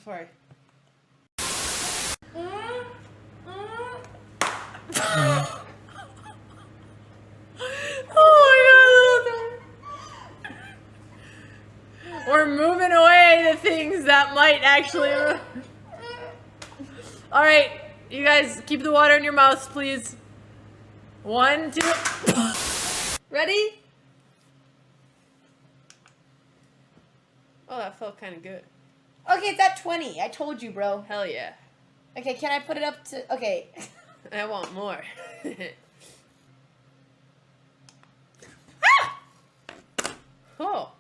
Sorry. Oh my god! We're moving away the things that might actually. All right, you guys keep the water in your mouths, please. 1, 2. Ready? Oh, that felt kind of good. Okay, it's at 20. I told you, bro. Hell yeah. Okay, can I put it up to... Okay. I want more. Oh,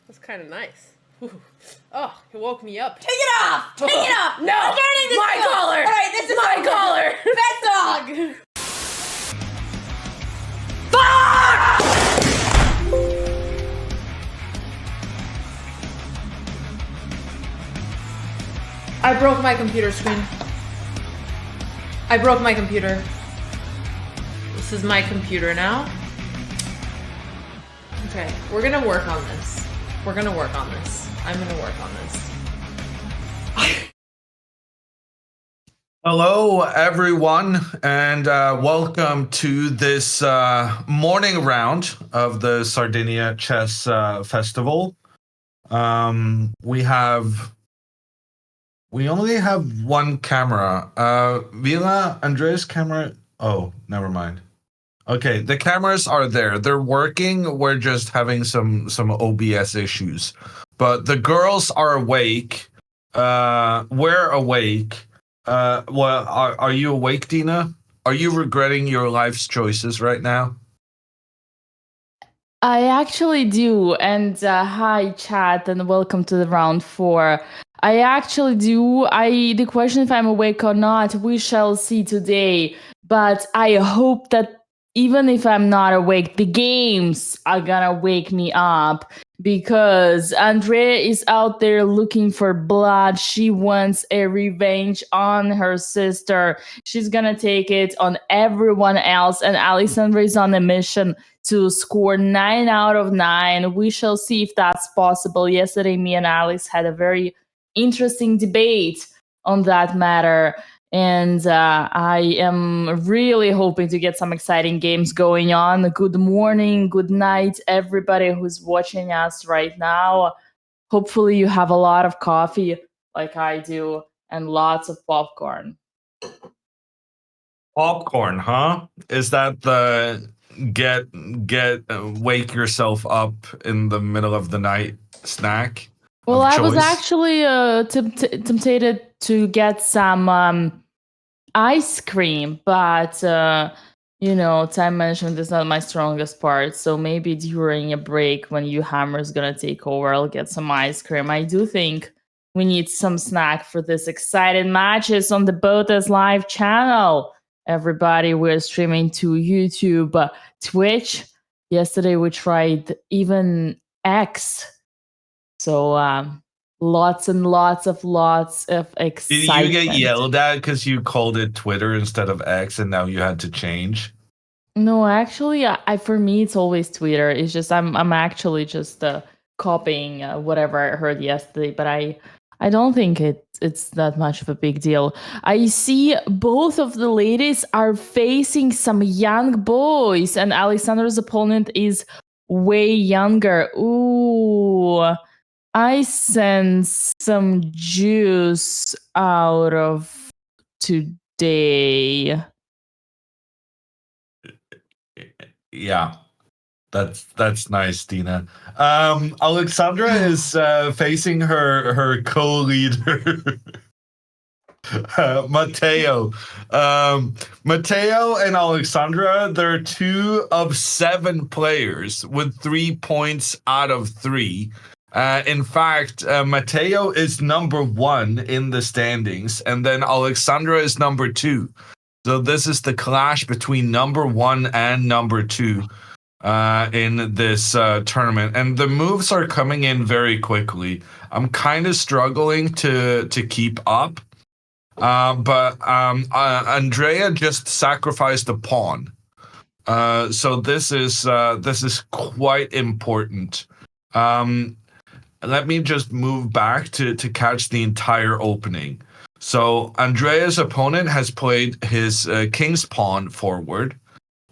that's kind of nice. Whew. Oh, it woke me up. Take it off! Take it off! No! I'm turning this My collar! Alright, this is my collar! Pet dog! Fuck! I broke my computer screen. I broke my computer. This is my computer now. Okay, we're gonna work on this. We're gonna work on this. I'm gonna work on this. Hello, everyone, and welcome to this morning round of the Sardinia Chess Festival. We only have one camera. Vila, Andrea's camera. Oh, never mind. Okay, the cameras are there. They're working. We're just having some OBS issues. But the girls are awake. We're awake. Well, are you awake, Dina? Are you regretting your life's choices right now? I actually do. And hi, chat, and welcome to the round 4. I actually do. The question if I'm awake or not, we shall see today. But I hope that even if I'm not awake, the games are gonna wake me up, because Andrea is out there looking for blood. She wants a revenge on her sister. She's gonna take it on everyone else, and Alexandra is on a mission to score 9 out of 9. We shall see if that's possible. Yesterday, me and Alex had a very interesting debate on that matter. And I am really hoping to get some exciting games going on. Good morning, good night, everybody who's watching us right now. Hopefully you have a lot of coffee like I do and lots of popcorn. Popcorn, huh? Is that the wake yourself up in the middle of the night snack? Well, I was choice? actually tempted to get some ice cream, but time management is not my strongest part. So maybe during a break when Hammer is gonna take over, I'll get some ice cream. I do think we need some snack for this exciting matches on the BotezLive channel. Everybody, we're streaming to YouTube, Twitch. Yesterday we tried even X. So lots and lots of excitement. Did you get yelled at because you called it Twitter instead of X, and now you had to change? No, actually, I for me it's always Twitter. It's just I'm actually just copying whatever I heard yesterday, but I don't think it's that much of a big deal. I see both of the ladies are facing some young boys, and Alexandra's opponent is way younger. Ooh. I sense some juice out of today. Yeah, that's nice, Dina. Alexandra is facing her co-leader, Matteo. Matteo and Alexandra, they're 2 of 7 players with 3 points out of 3. In fact, Matteo is number 1 in the standings, and then Alexandra is number 2. So this is the clash between number 1 and number 2 in this tournament. And the moves are coming in very quickly. I'm kind of struggling to keep up. But Andrea just sacrificed a pawn. So this is quite important. let me just move back to catch the entire opening. So Andrea's opponent has played his king's pawn forward.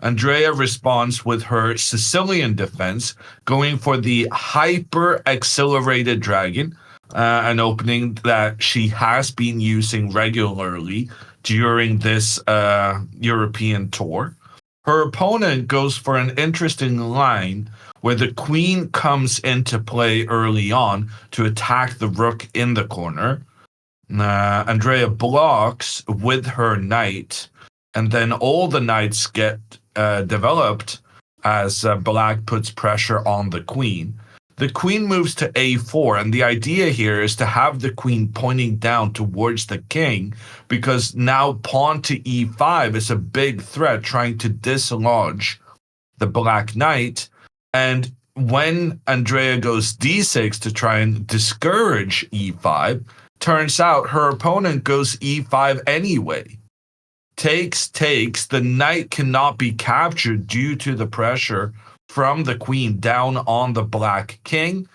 Andrea responds with her Sicilian defense, going for the hyper accelerated dragon, an opening that she has been using regularly during this European tour. Her opponent goes for an interesting line where the queen comes into play early on to attack the rook in the corner. Andrea blocks with her knight, and then all the knights get developed as black puts pressure on the queen. The queen moves to a4, and the idea here is to have the queen pointing down towards the king, because now pawn to e5 is a big threat trying to dislodge the black knight. And when Andrea goes d6 to try and discourage e5, turns out her opponent goes e5 anyway. Takes, the knight cannot be captured due to the pressure from the queen down on the black king.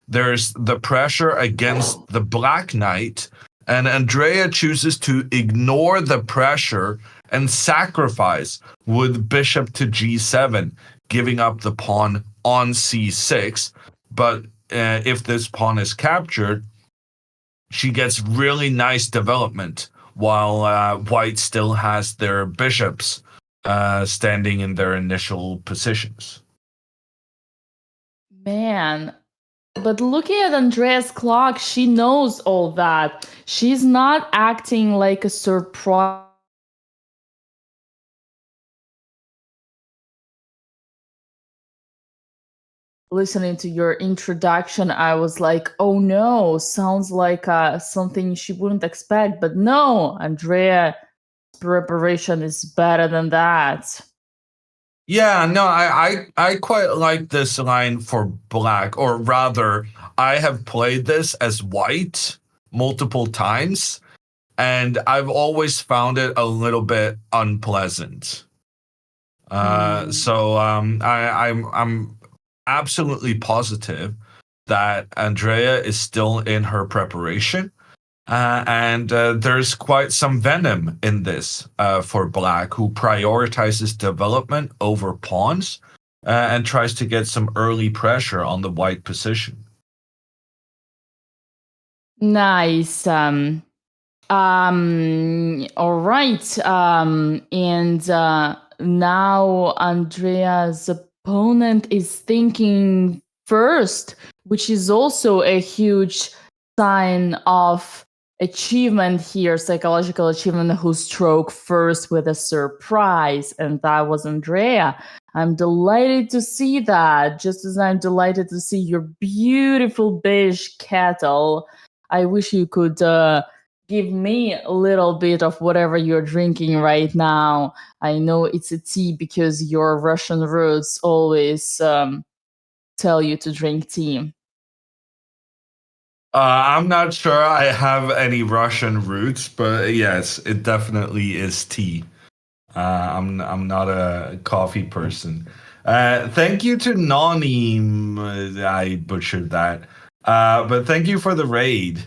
There's the pressure against the black knight, and Andrea chooses to ignore the pressure and sacrifice with bishop to g7, giving up the pawn on c6. But if this pawn is captured, she gets really nice development, while white still has their bishops standing in their initial positions. Man, but looking at Andrea's clock, she knows all that. She's not acting like a surprise. Listening to your introduction, I was like, oh no, sounds like something she wouldn't expect. But no, Andrea's preparation is better than that. Yeah, no, I quite like this line for black, or rather, I have played this as white multiple times, and I've always found it a little bit unpleasant. So I'm absolutely positive that Andrea is still in her preparation. And there's quite some venom in this for black, who prioritizes development over pawns and tries to get some early pressure on the white position. Nice. All right. And now Andrea's opponent is thinking first, which is also a huge sign of achievement here, psychological achievement, who struck first with a surprise, and that was Andrea. I'm delighted to see that, just as I'm delighted to see your beautiful beige kettle. I wish you could give me a little bit of whatever you're drinking right now. I know it's a tea because your Russian roots always tell you to drink tea. I'm not sure I have any Russian roots, but yes, it definitely is tea. I'm not a coffee person. Thank you to Nonim. I butchered that. But thank you for the raid.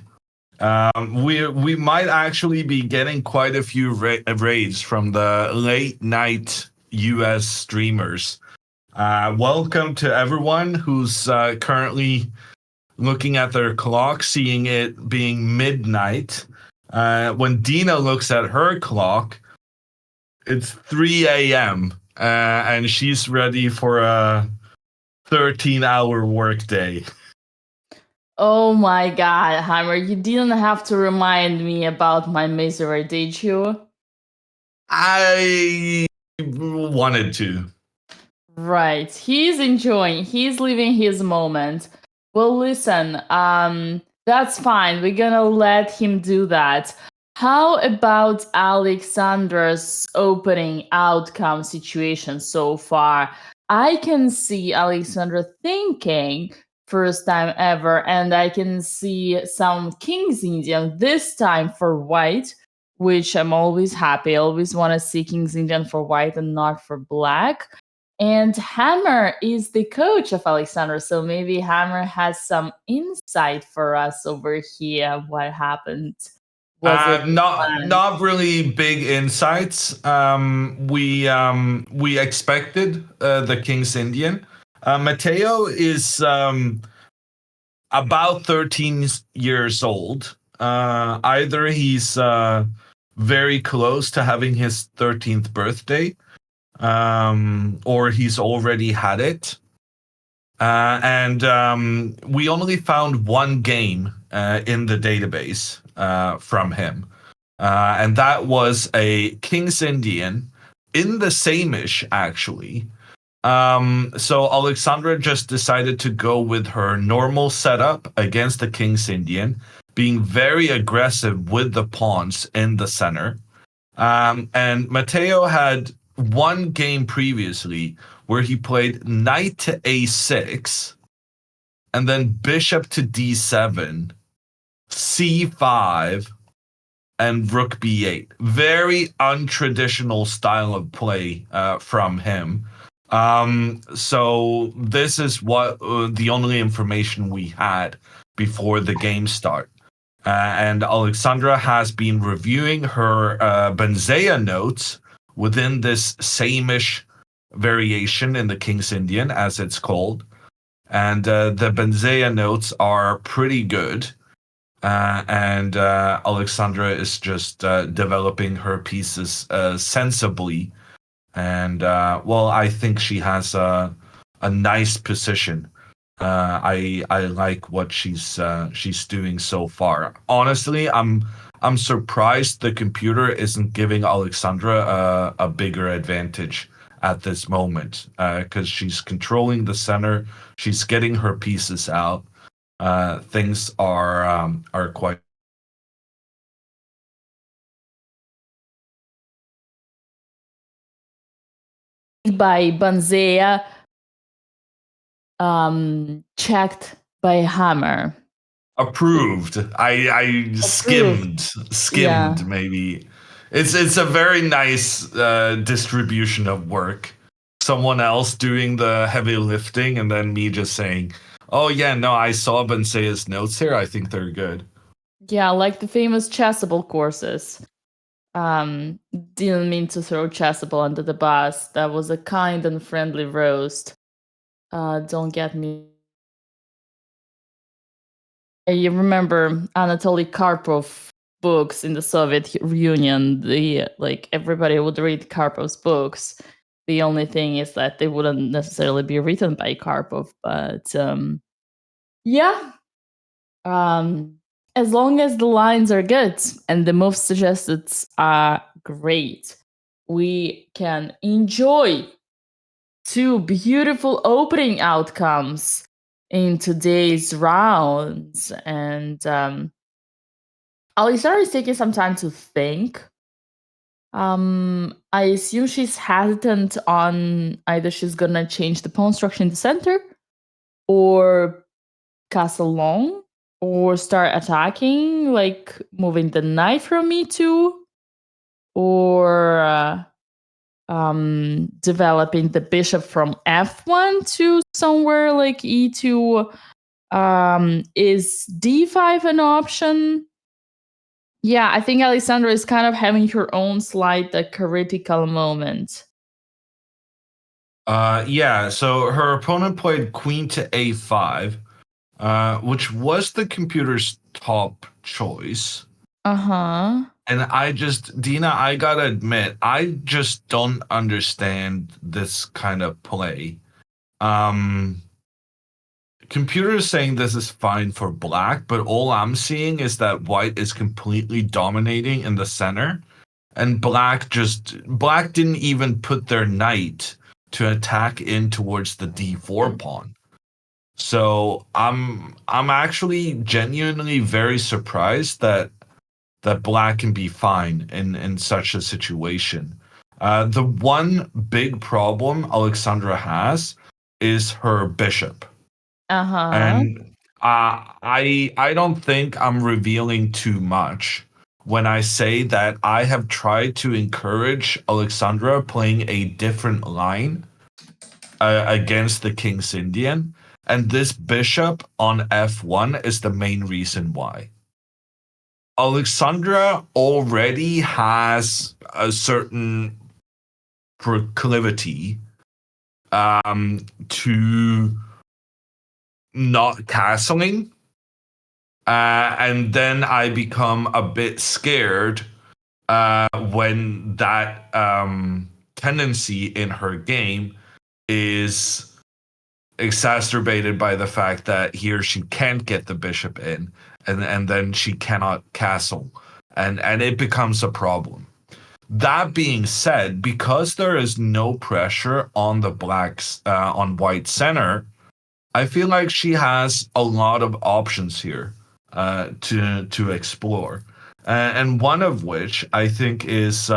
We might actually be getting quite a few raids from the late night US streamers. Welcome to everyone who's currently looking at their clock, seeing it being midnight. When Dina looks at her clock, it's 3 a.m. And she's ready for a 13-hour workday. Oh my god, Hammer, you didn't have to remind me about my misery, did you? I wanted to. Right. He's enjoying, he's living his moment. Well, listen, that's fine. We're gonna let him do that. How about Alexandra's opening outcome situation so far? I can see Alexandra thinking first time ever, and I can see some King's Indian this time for white, which I'm always happy. I always want to see King's Indian for white and not for black. And Hammer is the coach of Alexandra, so maybe Hammer has some insight for us over here. What happened? Was it planned? Not really big insights. We expected the King's Indian. Mateo is about 13 years old. Either he's very close to having his 13th birthday, or he's already had it. And we only found one game in the database from him. And that was a King's Indian in the same-ish, actually. So Alexandra just decided to go with her normal setup against the King's Indian, being very aggressive with the pawns in the center. And Mateo had one game previously where he played knight to a6, and then bishop to d7, c5, and rook b8. Very untraditional style of play from him. So this is what the only information we had before the game start. And Alexandra has been reviewing her Benzea notes within this same-ish variation in the King's Indian, as it's called. And the Benzea notes are pretty good. And Alexandra is just developing her pieces sensibly. And well, I think she has a nice position. I like what she's doing so far. Honestly, I'm surprised the computer isn't giving Alexandra a bigger advantage at this moment, because she's controlling the center, she's getting her pieces out. Things are quite. By Banzea, checked by Hammer. Approved. I skimmed Yeah. maybe. It's a very nice distribution of work. Someone else doing the heavy lifting, and then me just saying, "Oh yeah, no, I saw Bensea's notes here. I think they're good." Yeah, like the famous Chessable courses. Didn't mean to throw Chessable under the bus. That was a kind and friendly roast. Don't get me. You remember Anatoly Karpov books in the Soviet Union? Everybody would read Karpov's books. The only thing is that they wouldn't necessarily be written by Karpov, but yeah. As long as the lines are good and the moves suggested are great, we can enjoy two beautiful opening outcomes in today's rounds. And Alexandra is taking some time to think. I assume she's hesitant on either she's gonna change the pawn structure in the center, or castle long, or start attacking, like moving the knight from e2, or developing the bishop from f1 to somewhere like e2. Is d5 an option? Yeah, I think Alexandra is kind of having her own slight critical moment. Yeah, so her opponent played queen to a5, which was the computer's top choice. Uh-huh. And Dina, I gotta admit, I just don't understand this kind of play. Computer is saying this is fine for black, but all I'm seeing is that white is completely dominating in the center, and black didn't even put their knight to attack in towards the d4 pawn. So I'm actually genuinely very surprised that black can be fine in such a situation. The one big problem Alexandra has is her bishop. Uh-huh. And I don't think I'm revealing too much when I say that I have tried to encourage Alexandra playing a different line against the King's Indian, and this bishop on f1 is the main reason why. Alexandra already has a certain proclivity to not castling, and then I become a bit scared when that tendency in her game is exacerbated by the fact that here she can't get the bishop in, and then she cannot castle, and it becomes a problem. That being said, because there is no pressure on the blacks on white center, I feel like she has a lot of options here to explore, and one of which I think is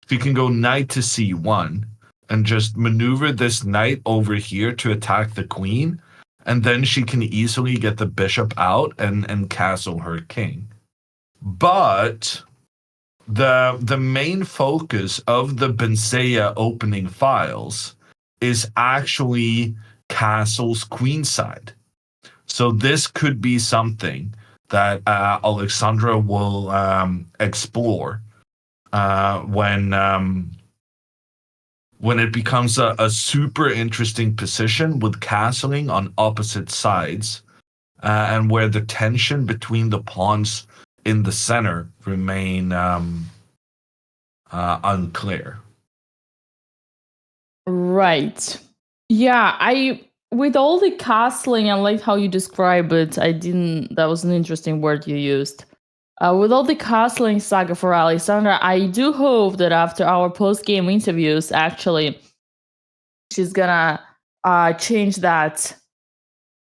she can go knight to c1 and just maneuver this knight over here to attack the queen, and then she can easily get the bishop out and castle her king. But the main focus of the Bensaya opening files is actually castle's queenside. So this could be something that Alexandra will explore when it becomes a super interesting position with castling on opposite sides, and where the tension between the pawns in the center remain unclear. Right. Yeah, with all the castling, I like how you describe it. That was an interesting word you used. With all the castling saga for Alexandra, I do hope that after our post-game interviews, actually, she's gonna change that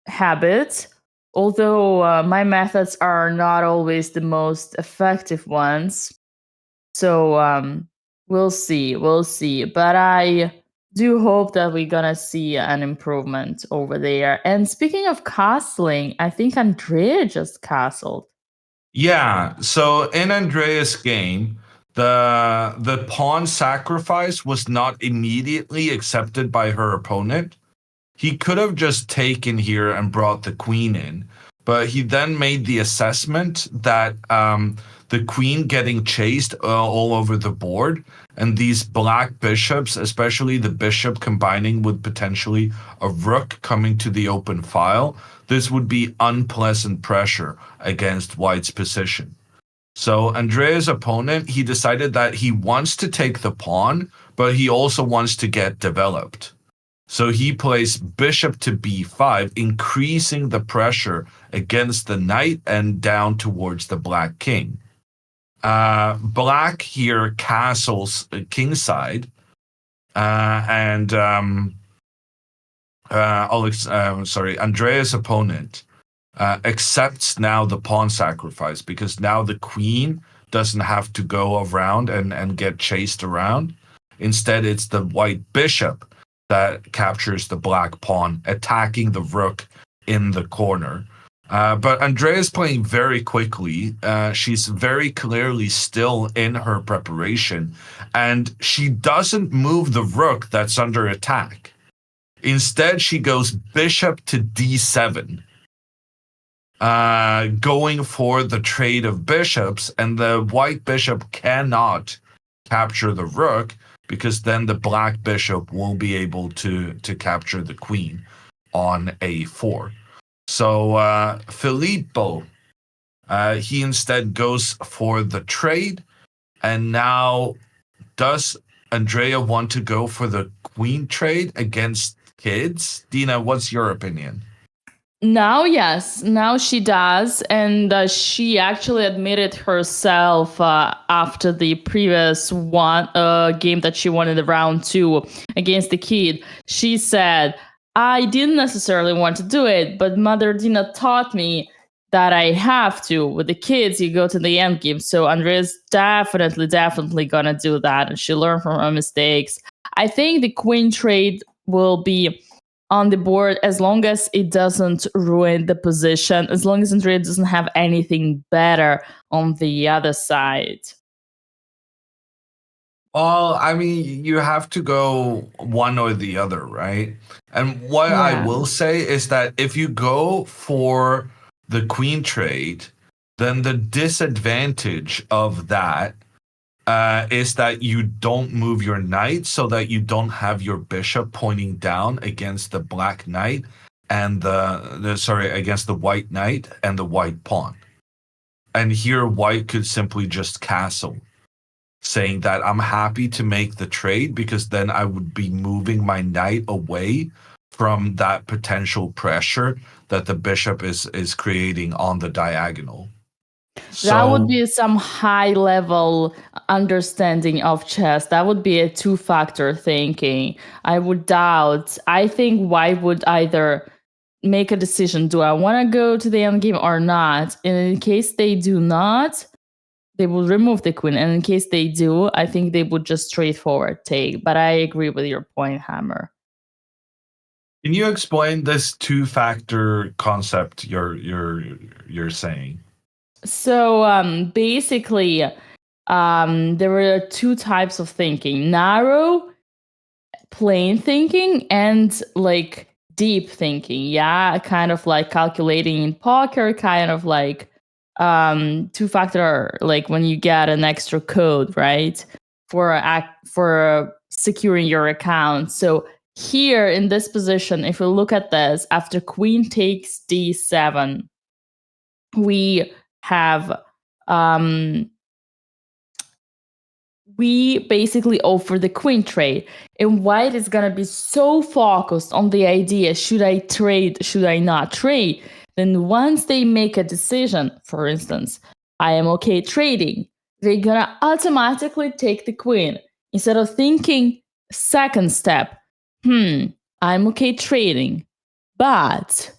habit. Although my methods are not always the most effective ones. So we'll see. But I do hope that we're gonna see an improvement over there. And speaking of castling, I think Andrea just castled. Yeah, so in Andreas' game, the pawn sacrifice was not immediately accepted by her opponent. He could have just taken here and brought the queen in, but he then made the assessment that the queen getting chased all over the board, and these black bishops, especially the bishop combining with potentially a rook coming to the open file, this would be unpleasant pressure against white's position. So Andrea's opponent, he decided that he wants to take the pawn, but he also wants to get developed. So he plays bishop to b5, increasing the pressure against the knight and down towards the black king. Black here castles kingside, and Andrea's opponent accepts now the pawn sacrifice, because now the queen doesn't have to go around and get chased around. Instead, it's the white bishop that captures the black pawn, attacking the rook in the corner. But Andrea's playing very quickly. She's very clearly still in her preparation, and she doesn't move the rook that's under attack. Instead, she goes bishop to d7, going for the trade of bishops, and the white bishop cannot capture the rook, because then the black bishop will be able to capture the queen on a4. So Filippo, he instead goes for the trade, and now does Andrea want to go for the queen trade against kids? Dina, what's your opinion? Now, yes, now she does. And she actually admitted herself after the previous game that she won in the round 2 against the kid. She said, I didn't necessarily want to do it, but Mother Dina taught me that I have to. With the kids, you go to the end game. So Andrea's definitely gonna do that. And she learned from her mistakes. I think the queen trade will be on the board as long as it doesn't ruin the position, as long as Andrea doesn't have anything better on the other side. Well, I mean, you have to go one or the other, right? And what I Yeah. will say is that if you go for the queen trade, then the disadvantage of that is that you don't move your knight so that you don't have your bishop pointing down against the black knight and against the white knight and the white pawn. And here white could simply just castle, saying that I'm happy to make the trade because then I would be moving my knight away from that potential pressure that the bishop is creating on the diagonal. That would So be some high level understanding of chess. That would be a two-factor thinking. I would doubt. I think white would either make a decision, do I want to go to the endgame or not? And in case they do not, they will remove the queen. And in case they do, I think they would just straightforward take. But I agree with your point, Hammer. can you explain this two-factor concept you're saying? So basically, there were two types of thinking: narrow, plain thinking, and like deep thinking. Yeah, kind of like calculating in poker, kind of like two-factor, like when you get an extra code, right, for securing your account. So here in this position, if we look at this, after queen takes d7, we have we basically offer the queen trade, and white is going to be so focused on the idea, should I trade, should I not trade? Then once they make a decision, for instance, I am okay trading, they're going to automatically take the queen instead of thinking second step, I'm okay trading, but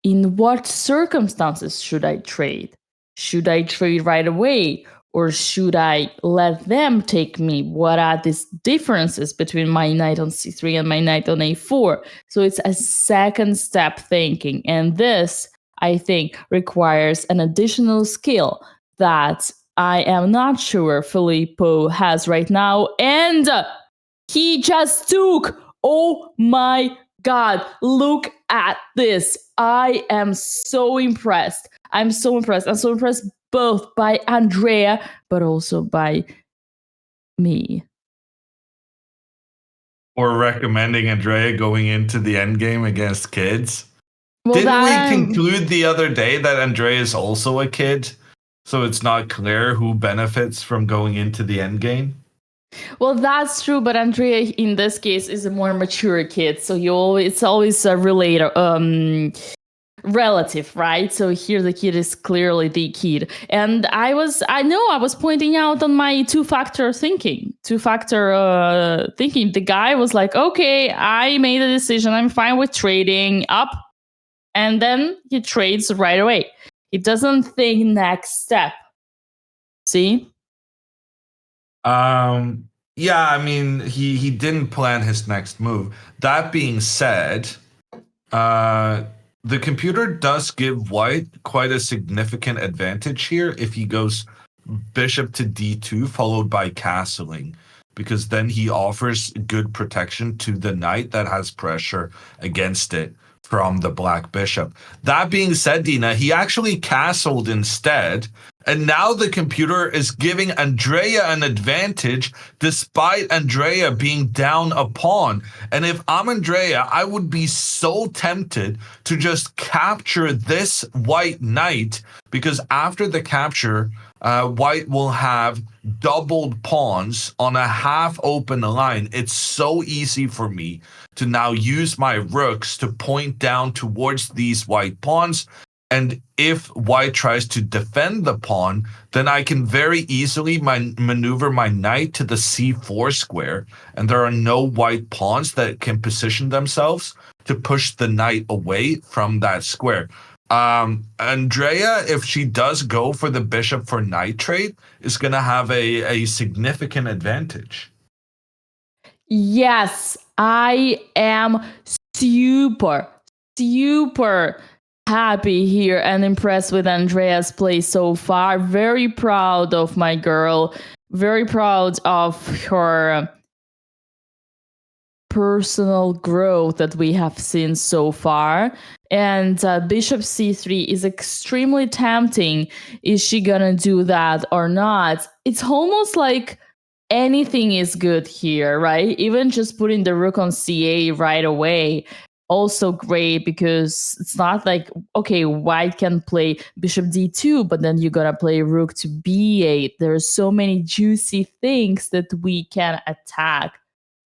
in what circumstances should I trade? Should I trade right away? Or should I let them take me? What are these differences between my knight on c3 and my knight on a4? So it's a second step thinking. And this, I think, requires an additional skill that I am not sure Filippo has right now. And he just took, oh my God, look at this. I am so impressed. I'm so impressed. I'm so impressed both by Andrea, but also by me. Or recommending Andrea going into the end game against kids? Well, Didn't we that conclude the other day that Andrea is also a kid? So it's not clear who benefits from going into the end game? well, that's true, but Andrea in this case is a more mature kid, so it's always a relative, right? So here the kid is clearly the kid. And I was pointing out on my two-factor thinking. The guy was like, okay, I made a decision, I'm fine with trading up. And then he trades right away. He doesn't think next step. See? Yeah, I mean, he didn't plan his next move. That being said, the computer does give white quite a significant advantage here if he goes bishop to d2 followed by castling, because then he offers good protection to the knight that has pressure against it from the black bishop. That being said, Dina, he actually castled instead, and now the computer is giving Andrea an advantage despite Andrea being down a pawn. And if I'm Andrea, I would be so tempted to just capture this white knight, because after the capture, white will have doubled pawns on a half open line. It's so easy for me to now use my rooks to point down towards these white pawns. And if white tries to defend the pawn, then I can very easily maneuver my knight to the c4 square, and there are no white pawns that can position themselves to push the knight away from that square. Andrea, if she does go for the bishop for knight trade, is going to have a significant advantage. Yes, I am super happy here and impressed with Andrea's play so far. Very proud of my girl. Very proud of her personal growth that we have seen so far. And bishop c3 is extremely tempting. Is she gonna do that or not? It's almost like anything is good here, right? Even just putting the rook on ca right away, also great, because it's not like, okay, white can play bishop d2, but then you gotta play rook to b8. There's so many juicy things that we can attack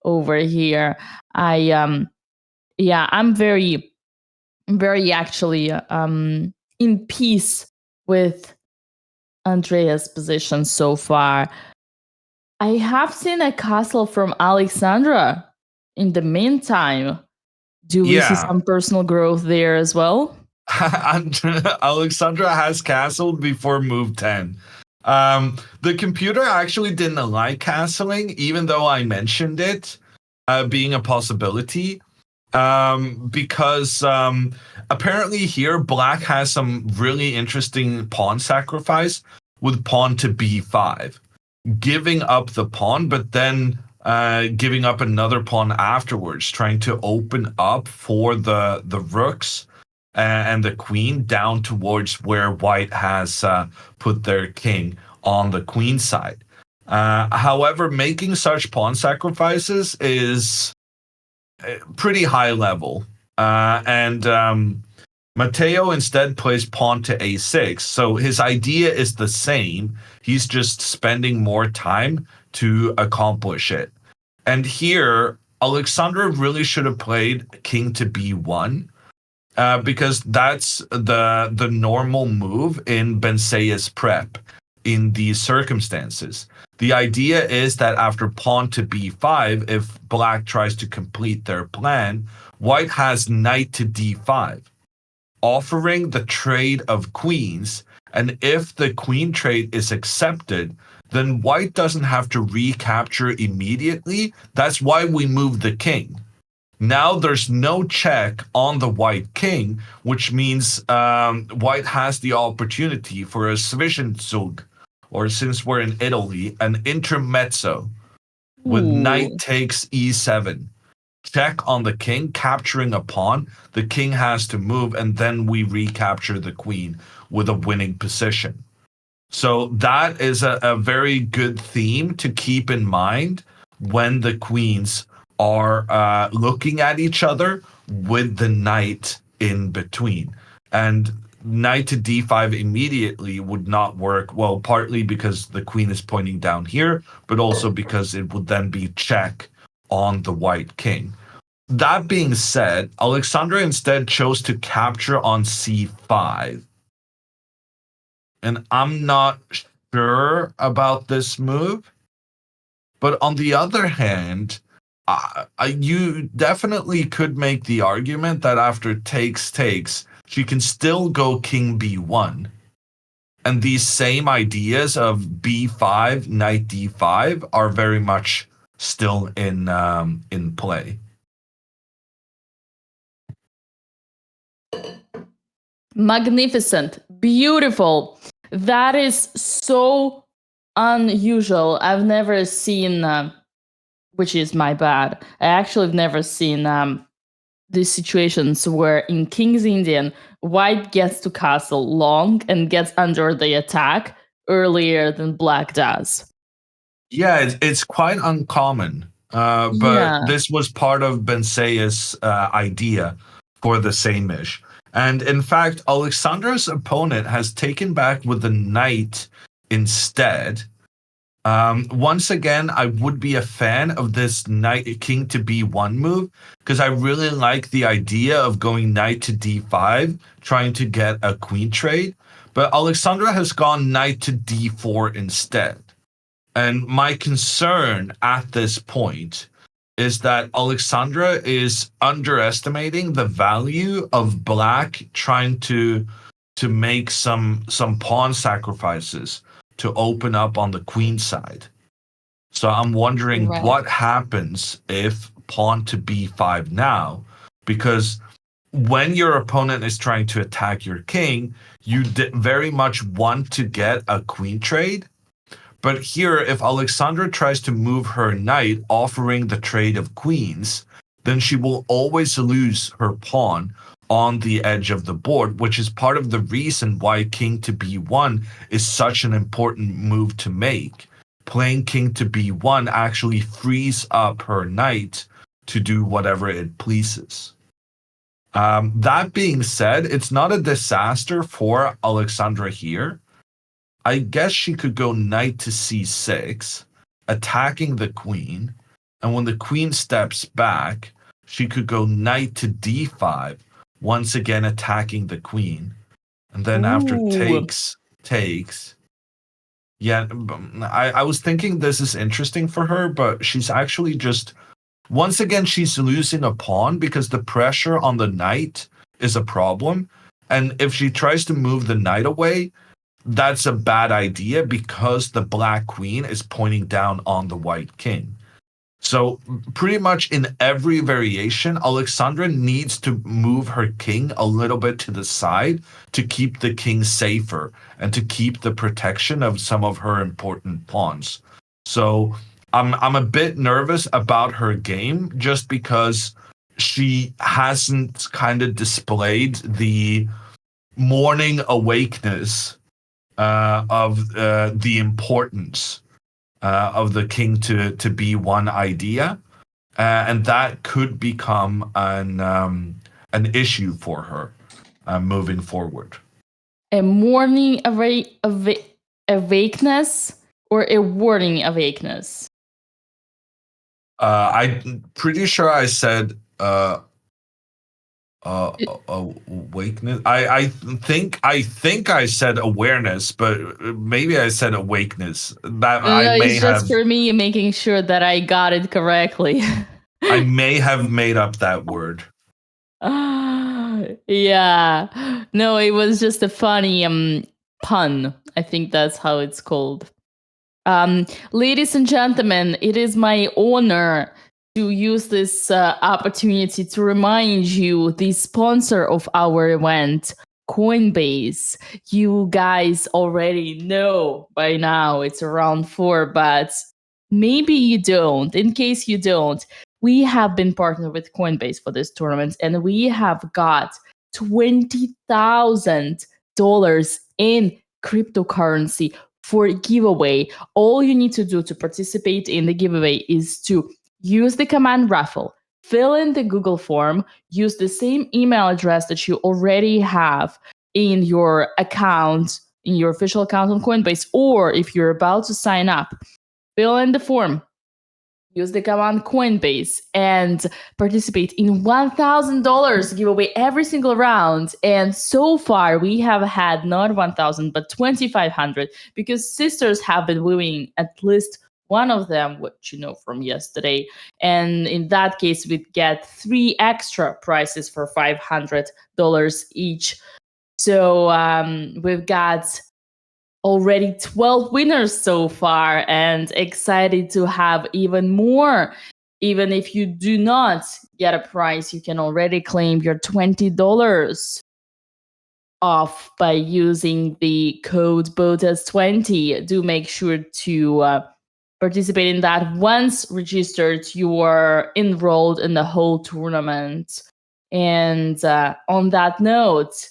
over here. I'm very actually in peace with Andrea's position so far. I have seen a castle from Alexandra in the meantime. Do we see some personal growth there as well? Alexandra has castled before move 10. The computer actually didn't like castling, even though I mentioned it being a possibility. Because apparently here black has some really interesting pawn sacrifice with pawn to b5, giving up the pawn, but then giving up another pawn afterwards, trying to open up for the rooks and the queen down towards where white has put their king on the queen side. However, making such pawn sacrifices is pretty high level. And Matteo instead plays pawn to a6. So his idea is the same. He's just spending more time to accomplish it. And here, Alexandra really should have played king to b1. Because that's the normal move in Benseya's prep in these circumstances. The idea is that after pawn to b5, if black tries to complete their plan, white has knight to d5, offering the trade of queens. And if the queen trade is accepted, then white doesn't have to recapture immediately. That's why we move the king. Now there's no check on the white king, which means white has the opportunity for a Zwischenzug, or since we're in Italy, an intermezzo with knight takes e7. Check on the king, capturing a pawn. The king has to move, and then we recapture the queen with a winning position. So that is a very good theme to keep in mind when the queens are looking at each other with the knight in between. And knight to d5 immediately would not work, well, partly because the queen is pointing down here, but also because it would then be check on the white king. That being said, Alexandra instead chose to capture on c5. And I'm not sure about this move. But on the other hand, you definitely could make the argument that after takes, she can still go king b1. And these same ideas of b5, knight d5 are very much still in play. Magnificent. Beautiful. That is so unusual. I've never seen, which is my bad. I actually have never seen these situations where in King's Indian, white gets to castle long and gets under the attack earlier than black does. Yeah, it's quite uncommon. But this was part of Benseya's idea for the same-ish. And in fact, Alexandra's opponent has taken back with the knight instead. Once again, I would be a fan of this knight king to b1 move because I really like the idea of going knight to d5, trying to get a queen trade. But Alexandra has gone knight to d4 instead. And my concern at this point is that Alexandra is underestimating the value of black trying to make some pawn sacrifices to open up on the queen side. So I'm wondering what happens if pawn to b5 now, because when your opponent is trying to attack your king, you very much want to get a queen trade. But here, if Alexandra tries to move her knight, offering the trade of queens, then she will always lose her pawn on the edge of the board, which is part of the reason why king to b1 is such an important move to make. Playing king to b1 actually frees up her knight to do whatever it pleases. That being said, it's not a disaster for Alexandra here. I guess she could go knight to c6, attacking the queen, and when the queen steps back, she could go knight to d5, once again attacking the queen. And then after Ooh. takes. Yeah, I was thinking this is interesting for her, but she's actually just, once again, she's losing a pawn because the pressure on the knight is a problem. And if she tries to move the knight away, that's a bad idea because the black queen is pointing down on the white king. So pretty much in every variation, Alexandra needs to move her king a little bit to the side to keep the king safer and to keep the protection of some of her important pawns. So I'm a bit nervous about her game just because she hasn't kind of displayed the morning awakeness of the importance of the king to b1 idea, and that could become an issue for her moving forward. A morning awakeness or a warning awakeness? I'm pretty sure I said awakeness. I think I said awareness, but maybe I said awakeness. That No, I may it's just have. for me making sure that I got it correctly. I may have made up that word. Yeah. No, it was just a funny pun. I think that's how it's called. Ladies and gentlemen, it is my honor to use this opportunity to remind you the sponsor of our event, Coinbase. You guys already know by now it's around 4, but maybe you don't. In case you don't, we have been partnered with Coinbase for this tournament, and we have got $20,000 in cryptocurrency for giveaway. All you need to do to participate in the giveaway is to use the command raffle, fill in the Google form, use the same email address that you already have in your account, in your official account on Coinbase, or if you're about to sign up, fill in the form, use the command Coinbase, and participate in $1,000 giveaway every single round. And so far, we have had not 1,000 but 2,500 because sisters have been winning at least one of them, which you know from yesterday. And in that case, we'd get 3 extra prizes for $500 each. So we've got already 12 winners so far and excited to have even more. Even if you do not get a prize, you can already claim your $20 off by using the code BOTEZ20. Do make sure to participate in that. Once registered, you are enrolled in the whole tournament. And on that note,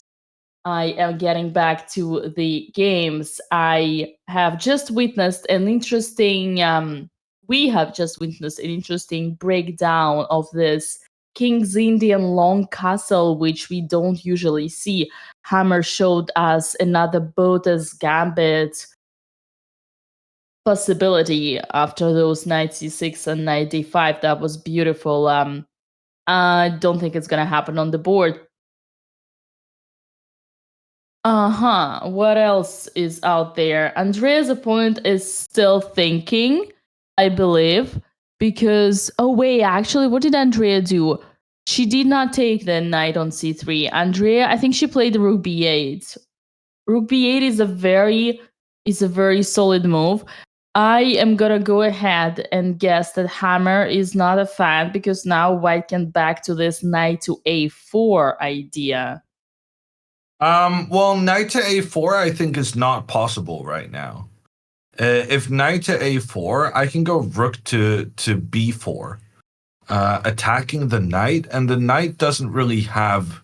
I am getting back to the games. I have just witnessed an interesting, we have just witnessed an interesting breakdown of this King's Indian Long Castle, which we don't usually see. Hammer showed us another Botez Gambit possibility after those knight c6 and knight d5. That was beautiful. I don't think it's going to happen on the board. What else is out there? Andrea's opponent is still thinking, I believe, because oh wait, actually, what did Andrea do? She did not take the knight on c3. Andrea, I think she played rook b8. Rook b8 is a very solid move. I am gonna go ahead and guess that Hammer is not a fan because now white can back to this knight to a4 idea. Well, knight to a4 I think is not possible right now. If knight to a4, I can go rook to b4, attacking the knight, and the knight doesn't really have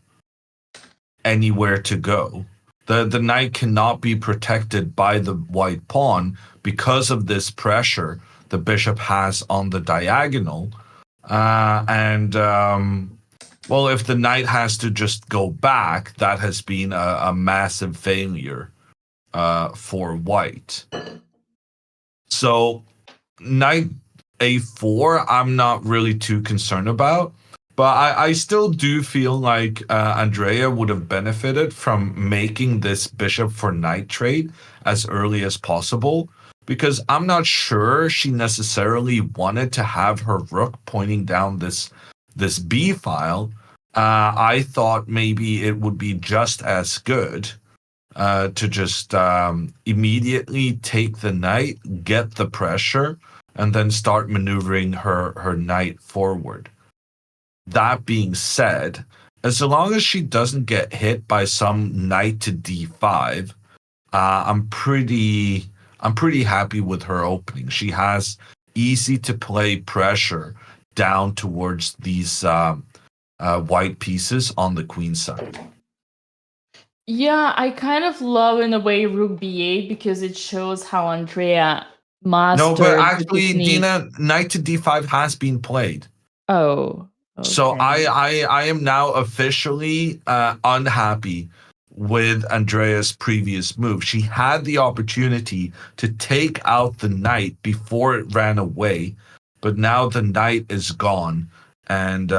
anywhere to go. The knight cannot be protected by the white pawn because of this pressure the bishop has on the diagonal. Well, if the knight has to just go back, that has been a massive failure for white. So knight a4, I'm not really too concerned about. But I still do feel like Andrea would have benefited from making this bishop for knight trade as early as possible, because I'm not sure she necessarily wanted to have her rook pointing down this b file. I thought maybe it would be just as good to just immediately take the knight, get the pressure, and then start maneuvering her knight forward. That being said, as long as she doesn't get hit by some knight to d5, I'm pretty happy with her opening. She has easy to play pressure down towards these white pieces on the queen side. Yeah, I kind of love in a way rook b8 because it shows how Andrea mastered No, but the actually, technique. Dina, knight to d5 has been played. Oh. Okay. So I am now officially unhappy with Andrea's previous move. She had the opportunity to take out the knight before it ran away, but now the knight is gone, and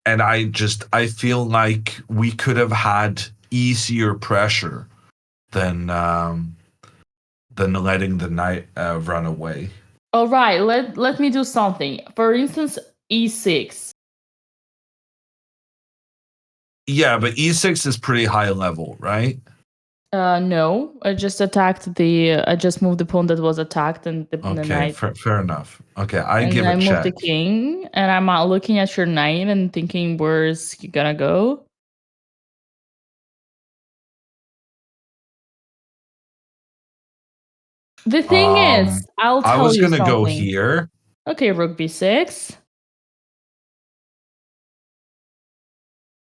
I feel like we could have had easier pressure than letting the knight run away. All right, let me do something. For instance, e6. Yeah, but e6 is pretty high level, right? No, I just attacked the. I just moved the pawn that was attacked and the Okay, knight. fair enough. Okay, I And give I a moved the check. king, and I'm looking at your knight and thinking, where's he gonna go? The thing is, I'll I tell was you gonna something. go here. Okay, rook b6.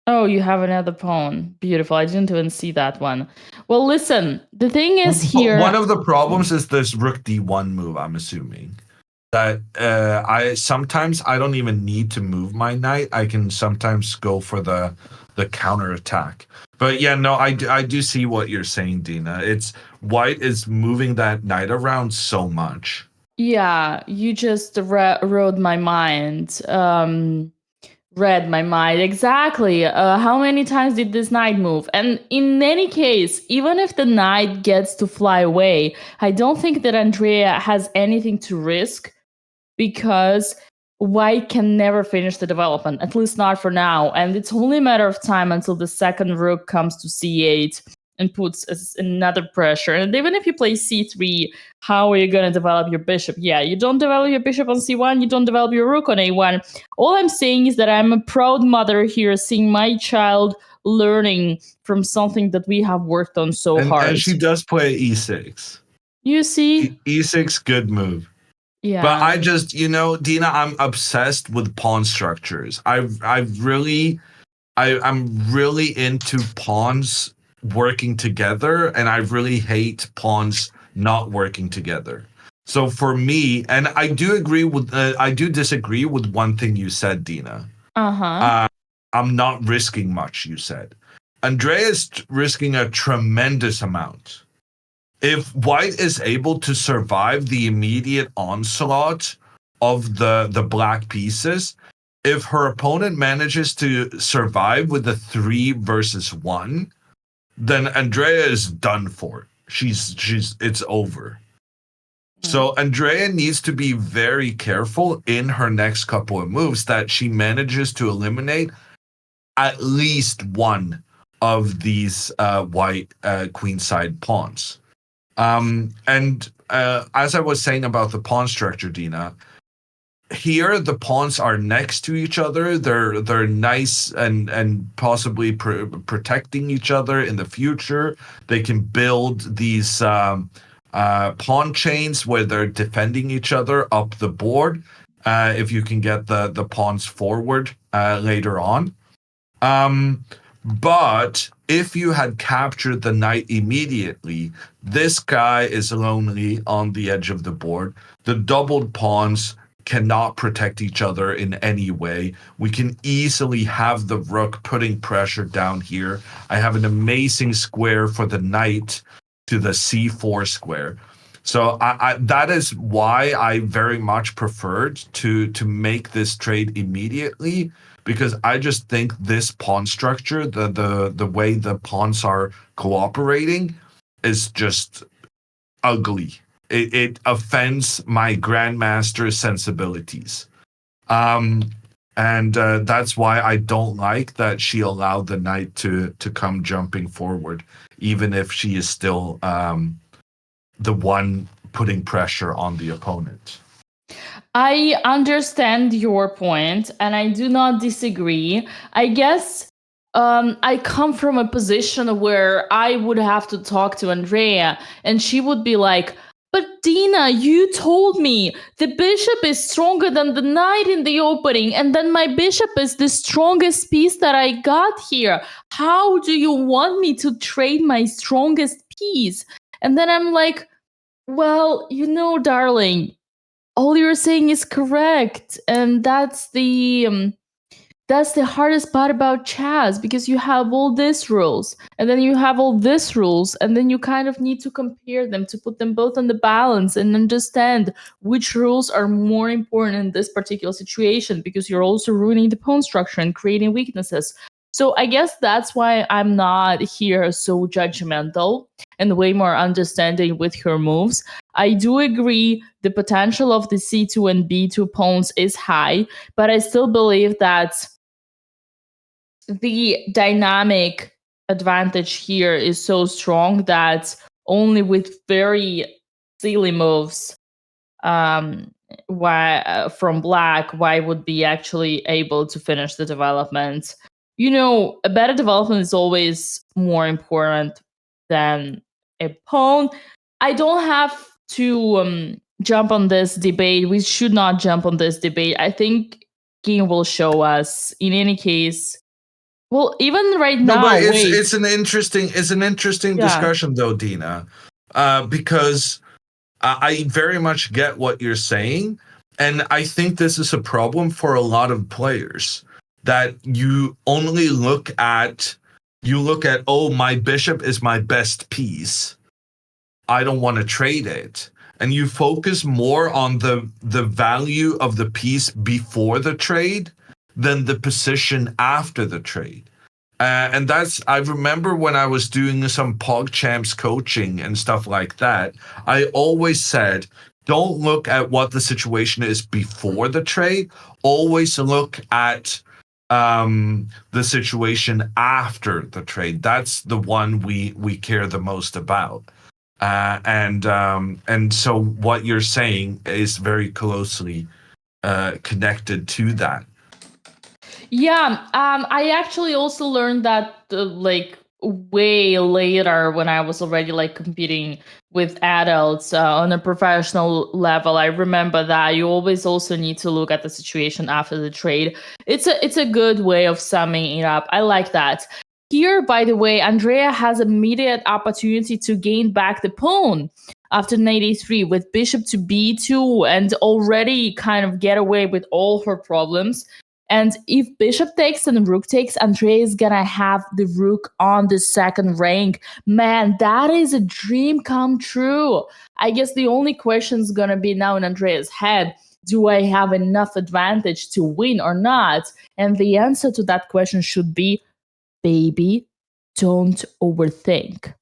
Oh, you have another pawn. Beautiful. I didn't even see that one. Well, listen, the thing is here. One of the problems is this rook d1 move, I'm assuming. That I don't even need to move my knight. I can sometimes go for the counter attack. But yeah, no, I do see what you're saying, Dina. It's white is moving that knight around so much. Yeah, you just read my mind. Read my mind exactly. How many times did this knight move? And in any case, even if the knight gets to fly away, I don't think that Andrea has anything to risk, because white can never finish the development, at least not for now. And it's only a matter of time until the second rook comes to c8 and puts another pressure. And even if you play c3, how are you going to develop your bishop? Yeah, you don't develop your bishop on c1, you don't develop your rook on a1. All I'm saying is that I'm a proud mother here, seeing my child learning from something that we have worked on so hard. And she does play e6. You see? E6, good move. Yeah. But I just, Dina, I'm obsessed with pawn structures. I'm really into pawns working together, and I really hate pawns not working together. So for me, and I do disagree with one thing you said, Dina. I'm not risking much, you said. Andrea's risking a tremendous amount. If white is able to survive the immediate onslaught of the black pieces, if her opponent manages to survive with the 3 versus 1, then Andrea is done for. It's over. So Andrea needs to be very careful in her next couple of moves that she manages to eliminate at least one of these white queenside pawns. And as I was saying about the pawn structure, Dina, here the pawns are next to each other. They're nice and possibly protecting each other in the future. They can build these pawn chains where they're defending each other up the board. If you can get the pawns forward later on. But if you had captured the knight immediately, this guy is lonely on the edge of the board. The doubled pawns cannot protect each other in any way. We can easily have the rook putting pressure down here. I have an amazing square for the knight to the c4 square. So that is why I very much preferred to make this trade immediately, because I just think this pawn structure, the way the pawns are cooperating, is just ugly. It offends my grandmaster sensibilities. And that's why I don't like that she allowed the knight to come jumping forward, even if she is still the one putting pressure on the opponent. I understand your point, and I do not disagree. I guess I come from a position where I would have to talk to Andrea, and she would be like, but Dina, you told me the bishop is stronger than the knight in the opening, and then my bishop is the strongest piece that I got here. How do you want me to trade my strongest piece? And then I'm like, well, darling, all you're saying is correct, and that's the hardest part about chess, because you have all these rules and then you have all these rules, and then you kind of need to compare them to put them both on the balance and understand which rules are more important in this particular situation, because you're also ruining the pawn structure and creating weaknesses. So I guess that's why I'm not here so judgmental and way more understanding with her moves. I do agree the potential of the c2 and b2 pawns is high, but I still believe that the dynamic advantage here is so strong that only with very silly moves from black, why would be actually able to finish the development. A better development is always more important than a pawn. I don't have to jump on this debate. We should not jump on this debate. I think game will show us. In any case, well, even right No, now, but wait. it's an interesting Yeah. discussion though, Dina, because I very much get what you're saying, and I think this is a problem for a lot of players, that you only look at oh, my bishop is my best piece, I don't want to trade it, and you focus more on the value of the piece before the trade than the position after the trade. And I remember when I was doing some PogChamps coaching and stuff like that, I always said, don't look at what the situation is before the trade. Always look at the situation after the trade. That's the one we care the most about. And so what you're saying is very closely connected to that. Yeah, I actually also learned that way later, when I was already competing with adults on a professional level. I remember that you always also need to look at the situation after the trade. It's a good way of summing it up. I like that. Here, by the way, Andrea has immediate opportunity to gain back the pawn after knight a3 with bishop to b2 and already kind of get away with all her problems. And if bishop takes and rook takes, Andrea is gonna have the rook on the second rank. Man, that is a dream come true. I guess the only question is gonna be now in Andrea's head, do I have enough advantage to win or not? And the answer to that question should be, baby, don't overthink.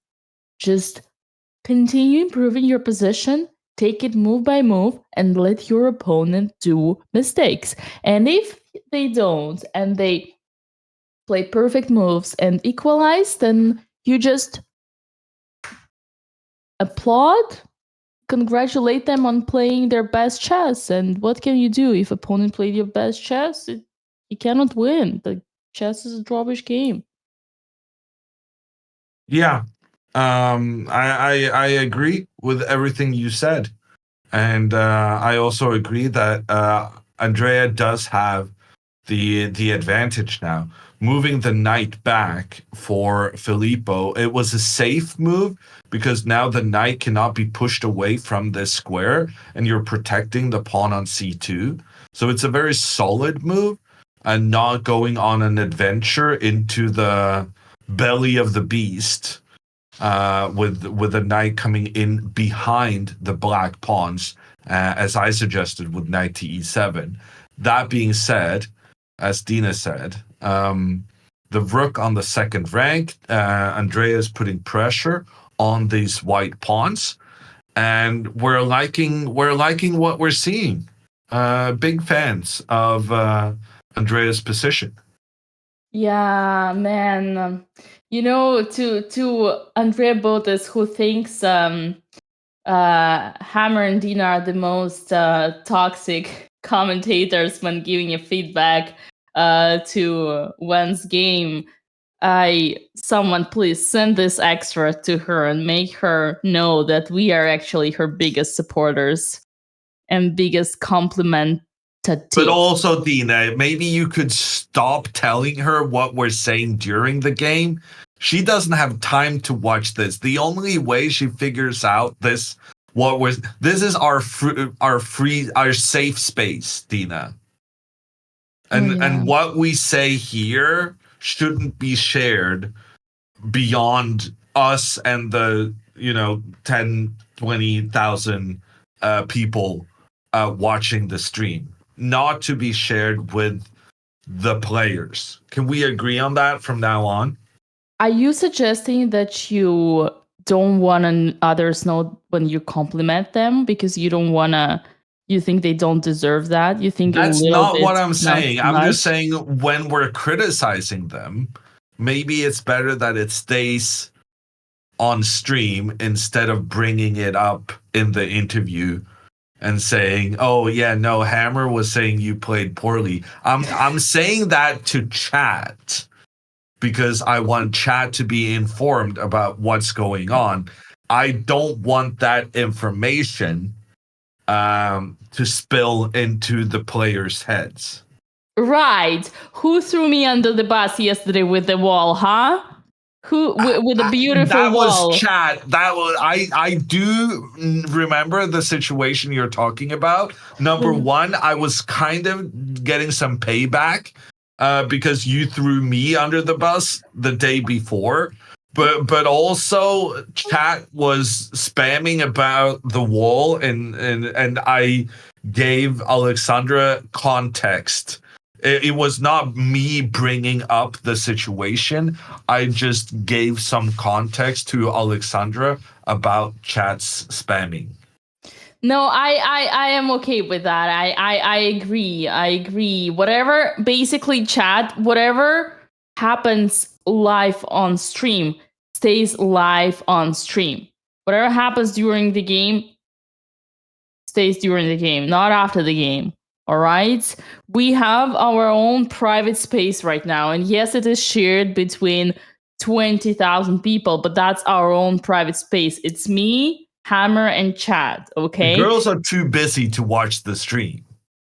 Just continue improving your position, take it move by move, and let your opponent do mistakes. And if they don't, and they play perfect moves and equalize, then you just applaud, congratulate them on playing their best chess. And what can you do if opponent played your best chess? You cannot win. The chess is a drawish game. Yeah. I agree with everything you said. And I also agree that Andrea does have the advantage now. Moving the knight back for Filippo, it was a safe move because now the knight cannot be pushed away from this square and you're protecting the pawn on c2. So it's a very solid move and not going on an adventure into the belly of the beast with a knight coming in behind the black pawns, as I suggested with knight to e7. That being said, as Dina said, the rook on the second rank, Andrea is putting pressure on these white pawns, and we're liking what we're seeing. Big fans of Andrea's position. Yeah, man. To Andrea Botes, who thinks Hammer and Dina are the most toxic commentators when giving a feedback to one's game. Someone please send this extra to her and make her know that we are actually her biggest supporters and biggest compliment. But also, Dina, maybe you could stop telling her what we're saying during the game. She doesn't have time to watch this. The only way she figures out this is our safe space, Dina. And what we say here shouldn't be shared beyond us and the 10, 20,000 people watching the stream. Not to be shared with the players. Can we agree on that from now on? Are you suggesting that you don't want others know when you compliment them because you don't want to? You think they don't deserve that? You think that's not what I'm saying. I'm much? just saying when we're criticizing them, maybe it's better that it stays on stream instead of bringing it up in the interview and saying, "Oh yeah, no, Hammer was saying you played poorly." I'm saying that to chat because I want chat to be informed about what's going on. I don't want that information to spill into the players' heads. Right. Who threw me under the bus yesterday with the wall, huh? Who with a beautiful that wall? Was chat. That was I do remember the situation you're talking about. Number one, I was kind of getting some payback because you threw me under the bus the day before. But also chat was spamming about the wall and I gave Alexandra context. It was not me bringing up the situation. I just gave some context to Alexandra about chat's spamming. No, I am okay with that. I agree. I agree. Whatever, basically, chat, whatever happens live on stream stays live on stream. Whatever happens during the game stays during the game, not after the game. All right. We have our own private space right now. And yes, it is shared between 20,000 people, but that's our own private space. It's me, Hammer, and Chad. Okay. The girls are too busy to watch the stream.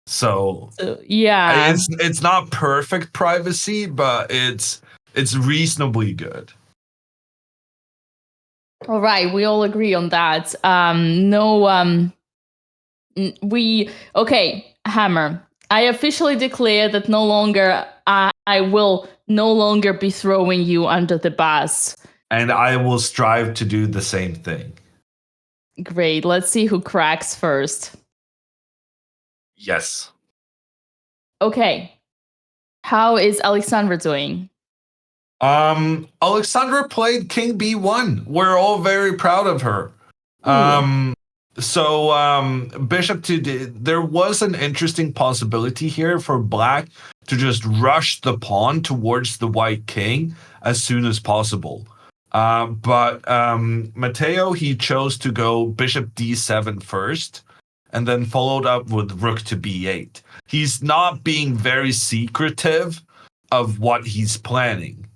So yeah. It's not perfect privacy, but it's reasonably good. All right. We all agree on that. Okay, Hammer. I officially declare that I will no longer be throwing you under the bus. And I will strive to do the same thing. Great. Let's see who cracks first. Yes. Okay. How is Alexandra doing? Alexandra played King B1. We're all very proud of her. So Bishop 2, there was an interesting possibility here for Black to just rush the pawn towards the White King as soon as possible. But Matteo, he chose to go bishop d7 first, and then followed up with rook to b8. He's not being very secretive of what he's planning.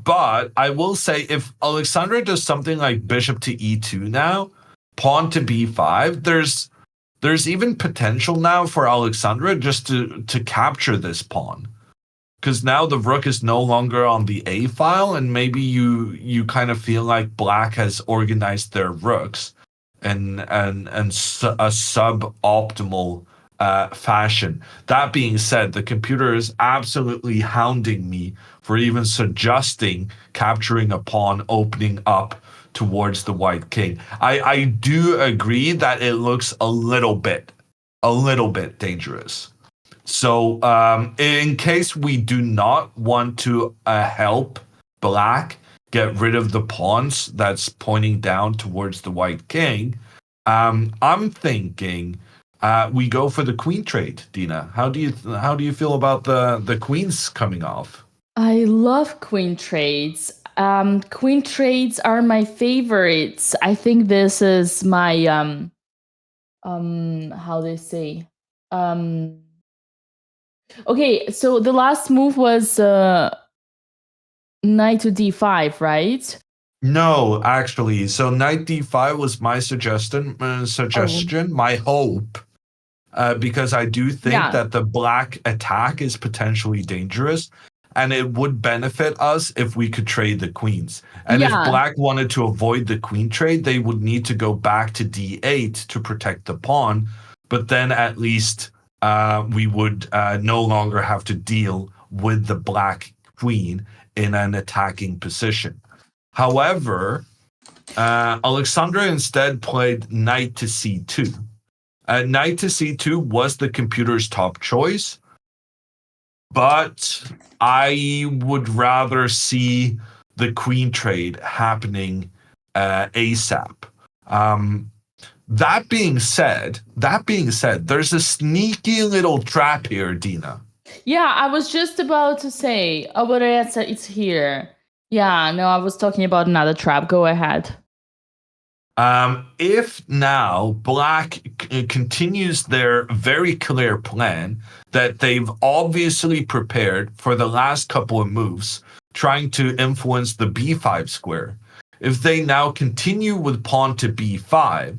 But I will say, if Alexandra does something like bishop to e2 now, pawn to b5, there's even potential now for Alexandra just to capture this pawn. Because now the rook is no longer on the A file, and maybe you kind of feel like black has organized their rooks in a suboptimal fashion. That being said, the computer is absolutely hounding me for even suggesting capturing a pawn opening up towards the white king. I do agree that it looks a little bit dangerous. So in case we do not want to help black get rid of the pawns that's pointing down towards the white king, I'm thinking we go for the queen trade. Dina, how do you feel about the queens coming off? I love queen trades. Queen trades are my favorites. I think this is my how they say okay, so the last move was knight to d5, right? No, actually. So knight d5 was my suggestion, my hope, because I do think that the black attack is potentially dangerous, and it would benefit us if we could trade the queens. And if black wanted to avoid the queen trade, they would need to go back to d8 to protect the pawn, but then at least we would no longer have to deal with the black queen in an attacking position. However, Alexandra instead played knight to c2. Knight to c2 was the computer's top choice, but I would rather see the queen trade happening ASAP. That being said, there's a sneaky little trap here, Dina. Yeah, I was just about to say, but it's here. Yeah, no, I was talking about another trap. Go ahead. If now black continues their very clear plan that they've obviously prepared for the last couple of moves, trying to influence the b5 square, if they now continue with pawn to b5,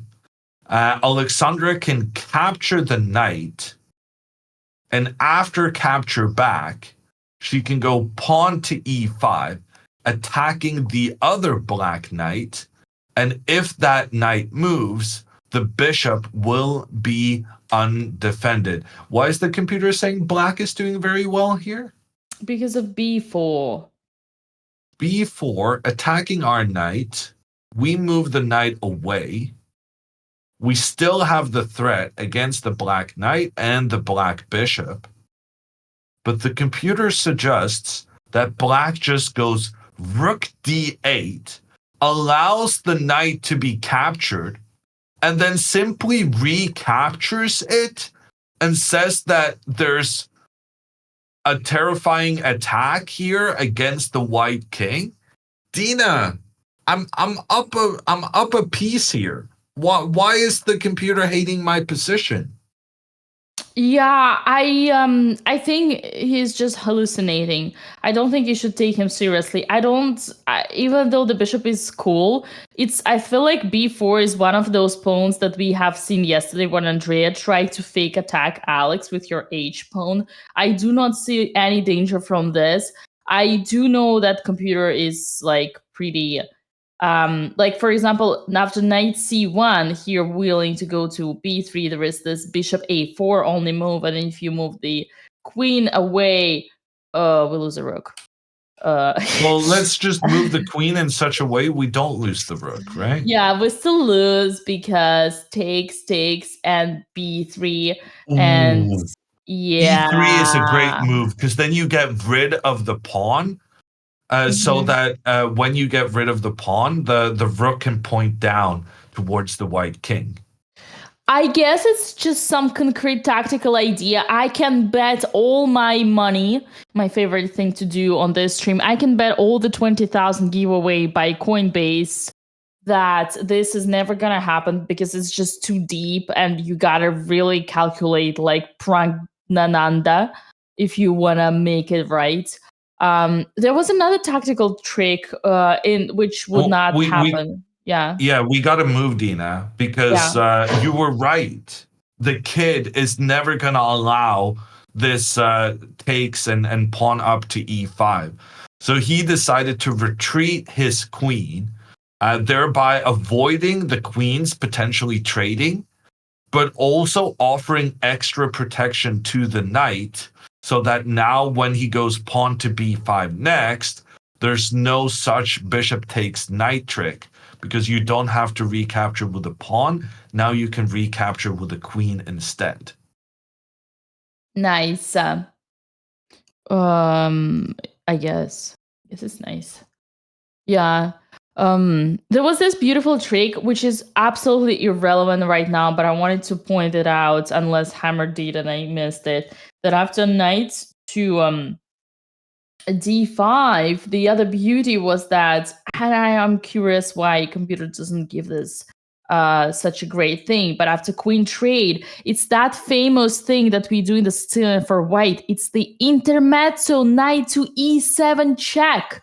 Alexandra can capture the knight, and after capture back, she can go pawn to e5, attacking the other black knight. And if that knight moves, the bishop will be undefended. Why is the computer saying black is doing very well here? Because of b4. b4, attacking our knight. We move the knight away. We still have the threat against the black knight and the black bishop. But the computer suggests that black just goes rook d8, allows the knight to be captured, and then simply recaptures it and says that there's a terrifying attack here against the white king. Dina, I'm up a piece here. Why is the computer hating my position? Yeah, I think he's just hallucinating. I don't think you should take him seriously. Even though the bishop is cool, I feel like b4 is one of those pawns that we have seen yesterday when Andrea tried to fake attack Alex with your h pawn. I do not see any danger from this. I do know that computer is like pretty like for example, after knight c1, here willing to go to b3, there is this bishop a4 only move, and if you move the queen away, we lose a rook. Well, let's just move the queen in such a way we don't lose the rook, right? Yeah, we still lose because takes, and b3, and yeah. b3 is a great move because then you get rid of the pawn. So that when you get rid of the pawn, the rook can point down towards the white king. I guess it's just some concrete tactical idea. I can bet all my money, my favorite thing to do on this stream, I can bet all the 20,000 giveaway by Coinbase that this is never gonna happen because it's just too deep and you gotta really calculate like Pragnananda if you wanna make it right. There was another tactical trick in which would not happen. Yeah, we got to move, Dina, because you were right. The kid is never going to allow this takes and pawn up to e5. So he decided to retreat his queen, thereby avoiding the queens potentially trading, but also offering extra protection to the knight so that now when he goes pawn to b5 next, there's no such bishop takes knight trick because you don't have to recapture with a pawn. Now you can recapture with a queen instead. Nice. I guess this is nice. Yeah. There was this beautiful trick which is absolutely irrelevant right now, but I wanted to point it out unless Hammer did and I missed it. That after knight to d5, the other beauty was that, and I am curious why computer doesn't give this such a great thing, but after queen trade, it's that famous thing that we do in the Sicilian for white. It's the intermezzo knight to e7 check,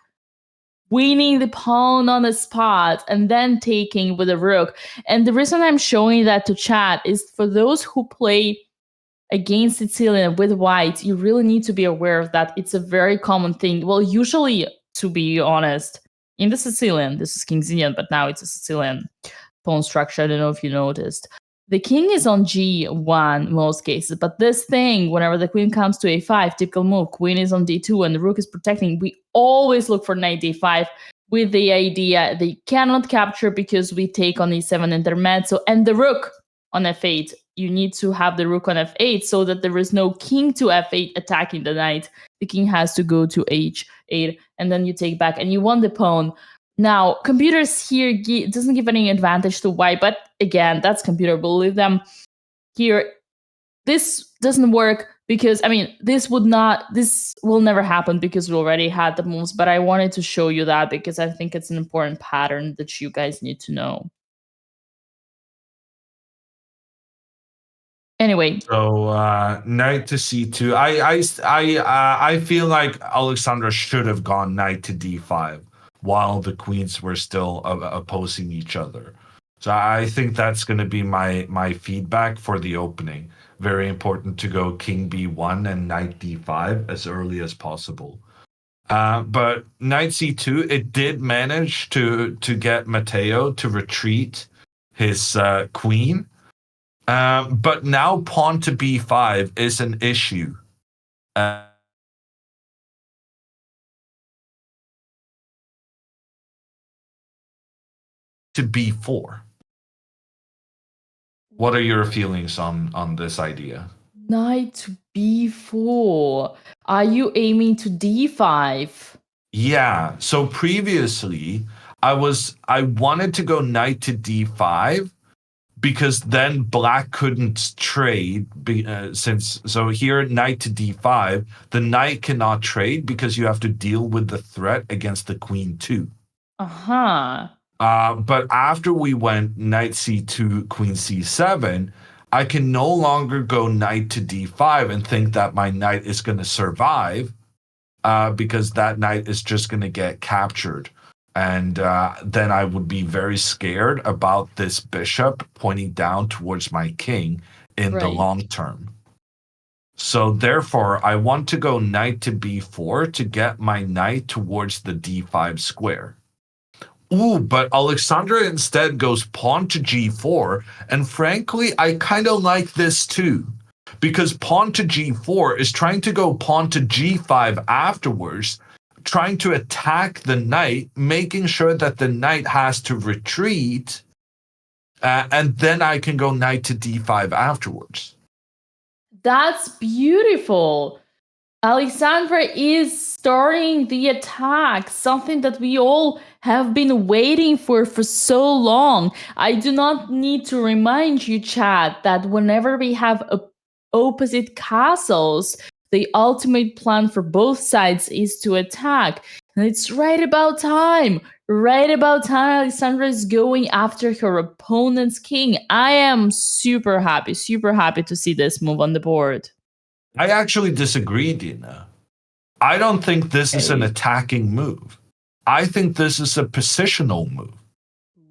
winning the pawn on the spot and then taking with the rook. And the reason I'm showing that to chat is for those who play against Sicilian with white, you really need to be aware of that. It's a very common thing. Well, usually, to be honest, in the Sicilian, this is Kingsian, but now it's a Sicilian pawn structure. I don't know if you noticed. The king is on g1 most cases, but this thing, whenever the queen comes to a5, typical move, queen is on d2 and the rook is protecting, we always look for knight d5 with the idea they cannot capture because we take on e7 intermezzo and the rook on f8. You need to have the rook on f8 so that there is no king to f8 attacking the knight. The king has to go to h8 and then you take back and you want the pawn. Now, computers here doesn't give any advantage to white, but again, that's computer. Believe them. Here, this doesn't work because, I mean, this will never happen because we already had the moves, but I wanted to show you that because I think it's an important pattern that you guys need to know. Anyway, so knight to c2. I feel like Alexandra should have gone knight to d5 while the queens were still opposing each other. So I think that's going to be my feedback for the opening. Very important to go king b1 and knight d5 as early as possible. But knight c2, it did manage to get Matteo to retreat his queen. But now pawn to b5 is an issue. To b4. What are your feelings on this idea? Knight to b4. Are you aiming to d5? Yeah. So previously, I wanted to go knight to d5 because then black couldn't trade so here knight to d5, the knight cannot trade because you have to deal with the threat against the queen too. But after we went knight c2, queen c7, I can no longer go knight to d5 and think that my knight is going to survive because that knight is just going to get captured. And then I would be very scared about this bishop pointing down towards my king in the long term. So therefore, I want to go knight to b4 to get my knight towards the d5 square. Ooh, but Alexandra instead goes pawn to g4. And frankly, I kind of like this too. Because pawn to g4 is trying to go pawn to g5 afterwards, trying to attack the knight, making sure that the knight has to retreat, and then I can go knight to d5 afterwards. That's beautiful. Alexandra is starting the attack, something that we all have been waiting for so long. I do not need to remind you, chat, that whenever we have opposite castles, the ultimate plan for both sides is to attack. And it's right about time. Right about time, Alexandra is going after her opponent's king. I am super happy to see this move on the board. I actually disagree, Dina. I don't think this is an attacking move. I think this is a positional move.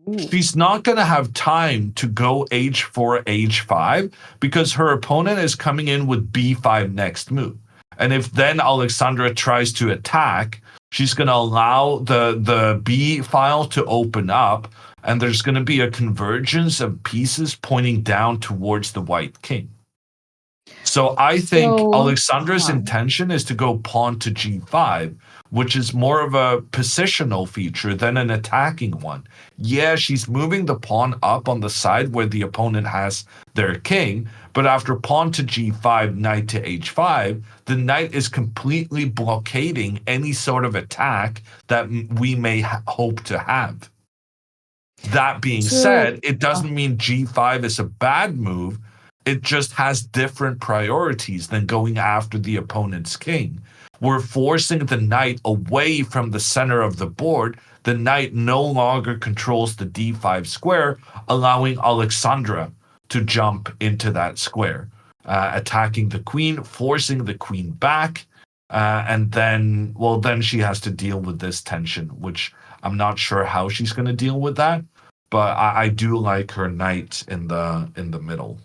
Ooh. She's not going to have time to go h4, h5 because her opponent is coming in with b5 next move. And if then Alexandra tries to attack, she's going to allow the B file to open up, and there's going to be a convergence of pieces pointing down towards the white king. So I think Alexandra's intention is to go pawn to g5, which is more of a positional feature than an attacking one. Yeah, she's moving the pawn up on the side where the opponent has their king, but after pawn to g5, knight to h5, the knight is completely blockading any sort of attack that we may hope to have. That being said, it doesn't mean g5 is a bad move. It just has different priorities than going after the opponent's king. We're forcing the knight away from the center of the board. The knight no longer controls the d5 square, allowing Alexandra to jump into that square, attacking the queen, forcing the queen back, and then she has to deal with this tension, which I'm not sure how she's going to deal with that, but I do like her knight in the middle.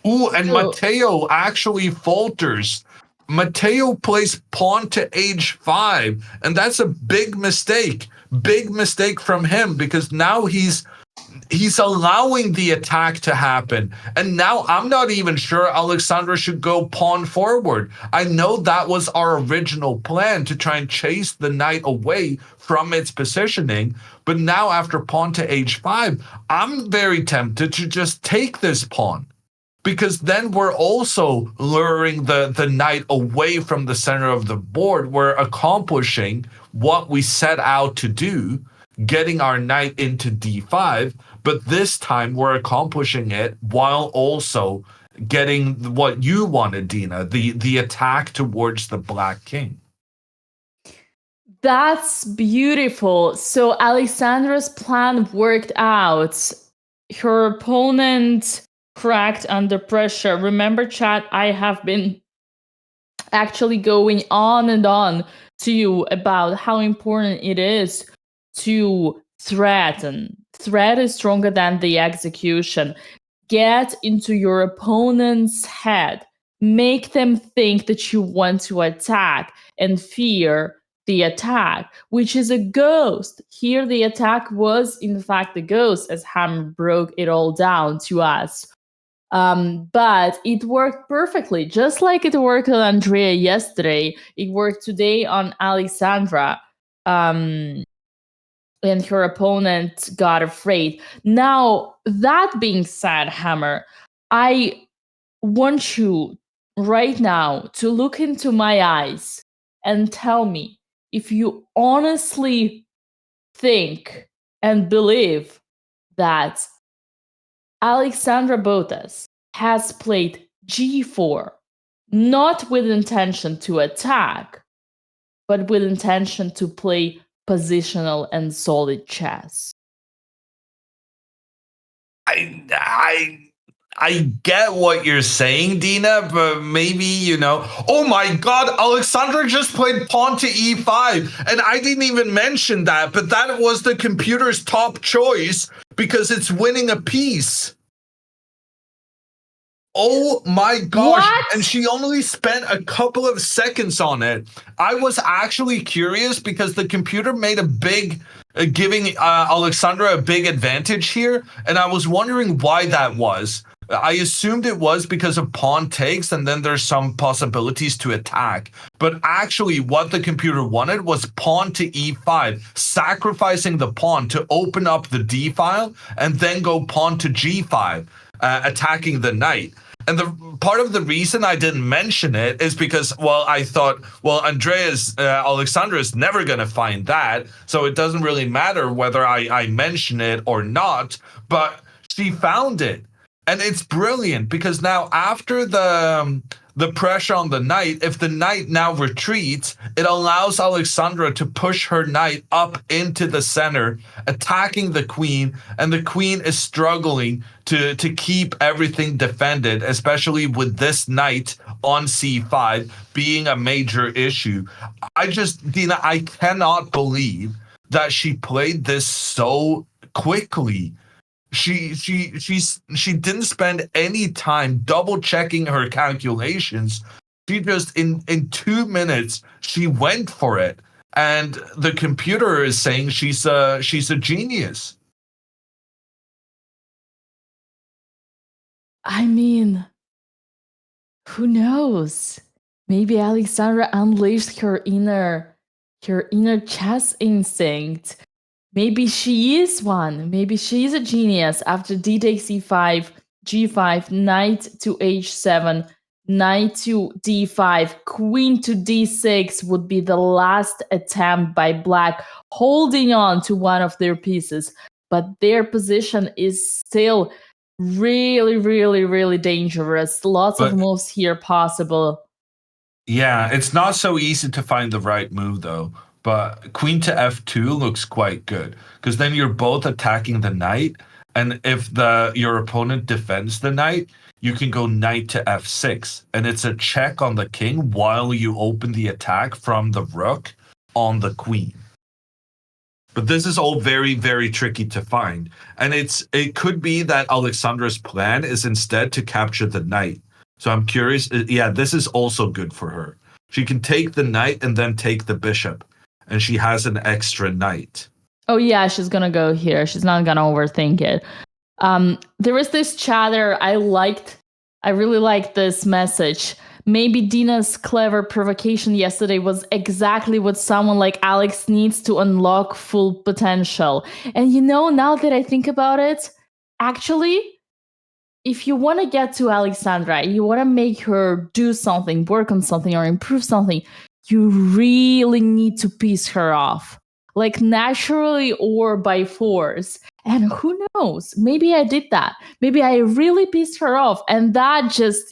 Ooh, and Matteo actually falters. Matteo plays pawn to h5, and that's a big mistake. Big mistake from him, because now he's allowing the attack to happen. And now I'm not even sure Alexandra should go pawn forward. I know that was our original plan, to try and chase the knight away from its positioning. But now after pawn to h5, I'm very tempted to just take this pawn, because then we're also luring the knight away from the center of the board. We're accomplishing what we set out to do, getting our knight into d5, but this time we're accomplishing it while also getting what you wanted, Dina, the attack towards the black king. That's beautiful. So Alexandra's plan worked out. Her opponent cracked under pressure. Remember, chat, I have been actually going on and on to you about how important it is to threaten. Threat is stronger than the execution. Get into your opponent's head. Make them think that you want to attack and fear the attack, which is a ghost. Here, the attack was, in fact, a ghost, as Ham broke it all down to us. But it worked perfectly, just like it worked on Andrea yesterday. It worked today on Alexandra. And her opponent got afraid. Now, that being said, Hammer, I want you right now to look into my eyes and tell me if you honestly think and believe that Alexandra Botez has played g4, not with intention to attack, but with intention to play positional and solid chess. I get what you're saying, Dina, but maybe, oh my god, Alexandra just played pawn to e5, and I didn't even mention that, but that was the computer's top choice because it's winning a piece. Oh my gosh. What? And she only spent a couple of seconds on it. I was actually curious because the computer made giving Alexandra a big advantage here, and I was wondering why that was. I assumed it was because of pawn takes, and then there's some possibilities to attack. But actually, what the computer wanted was pawn to e5, sacrificing the pawn to open up the d file, and then go pawn to g5, attacking the knight. And the part of the reason I didn't mention it is because, well, I thought, well, Alexandra is never going to find that, so it doesn't really matter whether I mention it or not, but she found it. And it's brilliant because now after the pressure on the knight, if the knight now retreats, it allows Alexandra to push her knight up into the center, attacking the queen, and the queen is struggling to keep everything defended, especially with this knight on c5 being a major issue. Dina, I cannot believe that she played this so quickly. She didn't spend any time double checking her calculations. She just in 2 minutes she went for it, and the computer is saying she's a genius. I mean, who knows? Maybe Alexandra unleashed her inner chess instinct. Maybe she is one. Maybe she is a genius. After d takes e5, g5, knight to h7, knight to d5, queen to d6 would be the last attempt by black holding on to one of their pieces. But their position is still really, really, really dangerous. Lots of moves here possible. Yeah, it's not so easy to find the right move though. But queen to f2 looks quite good because then you're both attacking the knight, and if your opponent defends the knight, you can go knight to f6, and it's a check on the king while you open the attack from the rook on the queen. But this is all very, very tricky to find, and it could be that Alexandra's plan is instead to capture the knight. So I'm curious. Yeah, this is also good for her. She can take the knight and then take the bishop, and she has an extra knight. Oh yeah, she's gonna go here. She's not gonna overthink it. There was this chatter I liked. I really liked this message. Maybe Dina's clever provocation yesterday was exactly what someone like Alex needs to unlock full potential. And now that I think about it, actually, if you want to get to Alexandra, you want to make her do something, work on something, or improve something, you really need to piss her off, like naturally or by force. And who knows? Maybe I did that. Maybe I really pissed her off, and that just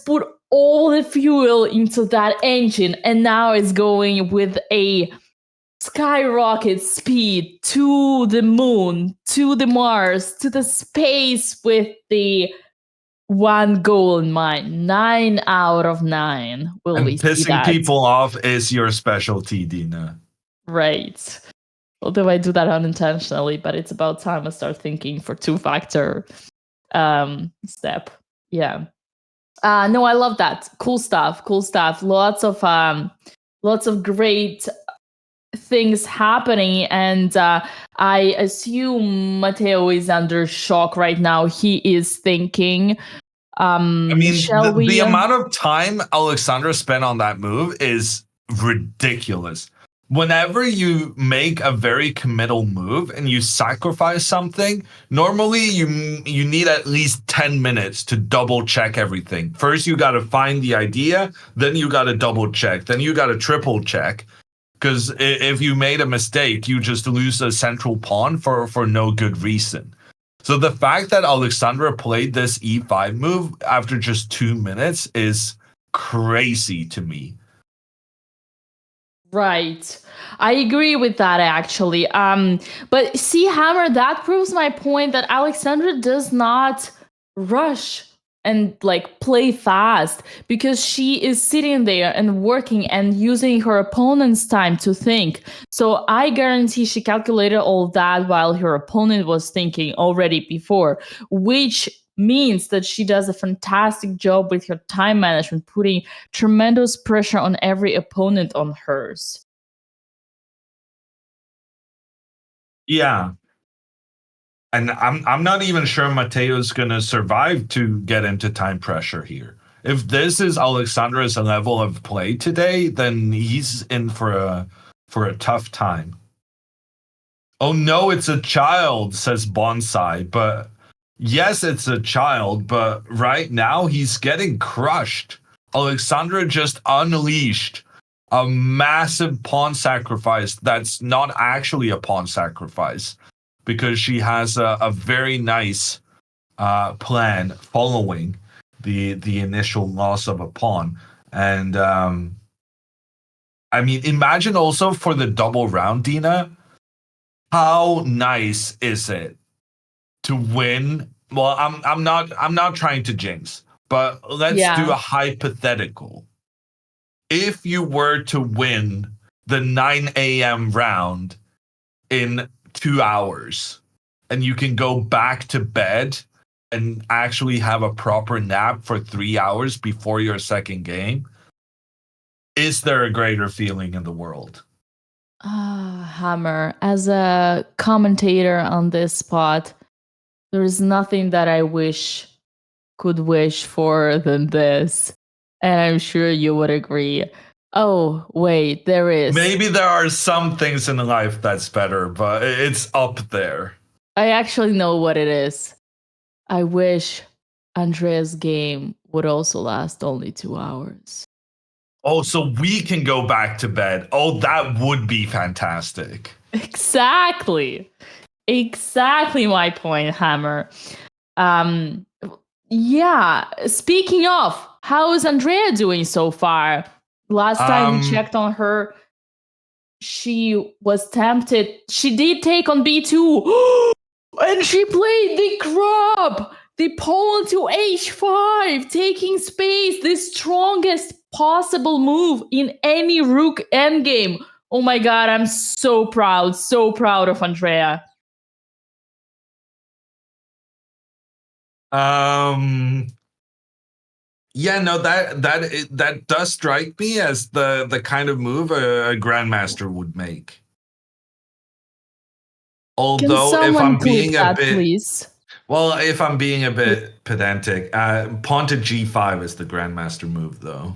put all the fuel into that engine, and now it's going with a skyrocket speed to the moon, to the Mars, to the space with the one goal in mind. 9 out of 9. And pissing people off is your specialty, Dina. Right. Although I do that unintentionally, but it's about time I start thinking for two-factor step. Yeah. No, I love that. Cool stuff. Lots of great things happening, and I assume Matteo is under shock right now. He is thinking, I mean, the amount of time Alexandra spent on that move is ridiculous. Whenever you make a very committal move and you sacrifice something, normally you need at least 10 minutes to double check everything. First, you got to find the idea, then you got to double check, then you got to triple check. Because if you made a mistake, you just lose a central pawn for no good reason. So the fact that Alexandra played this e5 move after just 2 minutes is crazy to me. Right. I agree with that, actually. But see, Hammer, that proves my point that Alexandra does not rush and play fast, because she is sitting there and working and using her opponent's time to think. So I guarantee she calculated all that while her opponent was thinking already before, which means that she does a fantastic job with her time management, putting tremendous pressure on every opponent on hers. Yeah. And I'm not even sure Matteo's going to survive to get into time pressure here. If this is Alexandra's level of play today, then he's in for a tough time. Oh no, it's a child, says Bonsai, but yes, it's a child, but right now he's getting crushed. Alexandra just unleashed a massive pawn sacrifice that's not actually a pawn sacrifice because she has a very nice plan following the initial loss of a pawn. And I mean, imagine also for the double round, Dina, how nice is it to win? Well, I'm not trying to jinx, but let's do a hypothetical. If you were to win the 9 a.m. round in 2 hours and you can go back to bed and actually have a proper nap for 3 hours before your second game, is there a greater feeling in the world? Hammer, as a commentator on this spot, there is nothing that I could wish for than this. And I'm sure you would agree. Oh, wait, there is. Maybe there are some things in life that's better, but it's up there. I actually know what it is. I wish Andrea's game would also last only 2 hours. Oh, so we can go back to bed. Oh, that would be fantastic. Exactly my point, Hammer. Yeah, speaking of, how is Andrea doing so far? Last time we checked on her, she was tempted. She did take on B2 and she played the crab, the pawn to h5, taking space, the strongest possible move in any rook endgame. Oh my god, I'm so proud of Andrea. Yeah, no, that does strike me as the kind of move a grandmaster would make. Although, if I'm being a bit, please? well, if I'm being a bit pedantic, pawn to g5 is the grandmaster move, though.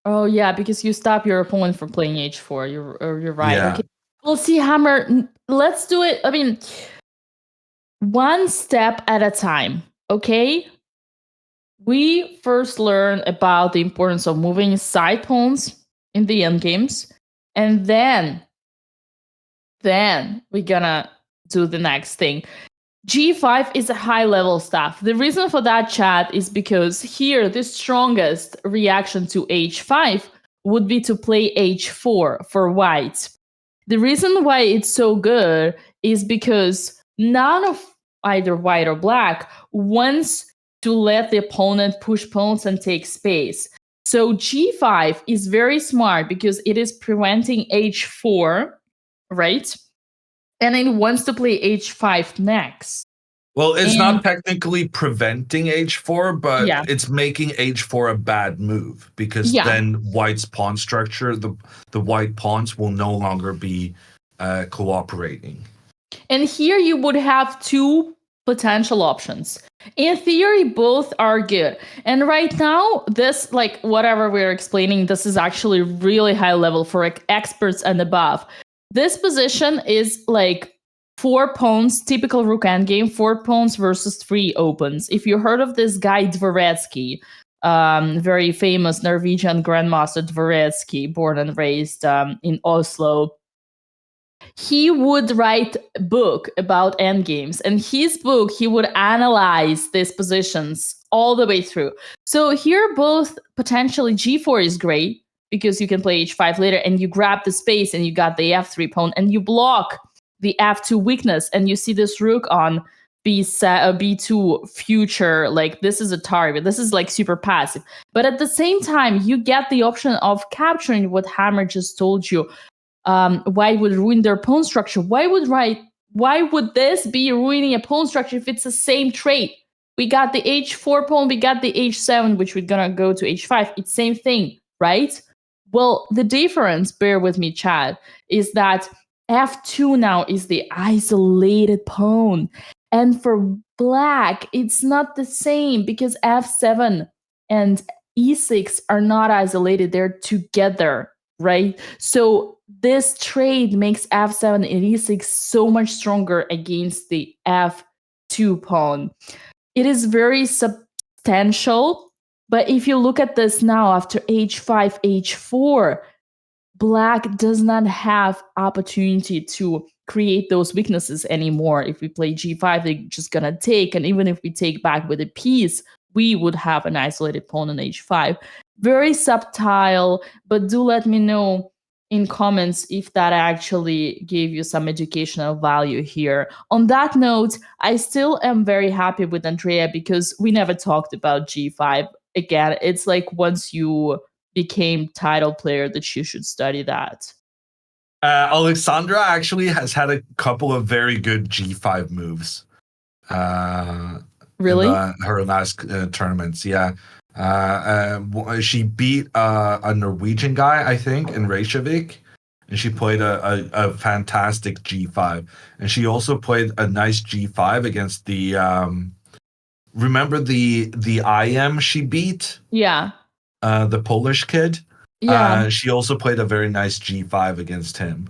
Oh yeah, because you stop your opponent from playing h4. You're right. Yeah. Okay. We'll see, Hammer. Let's do it. I mean, one step at a time. Okay. We first learn about the importance of moving side pawns in the end games, and then we're gonna do the next thing. G5 is a high level stuff. The reason for that, chat, is because here the strongest reaction to h5 would be to play h4 for white. The reason why it's so good is because none of either white or black wants to let the opponent push pawns and take space. So g5 is very smart because it is preventing h4, right? And it wants to play h5 next. Well, it's not technically preventing h4, but Yeah. it's making h4 a bad move because then white's pawn structure, the white pawns will no longer be cooperating. And here you would have two potential options. In theory, both are good. And right now, this, like, whatever we're explaining, this is actually really high level for experts and above. This position is like 4 pawns, typical rook endgame, 4 pawns versus 3 opens. If you heard of this guy Dvoretsky, very famous Norwegian grandmaster Dvoretsky, born and raised in Oslo, he would write a book about endgames. And his book, he would analyze these positions all the way through. So here, both potentially g4 is great because you can play h5 later and you grab the space and you got the f3 pawn and you block the f2 weakness and you see this rook on b2 future. Like, this is a target. This is like super passive. But at the same time, you get the option of capturing what Hammer just told you. White would ruin their pawn structure. Why would this be ruining a pawn structure if it's the same trait? We got the h4 pawn, we got the h7, which we're gonna go to h5. It's same thing, right? Well, the difference, bear with me, Chad, is that f2 now is the isolated pawn. And for black, it's not the same because f7 and e6 are not isolated. They're together, right? So this trade makes f7 and e6 so much stronger against the f2 f2 pawn. It is very substantial, but if you look at this now after h5, h4, Black does not have opportunity to create those weaknesses anymore. If we play g5, they're just gonna take, and even if we take back with a piece, we would have an isolated pawn on h5. Very subtle, but do let me know in comments if that actually gave you some educational value here. On that note, I still am very happy with Andrea because we never talked about g5. Again, it's like once you became title player that you should study that. Alexandra actually has had a couple of very good G5 moves. Really? In her last tournaments, yeah. She beat a Norwegian guy, I think, in Reykjavik, and she played a fantastic G5. And she also played a nice G5 against the remember the IM she beat? Yeah. The Polish kid. Yeah. She also played a very nice G5 against him.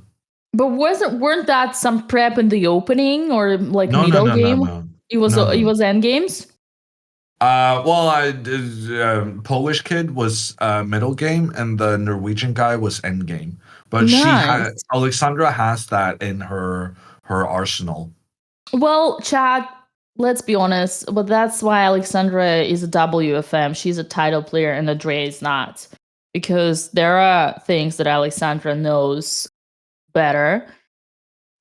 But weren't that some prep in the opening or like No, middle no, game? no. It was end games. Polish kid was middle game, and the Norwegian guy was end game. But Nice. Alexandra has that in her arsenal. Well, Chad, let's be honest, but that's why Alexandra is a WFM. She's a title player and Andrea is not. Because there are things that Alexandra knows better.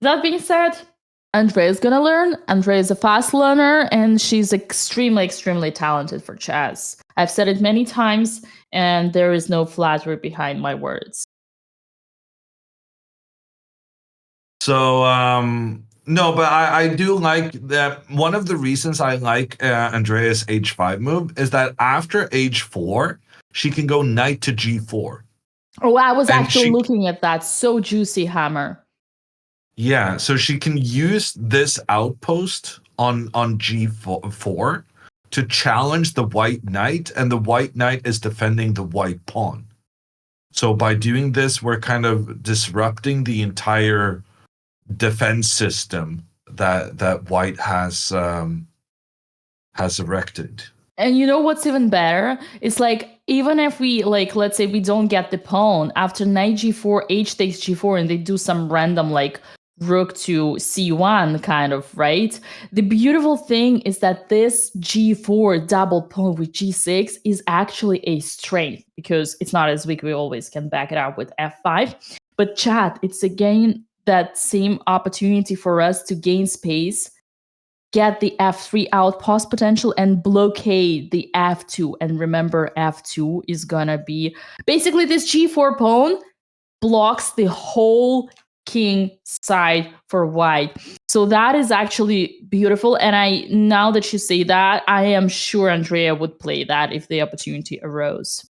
That being said, Andrea is gonna learn. Andrea is a fast learner and she's extremely, extremely talented for chess. I've said it many times and there is no flattery behind my words. So, no, but I do like that. One of the reasons I like Andrea's h5 move is that after h4, she can go knight to g4. Oh, I was And actually looking at that. So juicy, Hammer. Yeah, so she can use this outpost on g4 to challenge the white knight, and the white knight is defending the white pawn. So by doing this, we're kind of disrupting the entire defense system that white has erected. And you know what's even better? It's like, even if we, like, let's say we don't get the pawn, after knight g4, h takes g4, and they do some random, like, rook to c1 kind of, right? The beautiful thing is that this g4 double pawn with g6 is actually a strength, because it's not as weak, we always can back it up with f5. But chat, it's again that same opportunity for us to gain space, get the f3 outpost potential, and blockade the f2. And remember, f2 is gonna be basically this g4 pawn blocks the whole king side for white. So that is actually beautiful. And now that you say that, I am sure Andrea would play that if the opportunity arose.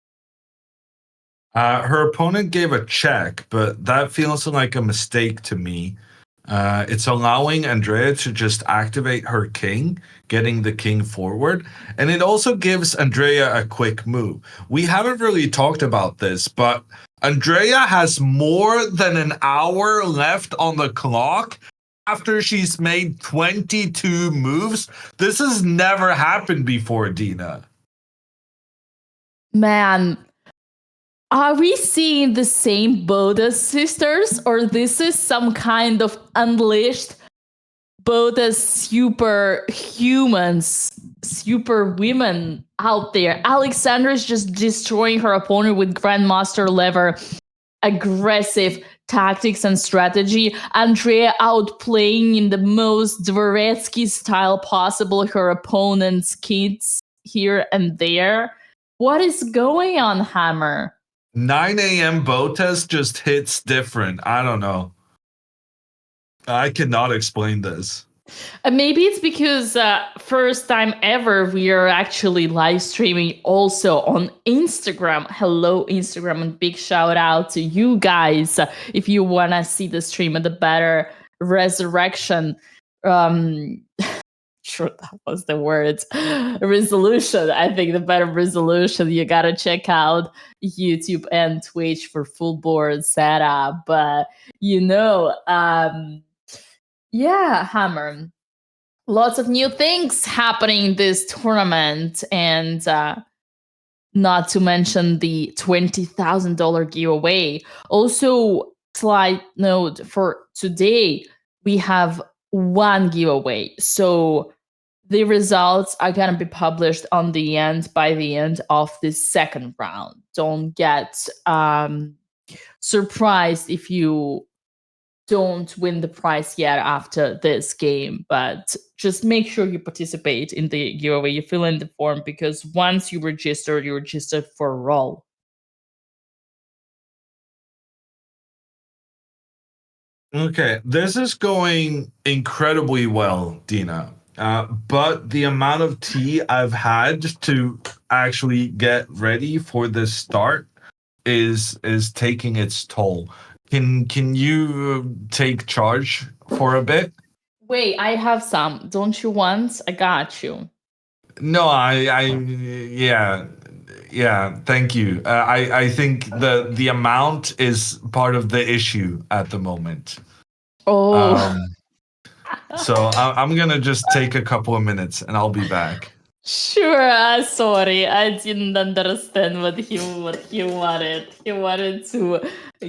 Her opponent gave a check, but that feels like a mistake to me. It's allowing Andrea to just activate her king, getting the king forward. And it also gives Andrea a quick move. We haven't really talked about this, but Andrea has more than an hour left on the clock after she's made 22 moves. This has never happened before, Dina. Man, are we seeing the same Botez sisters, or this is some kind of unleashed Botez super humans, super women out there? Alexandra is just destroying her opponent with Grandmaster level aggressive tactics and strategy. Andrea outplaying in the most Dvoretsky style possible her opponent's kids here and there. What is going on, Hammer? 9 a.m. Botez just hits different. I don't know. I cannot explain this. Maybe it's because first time ever we are actually live streaming also on Instagram. Hello, Instagram, and big shout out to you guys if you want to see the stream and the better resurrection. Sure, that was the word. Resolution. I think the better resolution. You gotta check out YouTube and Twitch for full board setup. But yeah, Hammer. lots of new things happening this tournament, and not to mention the $20,000 giveaway. Also, slight note for today, we have one giveaway. So the results are going to be published by the end of the second round. Don't get surprised if you don't win the prize yet after this game, but just make sure you participate in the giveaway. You fill in the form, because once you registered for a role. Okay, this is going incredibly well, Dina. But the amount of tea I've had to actually get ready for this start is taking its toll. Can you take charge for a bit? Wait, I have some. Don't you want? I got you. No, yeah. Thank you. I think the amount is part of the issue at the moment. Oh. So I'm gonna just take a couple of minutes and I'll be back. Sure. Sorry, I didn't understand what he wanted. He wanted to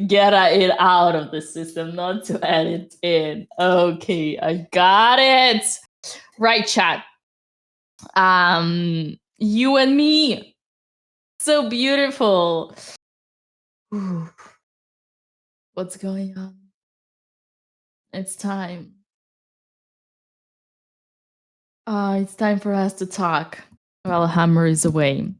get it out of the system, not to add it in. Okay, I got it. Right, chat. You and me. So beautiful. What's going on? It's time. It's time for us to talk while Hammer is away.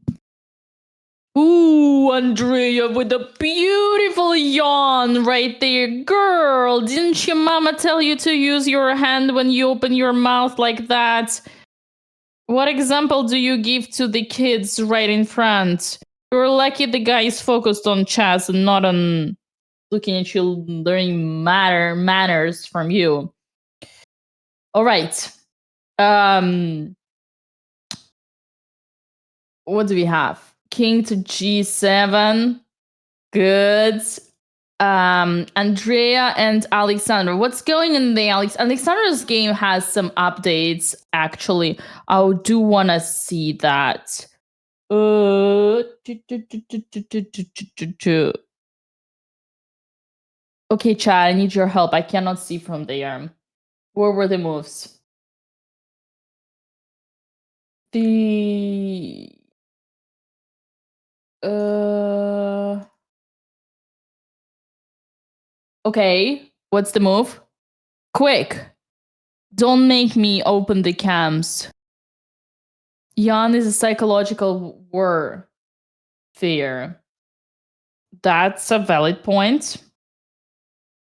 Ooh, Andrea with a beautiful yawn right there. Girl, didn't your mama tell you to use your hand when you open your mouth like that? What example do you give to the kids right in front? You're lucky the guy is focused on chess and not on looking at you, learning manners from you. All right. What do we have? King to g7. Good. Andrea and Alexandra. What's going on there? Alexandra's game has some updates, actually. I do want to see that. Okay, Chad, I need your help. I cannot see from there. Where were the moves? Okay, what's the move? Quick! Don't make me open the cams. Yawn is a psychological warfare. That's a valid point.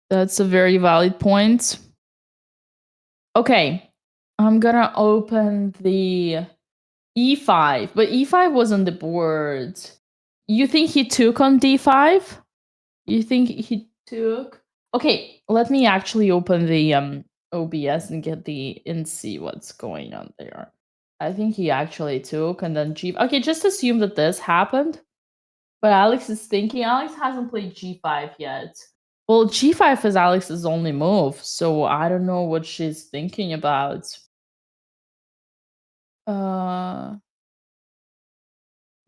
That's a very valid point. Okay, I'm gonna open the e5, but e5 was on the board. You think he took on d5? You think he took? Okay, let me actually open the OBS and see what's going on there. I think he actually took, and then G. Okay, just assume that this happened. But Alex is thinking. Alex hasn't played G5 yet. Well, G5 is Alex's only move, so I don't know what she's thinking about.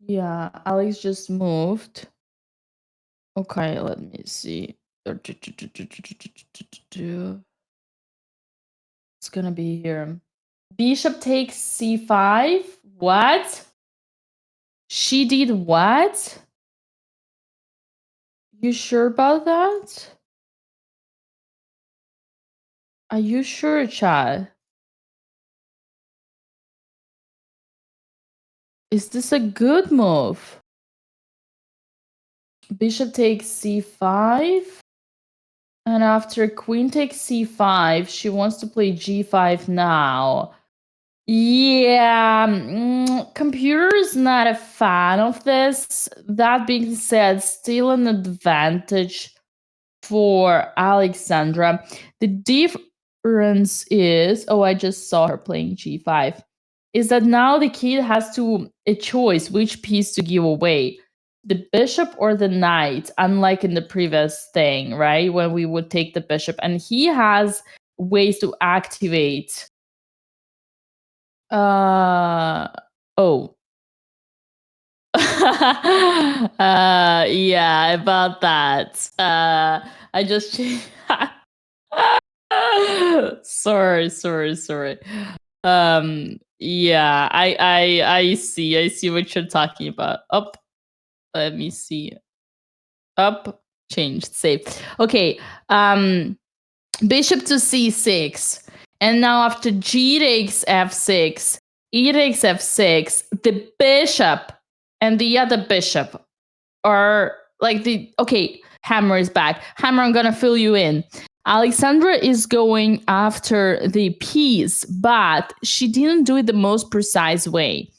Yeah, Alex just moved. Okay, let me see. It's gonna be here. Bishop takes c5. What? She did what? You sure about that? Are you sure, Chad? Is this a good move? Bishop takes c5. And after queen takes c5, she wants to play g5 now. Yeah, computer is not a fan of this. That being said, still an advantage for Alexandra. The difference is, oh, I just saw her playing g5, is that now the kid has a choice which piece to give away, the bishop or the knight, unlike in the previous thing, right? When we would take the bishop, and he has ways to activate Oh. Yeah, about that. I just sorry. Yeah, I see what you're talking about. Up, let me see. Up, changed, save. Okay, bishop to c6, and now after g takes f6, e takes f6, the bishop and the other bishop are like the okay. Hammer is back. Hammer, I'm gonna fill you in. Alexandra is going after the piece, but she didn't do it the most precise way.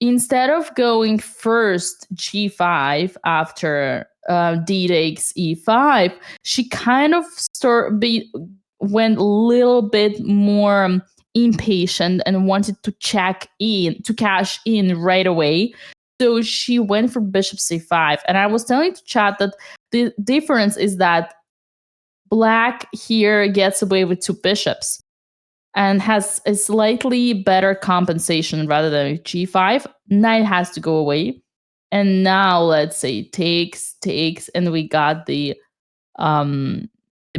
Instead of going first g5 after d takes e5, she kind of went a little bit more impatient and wanted to cash in right away. So she went for bishop c5. And I was telling to chat that the difference is that black here gets away with two bishops and has a slightly better compensation rather than g5. Knight has to go away. And now let's say takes, and we got the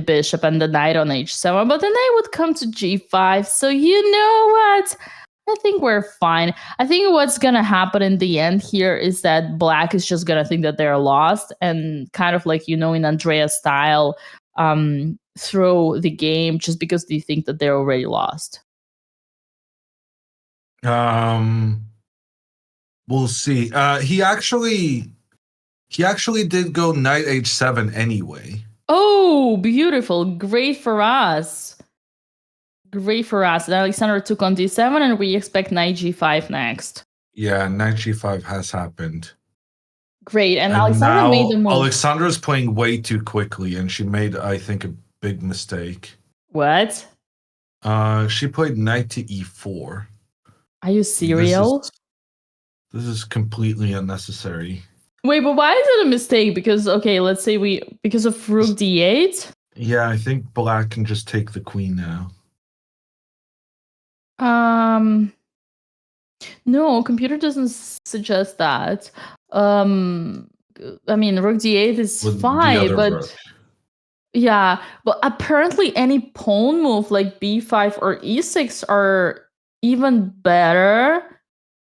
bishop and the knight on h7, but the knight would come to g5. So you know what? I think we're fine. I think what's gonna happen in the end here is that black is just gonna think that they're lost and kind of like, in Andrea's style, throw the game just because they think that they're already lost. We'll see. He actually did go knight h7 anyway. Oh, beautiful. Great for us. And Alexander took on d7, and we expect knight g5 next. Yeah, knight g5 has happened. Great, and Alexandra now made the move. Alexandra's playing way too quickly, and she made, I think, a big mistake. What? She played knight to e4. Are you serious? This is completely unnecessary. Wait, but why is it a mistake? Because, okay, let's say because of rook d8? Yeah, I think black can just take the queen now. No, computer doesn't suggest that. I mean, rook d8 is With fine, but rook. yeah, but apparently any pawn move like b5 or e6 are even better.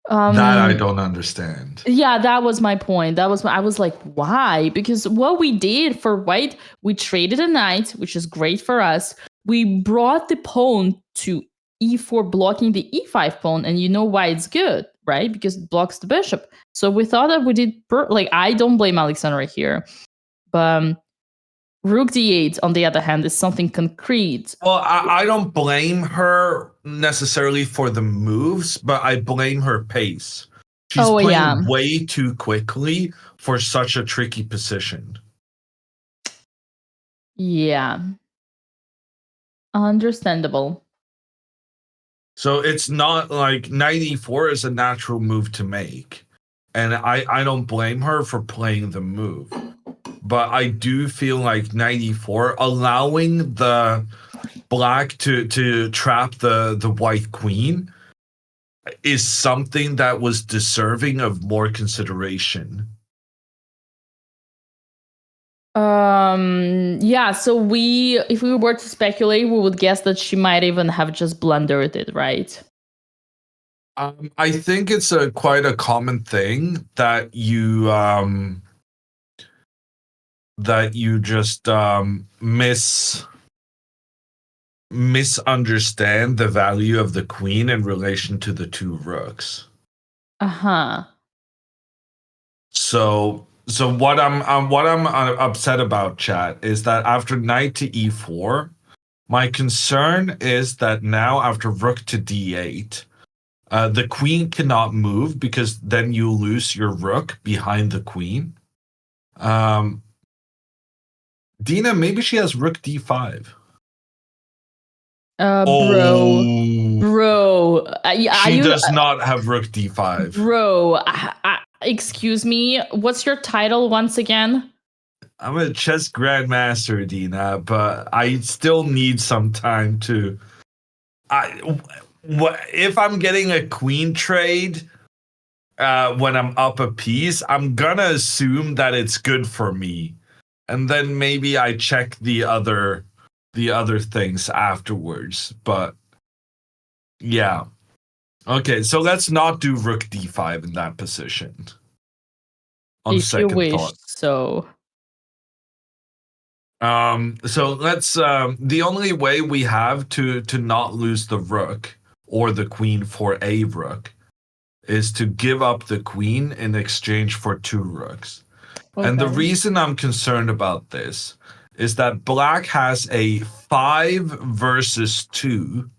That I don't understand. Yeah, that was my point. I was like, why? Because what we did for white, we traded a knight, which is great for us. We brought the pawn to e4, blocking the e5 pawn, and you know why it's good, right? Because it blocks the bishop. So we thought that we did I don't blame Alexandra here, but rook d8, on the other hand, is something concrete. Well, I don't blame her necessarily for the moves, but I blame her pace. She's playing way too quickly for such a tricky position. Yeah. Understandable. So it's not like knight e4 is a natural move to make. And I don't blame her for playing the move. But I do feel like knight e4, allowing the black to trap the white queen, is something that was deserving of more consideration. Yeah, so if we were to speculate, we would guess that she might even have just blundered it, right? I think it's quite a common thing that you just misunderstand the value of the queen in relation to the two rooks. So what I'm upset about, chat, is that after knight to e4, my concern is that now after rook to d8, the queen cannot move because then you lose your rook behind the queen. Dina, maybe she has rook d5. Bro. She does not have rook d5. Bro, excuse me. What's your title once again? I'm a chess grandmaster, Dina, but I still need some time to. if I'm getting a queen trade when I'm up a piece, I'm gonna assume that it's good for me, and then maybe I check the other things afterwards. But yeah, okay. So let's not do rook d5 in that position. On If you second wish thought. so. So let's the only way we have to not lose the rook or the queen for a rook is to give up the queen in exchange for 2 rooks. And the Okay. reason I'm concerned about this is that black has a 5 versus 2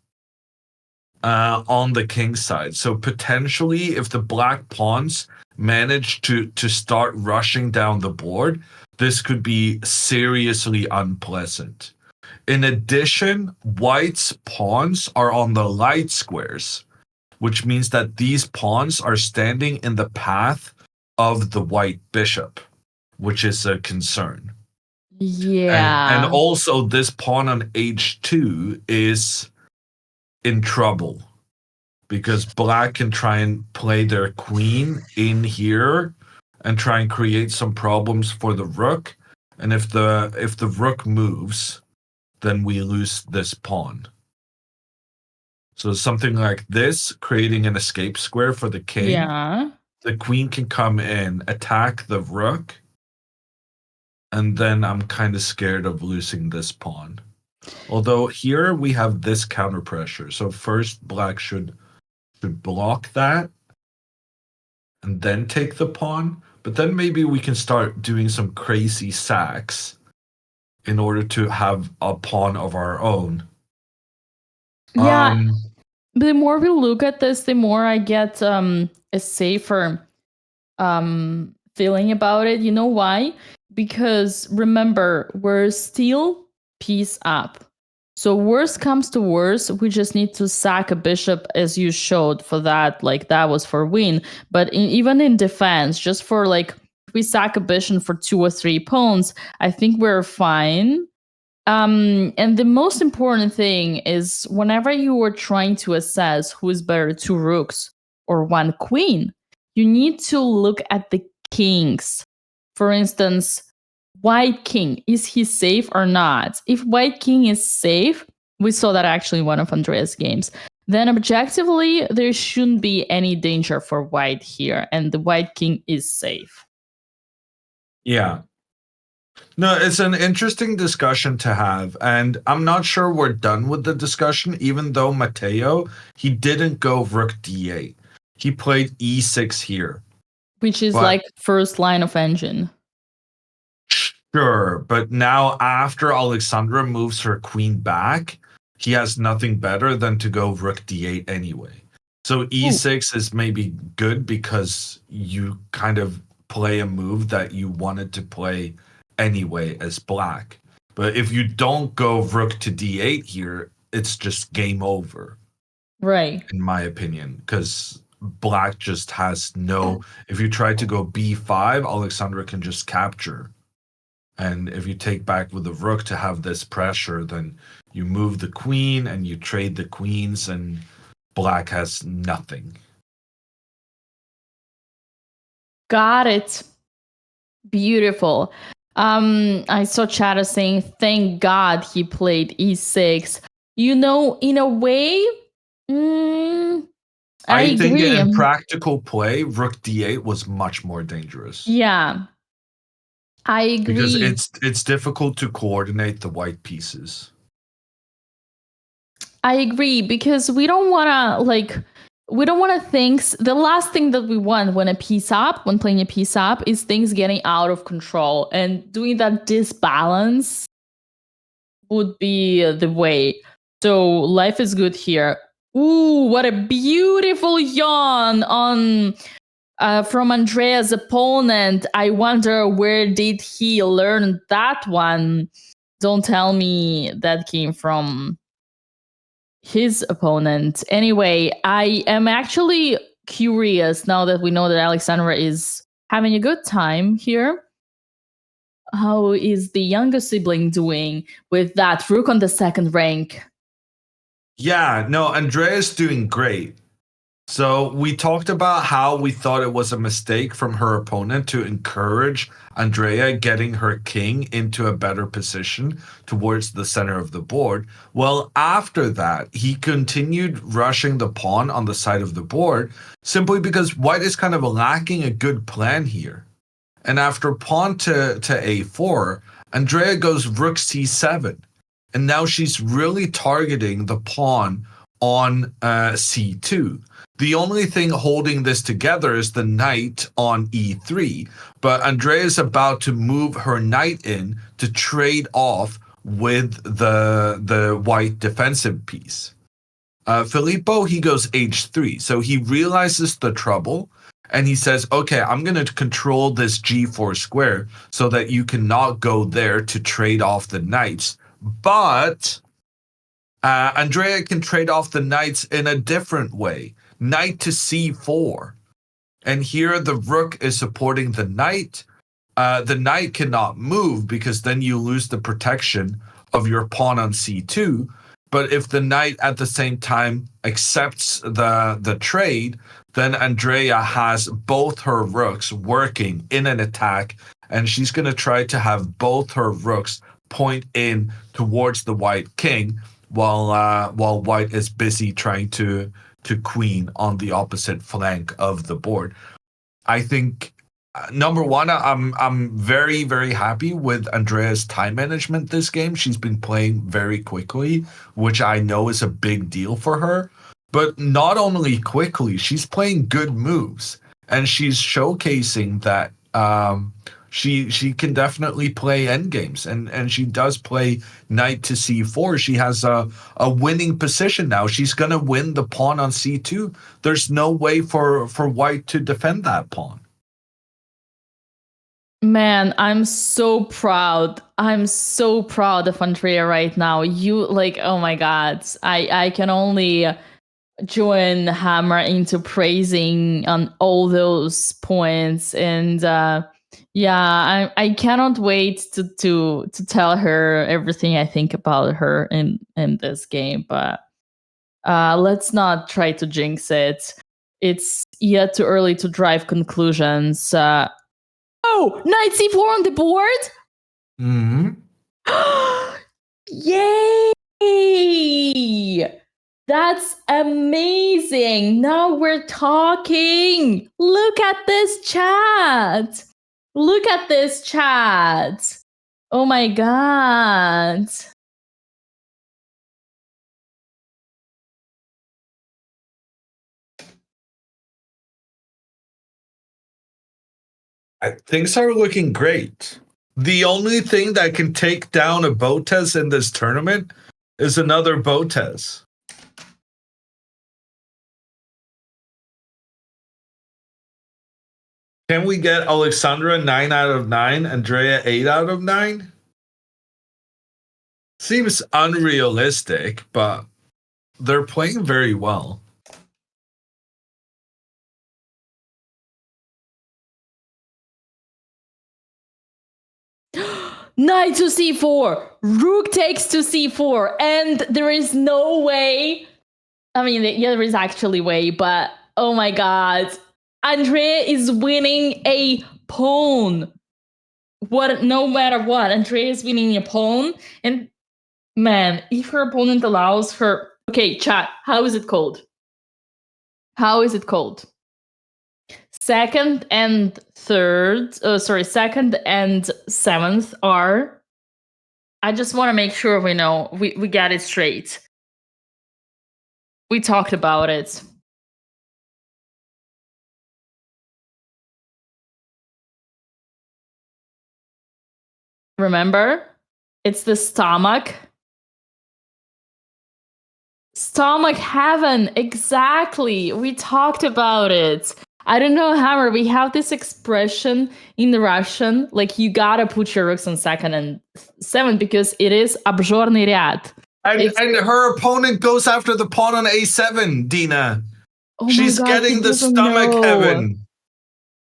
on the king side. So potentially, if the black pawns manage to start rushing down the board, this could be seriously unpleasant. In addition, white's pawns are on the light squares, which means that these pawns are standing in the path of the white bishop, which is a concern. And Yeah. also this pawn on h2 is in trouble because black can try and play their queen in here and try and create some problems for the rook. And if the rook moves, then we lose this pawn. So something like this, creating an escape square for the king. Yeah. The queen can come in, attack the rook, and then I'm kind of scared of losing this pawn. Although here we have this counter pressure. So first black should block that and then take the pawn. But then maybe we can start doing some crazy sacks in order to have a pawn of our own. Yeah. The more we look at this, the more I get a safer feeling about it. You know why? Because remember, we're still piece up. So worst comes to worst, we just need to sack a bishop as you showed for that. Like that was for win. But even in defense, just for like if we sack a bishop for 2 or 3 pawns, I think we're fine. And the most important thing is whenever you are trying to assess who is better, 2 rooks or 1 queen, you need to look at the kings. For instance, white king, is he safe or not? If white king is safe, we saw that actually in one of Andrea's games, then objectively there shouldn't be any danger for white here, and the white king is safe. Yeah. No, it's an interesting discussion to have, and I'm not sure we're done with the discussion, even though Matteo, he didn't go rook d8. He played e6 here. Which is like first line of engine. Sure, but now after Alexandra moves her queen back, he has nothing better than to go rook d8 anyway. So e6 is maybe good because you kind of play a move that you wanted to play anyway as black. But if you don't go rook to d8 here, it's just game over. Right. In my opinion, because black just has no. If you try to go b5, Alexandra can just capture. And if you take back with the rook to have this pressure, then you move the queen and you trade the queens, and black has nothing. Got it. Beautiful. I saw Chata saying, thank God he played e6. You know, in a way, I think agree. in practical play, rook d8 was much more dangerous. Yeah. I agree. Because it's difficult to coordinate the white pieces. I agree, because we don't want to think the last thing that we want when playing a piece up is things getting out of control, and doing that disbalance would be the way. So life is good here. Ooh, what a beautiful yawn on from Andrea's opponent. I wonder where did he learn that one? Don't tell me that came from his opponent. Anyway, I am actually curious now that we know that Alexandra is having a good time here. How is the younger sibling doing with that rook on the second rank? Yeah, no, Andrea's doing great. So we talked about how we thought it was a mistake from her opponent to encourage Andrea getting her king into a better position towards the center of the board. Well, after that, he continued rushing the pawn on the side of the board simply because white is kind of lacking a good plan here. And after pawn to a4, Andrea goes rook c7. And now she's really targeting the pawn on c2. The only thing holding this together is the knight on e3, but Andrea is about to move her knight in to trade off with the white defensive piece. Filippo, he goes h3, so he realizes the trouble, and he says, okay, I'm going to control this g4 square so that you cannot go there to trade off the knights. But Andrea can trade off the knights in a different way. Knight to c4. And here the rook is supporting the knight. The knight cannot move because then you lose the protection of your pawn on c2. But if the knight at the same time accepts the trade, then Andrea has both her rooks working in an attack, and she's going to try to have both her rooks point in towards the white king while white is busy trying to queen on the opposite flank of the board. I think number one, I'm very, very happy with Andrea's time management this game. She's been playing very quickly, which I know is a big deal for her. But not only quickly, she's playing good moves, and she's showcasing that she can definitely play endgames, and she does play knight to c4. She has a winning position now. She's gonna win the pawn on c2. There's no way for white to defend that pawn. Man, I'm so proud. I'm so proud of Andrea right now. You like, oh my God. I can only join Hammer into praising on all those points. And yeah, I cannot wait to tell her everything I think about her in this game. But let's not try to jinx it. It's yet too early to drive conclusions. Oh, knight c4 on the board? Mm-hmm. Yay! That's amazing. Now we're talking. Look at this chat. Look at this chat. Oh my God. Things are looking great. The only thing that can take down a Botez in this tournament is another Botez. Can we get Alexandra 9 out of 9, Andrea 8 out of 9? Seems unrealistic, but they're playing very well. Knight to c4. Rook takes to c4. And there is no way. I mean, yeah, there is actually way, but oh my God. Andrea is winning a pawn. No matter what, Andrea is winning a pawn. And man, if her opponent allows her. Okay, chat, how is it called? How is it called? Second and seventh are. I just want to make sure we know we got it straight. We talked about it. Remember? It's the stomach. Stomach heaven, exactly. We talked about it. I don't know, Hammer, we have this expression in the Russian, like you gotta put your rooks on second and seventh because it is обжорный ряд. And her opponent goes after the pawn on a7, Dina. Oh She's my God, getting the stomach heaven.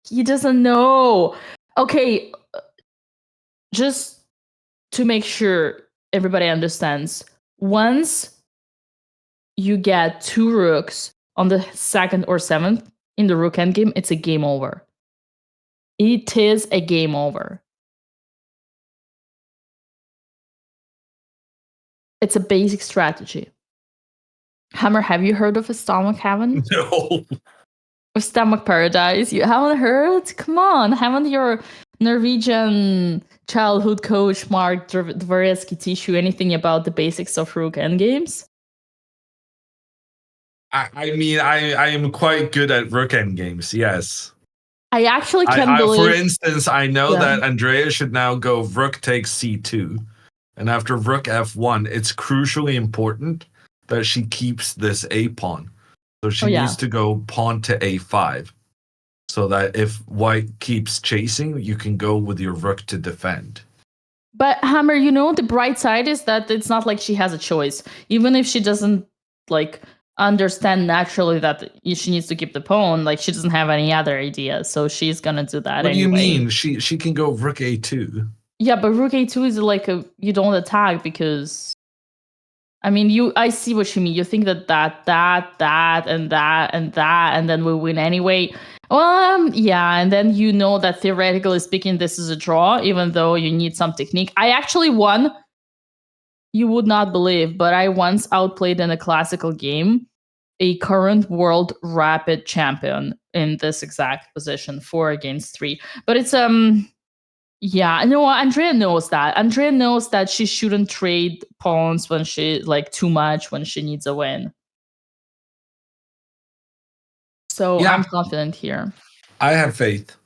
He doesn't know. Okay, just to make sure everybody understands, once you get 2 rooks on the 2nd or 7th in the rook endgame, it's a game over. It is a game over. It's a basic strategy. Hammer, have you heard of a stomach heaven? No. Or stomach paradise? You haven't heard? Come on, haven't your Norwegian childhood coach Mark Dvoretsky teach you anything about the basics of rook endgames? I mean, I am quite good at rook endgames, yes. I actually can't believe. For instance, I know Yeah. that Andrea should now go rook takes c2. And after rook f1, it's crucially important that she keeps this a pawn. So she needs to go pawn to a5. So that if white keeps chasing, you can go with your rook to defend. But Hammer, you know, the bright side is that it's not like she has a choice. Even if she doesn't like understand naturally that she needs to keep the pawn, like she doesn't have any other idea. So she's gonna do that What anyway. do you mean? She can go rook a2. Yeah, but rook a2 is like you don't attack because I mean I see what you mean. You think that and then we win anyway. Yeah, and then you know that theoretically speaking this is a draw, even though you need some technique. I actually won. You would not believe, but I once outplayed in a classical game a current world rapid champion in this exact position, 4 against 3. But it's yeah, no, Andrea knows that. Andrea knows that she shouldn't trade pawns when she like too much when she needs a win. So Yeah. I'm confident here. I have faith.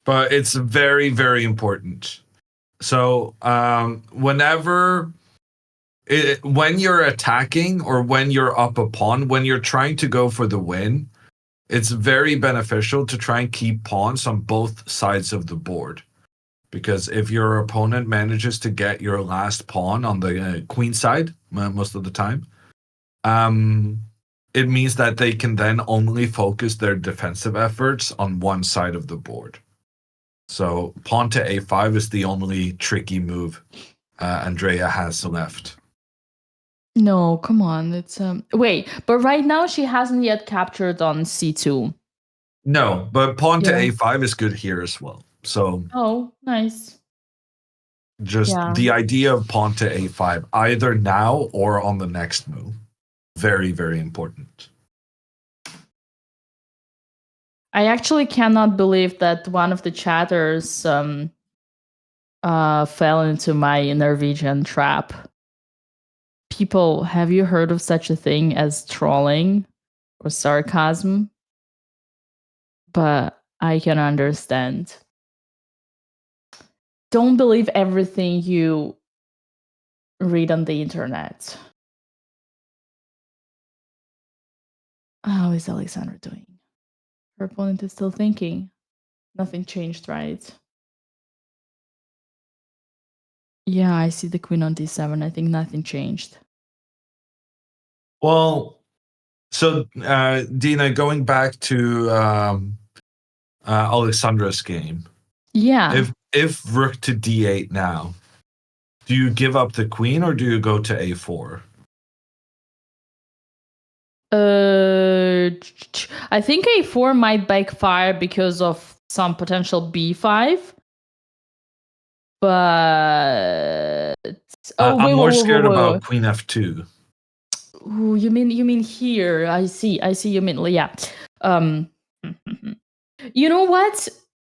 But it's very, very important. So when you're attacking or when you're up a pawn, when you're trying to go for the win, it's very beneficial to try and keep pawns on both sides of the board. Because if your opponent manages to get your last pawn on the queen side, most of the time, it means that they can then only focus their defensive efforts on one side of the board. So pawn to a5 is the only tricky move Andrea has left. No, come on. It's wait, but right now she hasn't yet captured on c2. No, but pawn to a5 is good here as well. So oh, nice. Just the idea of pawn to a5, either now or on the next move. Very, very important. I actually cannot believe that one of the chatters fell into my Norwegian trap. People, have you heard of such a thing as trolling or sarcasm? But I can understand. Don't believe everything you read on the internet. How is Alexandra doing? Her opponent is still thinking. Nothing changed, right? Yeah, I see the queen on d7. I think nothing changed. Well, so Dina, going back to Alexandra's game. Yeah. If rook to d8 now, do you give up the queen or do you go to a4? I think a4 might backfire because of some potential b5. But I'm more scared about queen f2. Ooh, you mean here? I see. You mean yeah. You know what?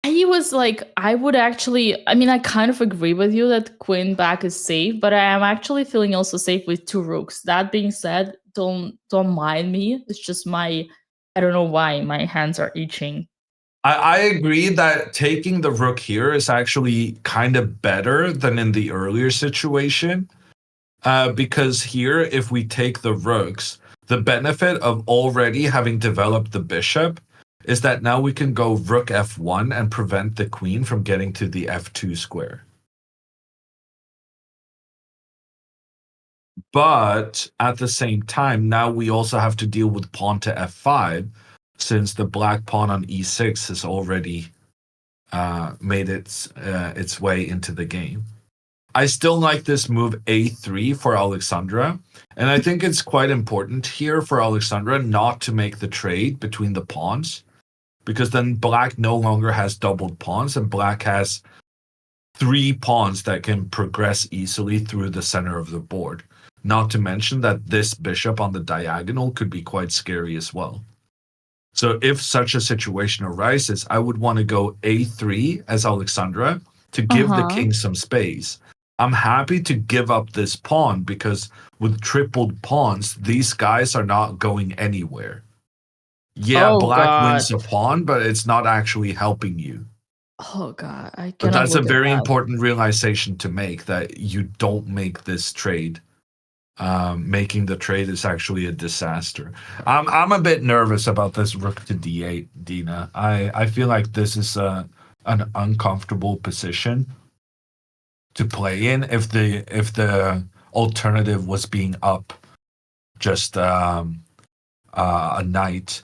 I would actually. I mean, I kind of agree with you that queen back is safe, but I am actually feeling also safe with 2 rooks. That being said, don't mind me. It's just I don't know why my hands are itching. I agree that taking the rook here is actually kind of better than in the earlier situation. Because here, if we take the rooks, the benefit of already having developed the bishop is that now we can go rook f1 and prevent the queen from getting to the f2 square. But at the same time, now we also have to deal with pawn to f5, since the black pawn on e6 has already made its way into the game. I still like this move a3 for Alexandra. And I think it's quite important here for Alexandra not to make the trade between the pawns, because then black no longer has doubled pawns and black has 3 pawns that can progress easily through the center of the board. Not to mention that this bishop on the diagonal could be quite scary as well. So if such a situation arises, I would want to go a3 as Alexandra to give the king some space. I'm happy to give up this pawn because with tripled pawns, these guys are not going anywhere. Yeah, black wins a pawn, but it's not actually helping you. Oh god, I cannot. But that's a look at very that. important realization to make, that you don't make this trade. Making the trade is actually a disaster. I'm a bit nervous about this rook to d8, Dina. I feel like this is an uncomfortable position to play in if the alternative was being up just a knight.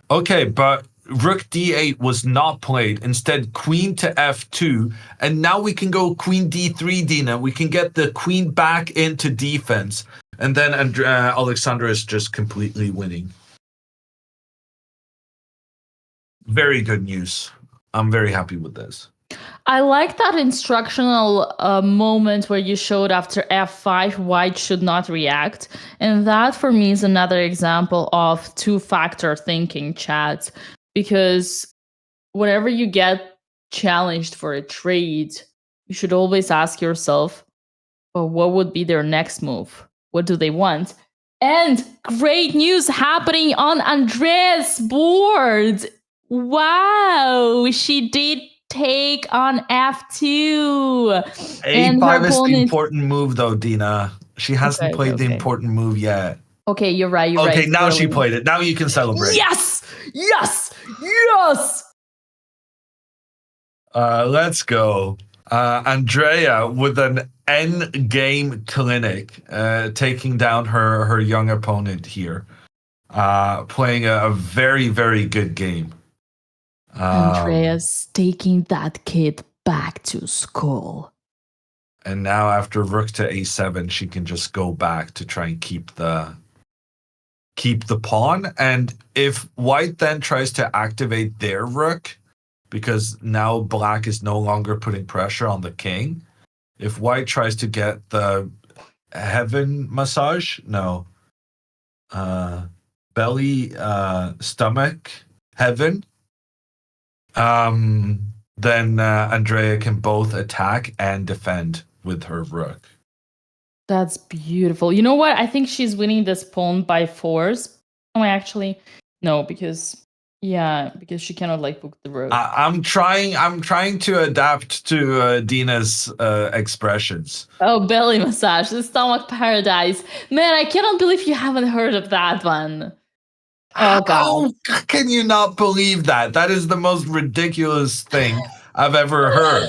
Okay, but rook d8 was not played. Instead, queen to f2, and now we can go queen d3, Dina. We can get the queen back into defense, and then Alexandra is just completely winning. Very good news. I'm very happy with this. I like that instructional moment where you showed after f5, white should not react. And that for me is another example of two-factor thinking, chat. Because whenever you get challenged for a trade, you should always ask yourself, well, what would be their next move? What do they want? And great news happening on Andrea's board. Wow, she did take on f2. a5 is the important move, though, Dina. She hasn't played the important move yet. Okay, you're right. You're right. Okay, now she played it. Now you can celebrate. Yes! Yes! Yes! Let's go. Andrea with an Endgame clinic, taking down her young opponent here. Playing a very, very good game. Andrea's taking that kid back to school. And now after rook to a7, she can just go back to try and keep the pawn. And if white then tries to activate their rook, because now black is no longer putting pressure on the king, if white tries to get the heaven massage, belly, stomach, heaven, then Andrea can both attack and defend with her rook. That's beautiful. You know what? I think she's winning this pawn by force. Oh, actually, no, because she cannot book the rook. I'm trying to adapt to Dina's expressions. Oh, belly massage, the stomach paradise. Man, I cannot believe you haven't heard of that one. Oh god. How can you not believe that? That is the most ridiculous thing I've ever heard.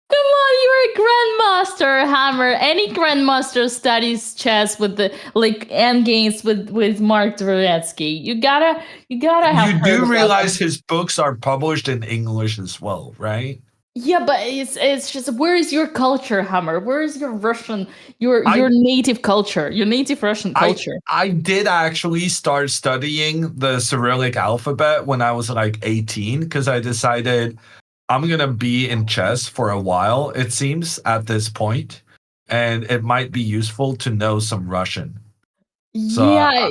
Come on, you're a grandmaster, Hammer. Any grandmaster studies chess with the endgames with Mark Dvoretsky. You gotta have. You do realize his books are published in English as well, right? Yeah, but it's just, where is your culture, Hammer? Where is your Russian, your native culture, your native Russian culture? I did actually start studying the Cyrillic alphabet when I was 18, because I decided I'm going to be in chess for a while, it seems, at this point, and it might be useful to know some Russian. So, yeah.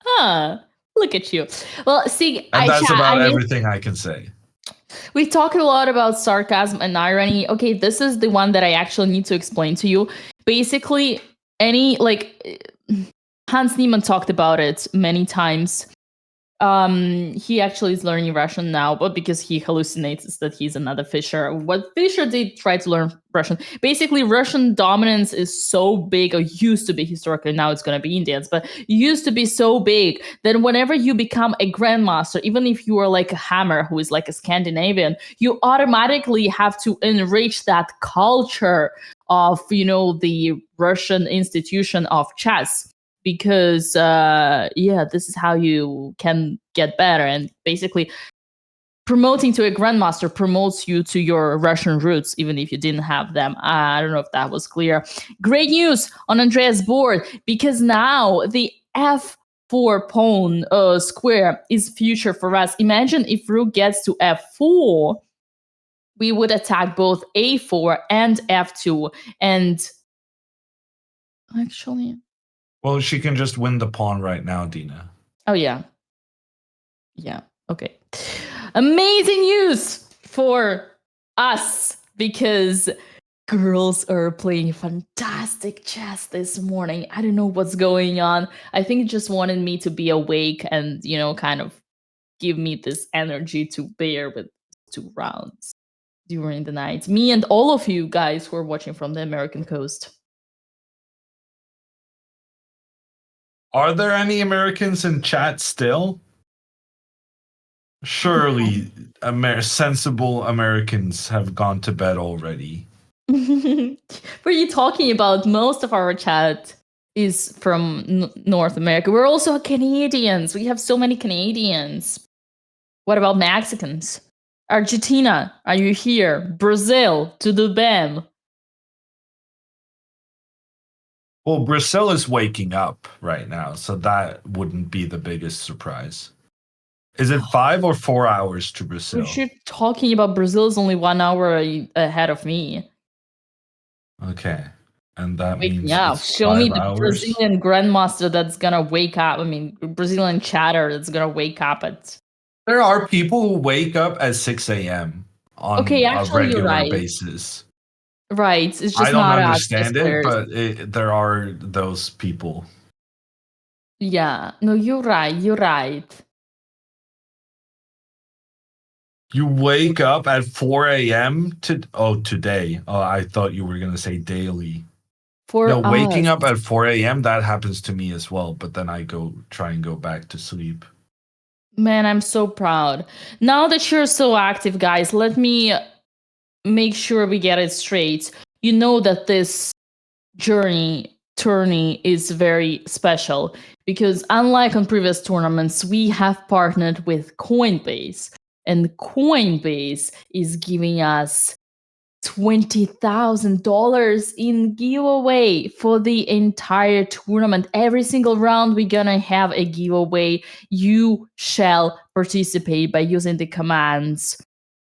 Huh. Look at you. Well, see, and that's about everything I can say. We talked a lot about sarcasm and irony. Okay, this is the one that I actually need to explain to you. Basically, Hans Niemann talked about it many times. He actually is learning Russian now, but because he hallucinates that he's another Fischer. What Fischer did try to learn Russian. Basically, Russian dominance is so big, or used to be historically, now it's going to be Indians, but used to be so big that whenever you become a grandmaster, even if you are like a Hammer, who is like a Scandinavian, you automatically have to enrich that culture of, the Russian institution of chess. Because this is how you can get better. And basically, promoting to a grandmaster promotes you to your Russian roots, even if you didn't have them. I don't know if that was clear. Great news on Andrea's board, because now the f4 pawn square is future for us. Imagine if rook gets to f4, we would attack both a4 and f2. And actually, Well, she can just win the pawn right now, Dina. oh yeah. Yeah, okay. Amazing news for us, because girls are playing fantastic chess this morning. I don't know what's going on. I think it just wanted me to be awake and, kind of give me this energy to bear with 2 rounds during the night. Me and all of you guys who are watching from the American coast. Are there any Americans in chat still? Surely sensible Americans have gone to bed already. What are you talking about? Most of our chat is from North America. We're also Canadians. We have so many Canadians. What about Mexicans? Argentina, are you here? Brazil, tudo bem? Well, Brazil is waking up right now, so that wouldn't be the biggest surprise. Is it 5 or 4 hours to Brazil? What you're talking about, Brazil is only 1 hour ahead of me. Okay. And that Wake means me up. it's Show 5 me the hours? Brazilian grandmaster that's gonna wake up. I mean, Brazilian chatter that's gonna wake up at... There are people who wake up at 6 a.m. on Okay, a actually, you're regular right. basis. Right, it's just I don't not understand us, it, but there are those people. Yeah, no, you're right. You're right. You wake up at 4 a.m. today. Oh, I thought you were going to say daily. For No, waking us. up at 4 a.m., that happens to me as well, but then I try and go back to sleep. Man, I'm so proud. Now that you're so active, guys, let me make sure we get it straight. You know that this tourney is very special, because unlike on previous tournaments, we have partnered with Coinbase, and Coinbase is giving us $20,000 in giveaway for the entire tournament. Every single round, we're gonna have a giveaway. You shall participate by using the commands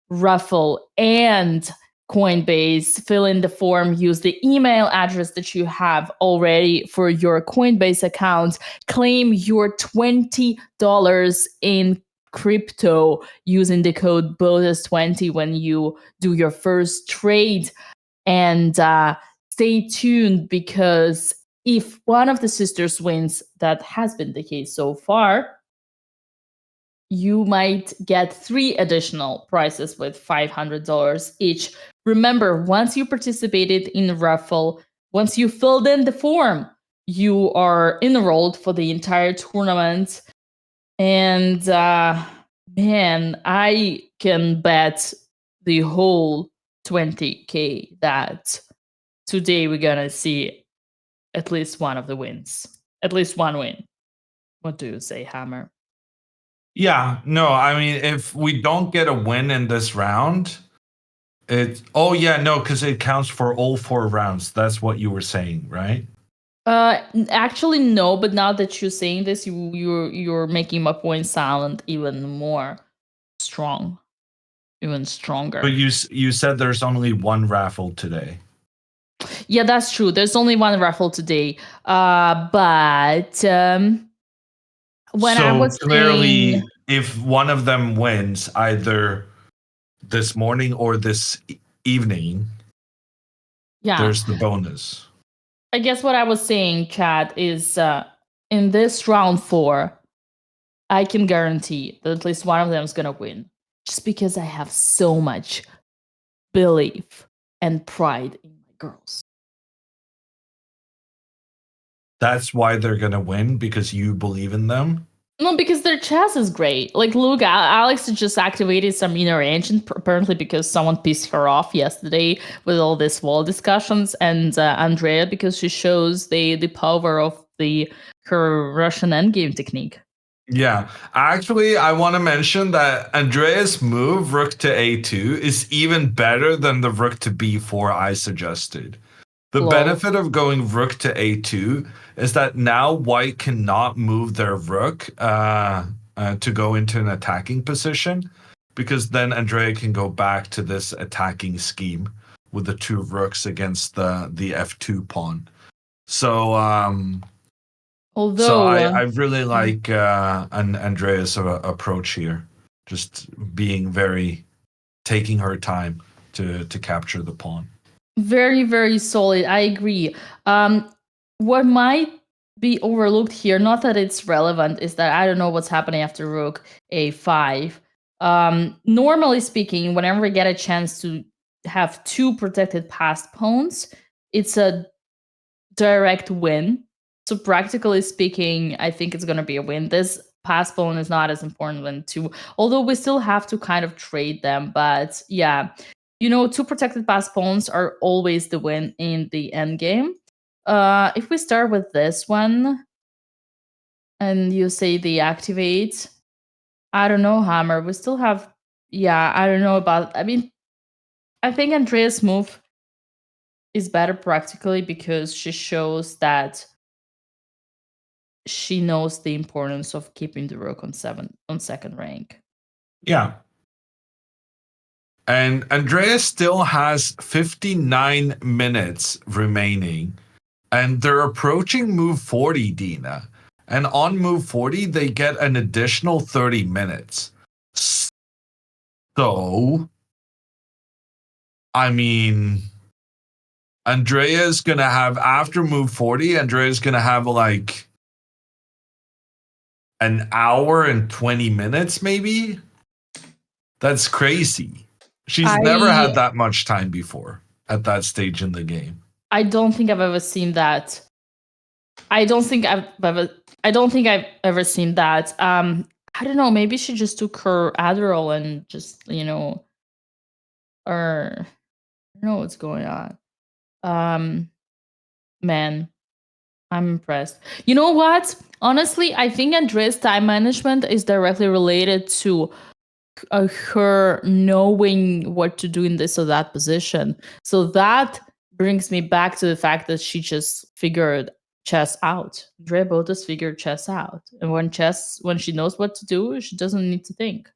Ruffle and Coinbase. Fill in the form, use the email address that you have already for your Coinbase account, claim your $20 in crypto using the code BOTEZ20 when you do your first trade. And stay tuned, because if one of the sisters wins, that has been the case so far, you might get 3 additional prizes with $500 each. Remember, once you participated in the raffle, once you filled in the form, you are enrolled for the entire tournament. And man, I can bet the whole 20K that today we're gonna see at least one of the wins. At least one win. What do you say, Hammer? Yeah, no, I mean, if we don't get a win in this round, because it counts for all 4 rounds. That's what you were saying, right? Actually, no. But now that you're saying this, you're making my point sound even more strong, even stronger. But you said there's only 1 raffle today. Yeah, that's true. There's only 1 raffle today. But when I was clearly, saying, if one of them wins, either this morning or this evening, yeah, there's the bonus. I guess what I was saying, Chad, is in this round 4, I can guarantee that at least one of them is gonna win, just because I have so much belief and pride in my girls. That's why they're gonna win, because you believe in them. No, because their chess is great. Like, look, Alex just activated some inner engine, apparently because someone pissed her off yesterday with all these wall discussions, and Andrea, because she shows the power of her Russian endgame technique. Yeah, actually, I want to mention that Andreas' move, rook to a2, is even better than the rook to b4 I suggested. The Lol. benefit of going rook to a2 is that now white cannot move their rook to go into an attacking position, because then Andrea can go back to this attacking scheme with the two rooks against the f2 pawn. So Although I really like Andrea's approach here, just being very taking her time to capture the pawn. very, very solid. I agree. What might be overlooked here, not that it's relevant, is that I don't know what's happening after rook a5. Normally speaking, whenever we get a chance to have two protected passed pawns, it's a direct win. So practically speaking, I think it's going to be a win. This pass pawn is not as important than two, although we still have to kind of trade them. But yeah, two protected pass pawns are always the win in the end game. If we start with this one and you say the activate, I don't know, Hammer. We still have, yeah, I don't know about, I think Andrea's move is better practically because she shows that she knows the importance of keeping the rook on second rank. Yeah. And Andreas still has 59 minutes remaining. And they're approaching move 40, Dina. And on move 40, they get an additional 30 minutes. So, I mean, Andrea's going to have, after move 40, Andrea's going to have like an hour and 20 minutes, maybe? That's crazy. She's never had that much time before at that stage in the game. I don't think I've ever seen that. I don't think I've ever seen that. I don't know, maybe she just took her Adderall and just, or I don't know what's going on. Man, I'm impressed. You know what? Honestly, I think Andrea's time management is directly related to her knowing what to do in this or that position. So that brings me back to the fact that she just figured chess out. Andrea Botez figured chess out. And when she knows what to do, she doesn't need to think.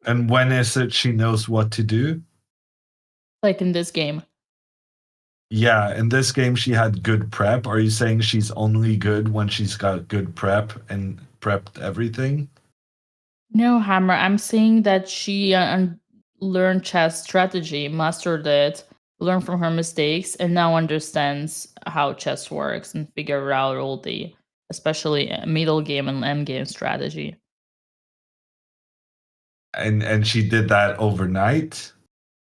And when is it she knows what to do? Like in this game. Yeah, in this game she had good prep. Are you saying she's only good when she's got good prep and prepped everything? No, Hammer. I'm saying that she learned chess strategy, mastered it, learned from her mistakes, and now understands how chess works and figure out all the, especially middle game and end game strategy. And she did that overnight?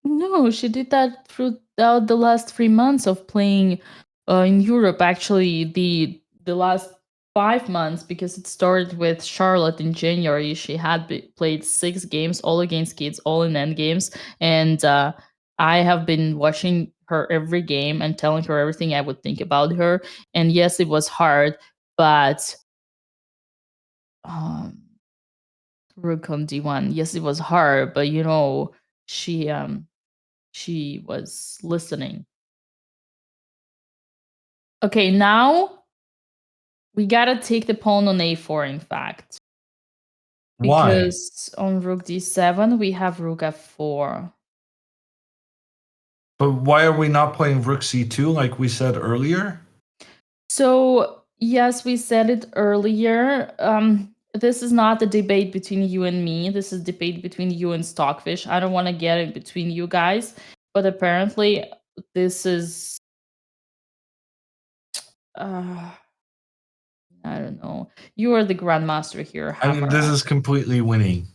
No, she did that throughout the last 3 months of playing in Europe. Actually, the last 5 months, because it started with Charlotte in January. She had played 6 games, all against kids, all in end games, and I have been watching her every game and telling her everything I would think about her. And yes, it was hard, but rook on d1. Yes, it was hard, but she was listening. Okay, now we gotta take the pawn on a4, in fact. Why? Because on rook d7, we have rook f4. But why are we not playing rook c2 like we said earlier? So, yes, we said it earlier. This is not a debate between you and me. This is a debate between you and Stockfish. I don't want to get it between you guys, but apparently this is I don't know. You are the grandmaster here, Hammer. I mean, this is completely winning.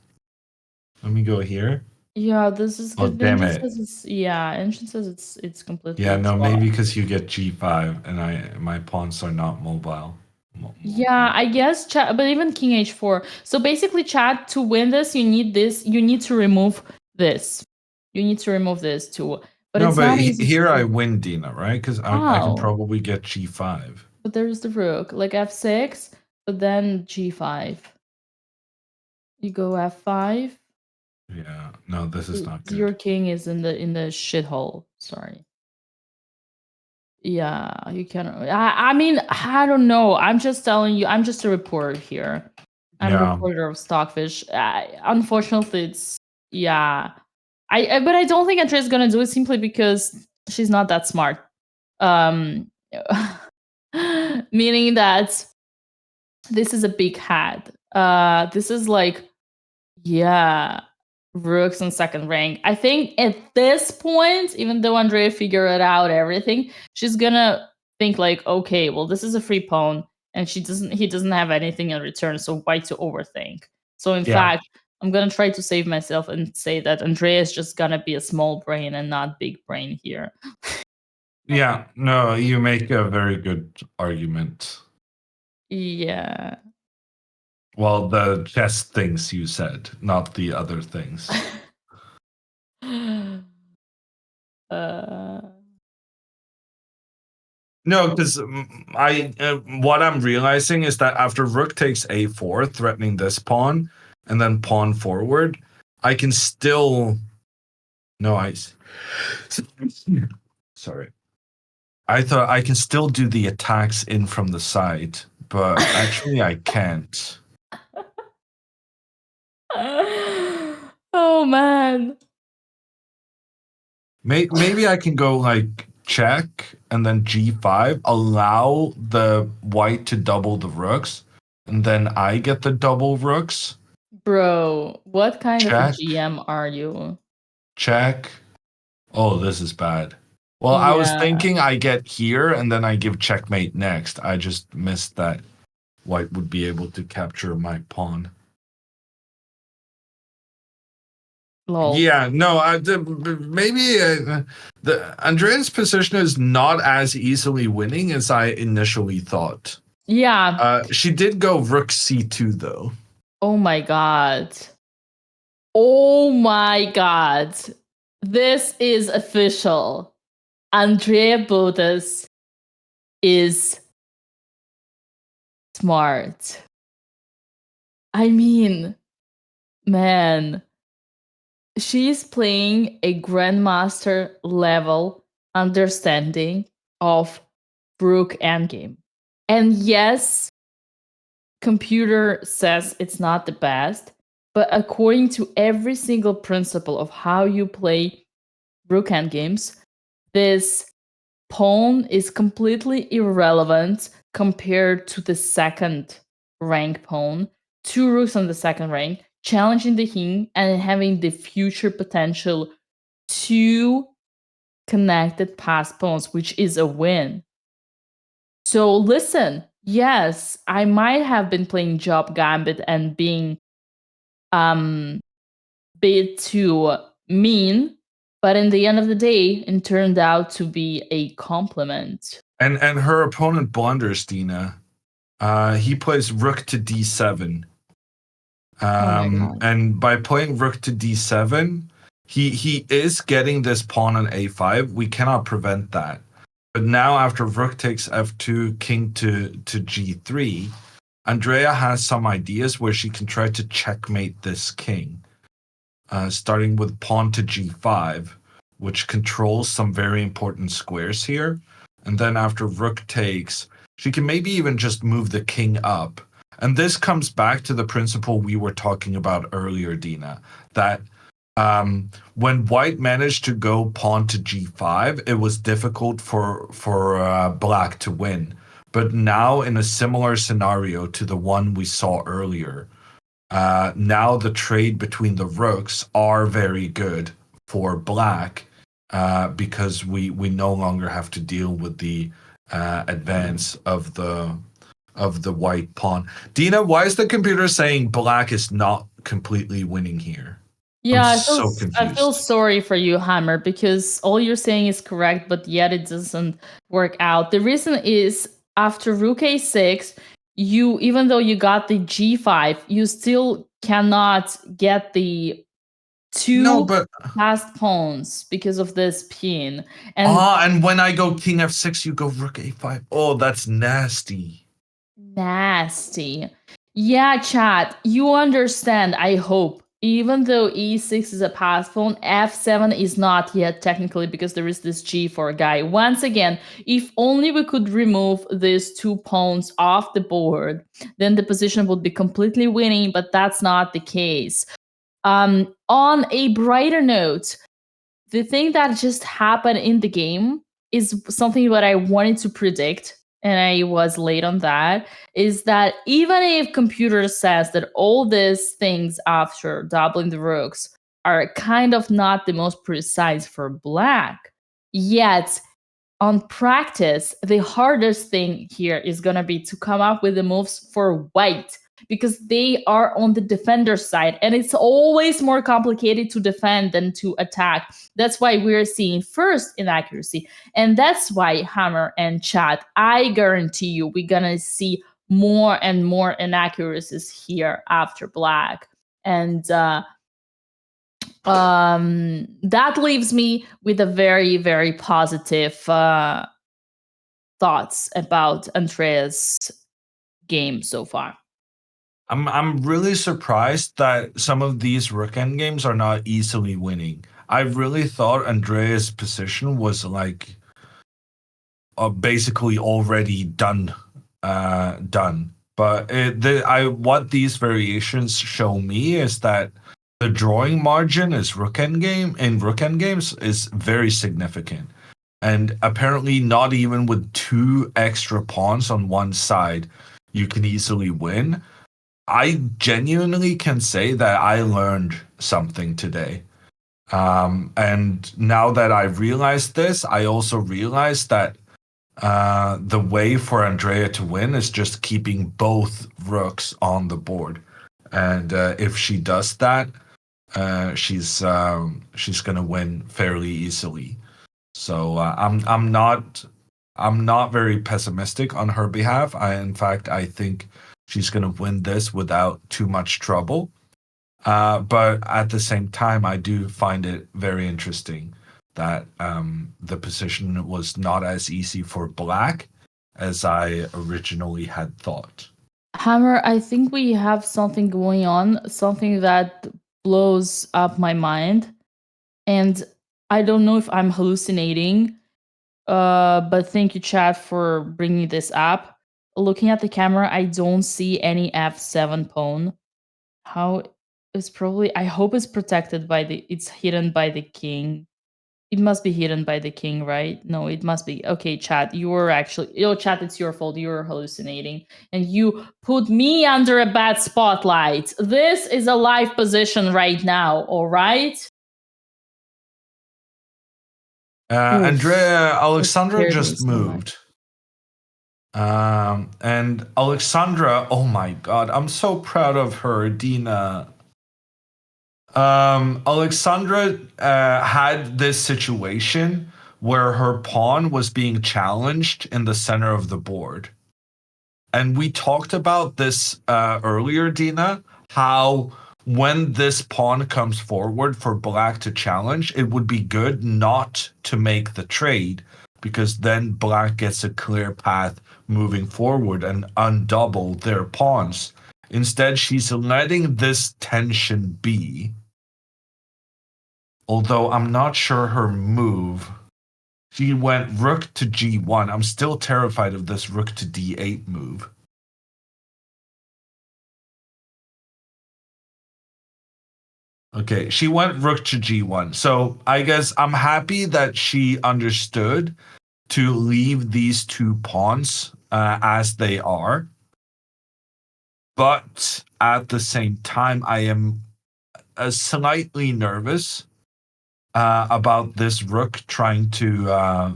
Let me go here. Yeah, this is Oh, good. damn Engine it. says Engine says it's completely. Yeah, no, flawed. maybe because you get g5 and my pawns are not mobile. Yeah, I guess chat, but even king h4. So basically, chat, to win this, you need this. You need to remove this. You need to remove this to But no, it's but not easy here to I do. win, Dina, right? Because I can How? probably get g5. But there's the rook, like f6, but then g5. You go f5. Yeah, no, this is not good. Your king is in the shithole. Sorry. Yeah, you can. I mean, I don't know. I'm just telling you. I'm just a reporter here. I'm a Yeah, reporter of Stockfish. Unfortunately, it's yeah. But I don't think Andrea's gonna do it simply because she's not that smart. Um, meaning that this is a big hat. This is like, yeah, rooks on second rank. I think at this point, even though Andrea figured out everything, she's gonna think like, okay, well, this is a free pawn, and he doesn't have anything in return, so why to overthink? So in yeah, fact, I'm gonna try to save myself and say that Andrea is just gonna be a small brain and not big brain here. yeah. No, you make a very good argument. Yeah. Well, the chess things you said, not the other things. uh, No, because what I'm realizing is that after rook takes a4, threatening this pawn, and then pawn forward, I can still. No, sorry. I thought I can still do the attacks in from the side, but actually I can't. oh man. Maybe I can go like check and then g5, allow the white to double the rooks, and then I get the double rooks. Bro, what kind of a Check, GM are you? check. Oh, this is bad. Well, I was Yeah. thinking I get here and then I give checkmate next. I just missed that white would be able to capture my pawn. Lol. Yeah, no, maybe the Andrea's position is not as easily winning as I initially thought. Yeah. She did go rook c2 though. Oh my god. Oh my god. This is official. Andrea Botez is smart. I mean, man, she's playing a grandmaster level understanding of Brook Endgame. And yes, computer says it's not the best, but according to every single principle of how you play Brook Endgames, this pawn is completely irrelevant compared to the second rank pawn. Two rooks on the second rank, challenging the king and having the future potential to connected pass pawns, which is a win. So listen, yes, I might have been playing Job Gambit and being bit too mean, but in the end of the day, it turned out to be a compliment. And her opponent blunders, Dina. He plays rook to d7. Oh my god. And by playing rook to d7, he is getting this pawn on a5. We cannot prevent that. But now after rook takes f2, king to g3, Andrea has some ideas where she can try to checkmate this king. Starting with pawn to g5, which controls some very important squares here. And then after rook takes, she can maybe even just move the king up. And this comes back to the principle we were talking about earlier, Dina, that when white managed to go pawn to g5, it was difficult for black to win. But now in a similar scenario to the one we saw earlier, now the trade between the rooks are very good for black because we no longer have to deal with the advance of the white pawn. Dina, why is the computer saying black is not completely winning here? Yeah, I'm so confused. I feel sorry for you, Hammer, because all you're saying is correct, but yet it doesn't work out. The reason is after rook a6, you, even though you got the g5, you still cannot get the two No, but passed pawns because of this pin. And and when I go king f6, you go rook a5. Oh, that's nasty. nasty. Yeah, chat, you understand, I hope. Even though e6 is a passed pawn, f7 is not yet technically because there is this g4 guy. Once again, if only we could remove these 2 pawns off the board, then the position would be completely winning, but that's not the case. On a brighter note, the thing that just happened in the game is something that I wanted to predict, and I was late on that, is that even if computer says that all these things after doubling the rooks are kind of not the most precise for black, yet on practice, the hardest thing here is going to be to come up with the moves for white because they are on the defender side and it's always more complicated to defend than to attack. That's why we're seeing first inaccuracy. And that's why, Hammer and Chat, I guarantee you we're going to see more and more inaccuracies here after black. And that leaves me with a very, very positive thoughts about Andrea's game so far. I'm really surprised that some of these rook endgames are not easily winning. I really thought Andrea's position was like basically already done. But what these variations show me is that the drawing margin is rook endgames is very significant. And apparently not even with 2 extra pawns on one side, you can easily win. I genuinely can say that I learned something today. And now that I realized this, I also realized that the way for Andrea to win is just keeping both rooks on the board. And if she does that, she's going to win fairly easily. So I'm not very pessimistic on her behalf. In fact, I think she's going to win this without too much trouble. But at the same time, I do find it very interesting that the position was not as easy for black as I originally had thought. Hammer, I think we have something going on, something that blows up my mind. And I don't know if I'm hallucinating, but thank you, chat, for bringing this up. Looking at the camera, I don't see any f7 pawn. How is probably, I hope it's protected by it's hidden by the king. It must be hidden by the king, right? No, it must be. Okay, chat, you were actually, chat, it's your fault. You were hallucinating. And you put me under a bad spotlight. This is a live position right now, all right? Andrea, Alexandra just so moved. And Alexandra, oh my god, I'm so proud of her, Dina. Alexandra had this situation where her pawn was being challenged in the center of the board. And we talked about this earlier, Dina, how when this pawn comes forward for black to challenge, it would be good not to make the trade because then black gets a clear path moving forward and undouble their pawns. Instead, she's letting this tension be. Although I'm not sure her move. She went rook to g1. I'm still terrified of this rook to d8 move. Okay, she went rook to g1. So I guess I'm happy that she understood to leave these 2 pawns as they are. But at the same time, I am slightly nervous about this rook trying to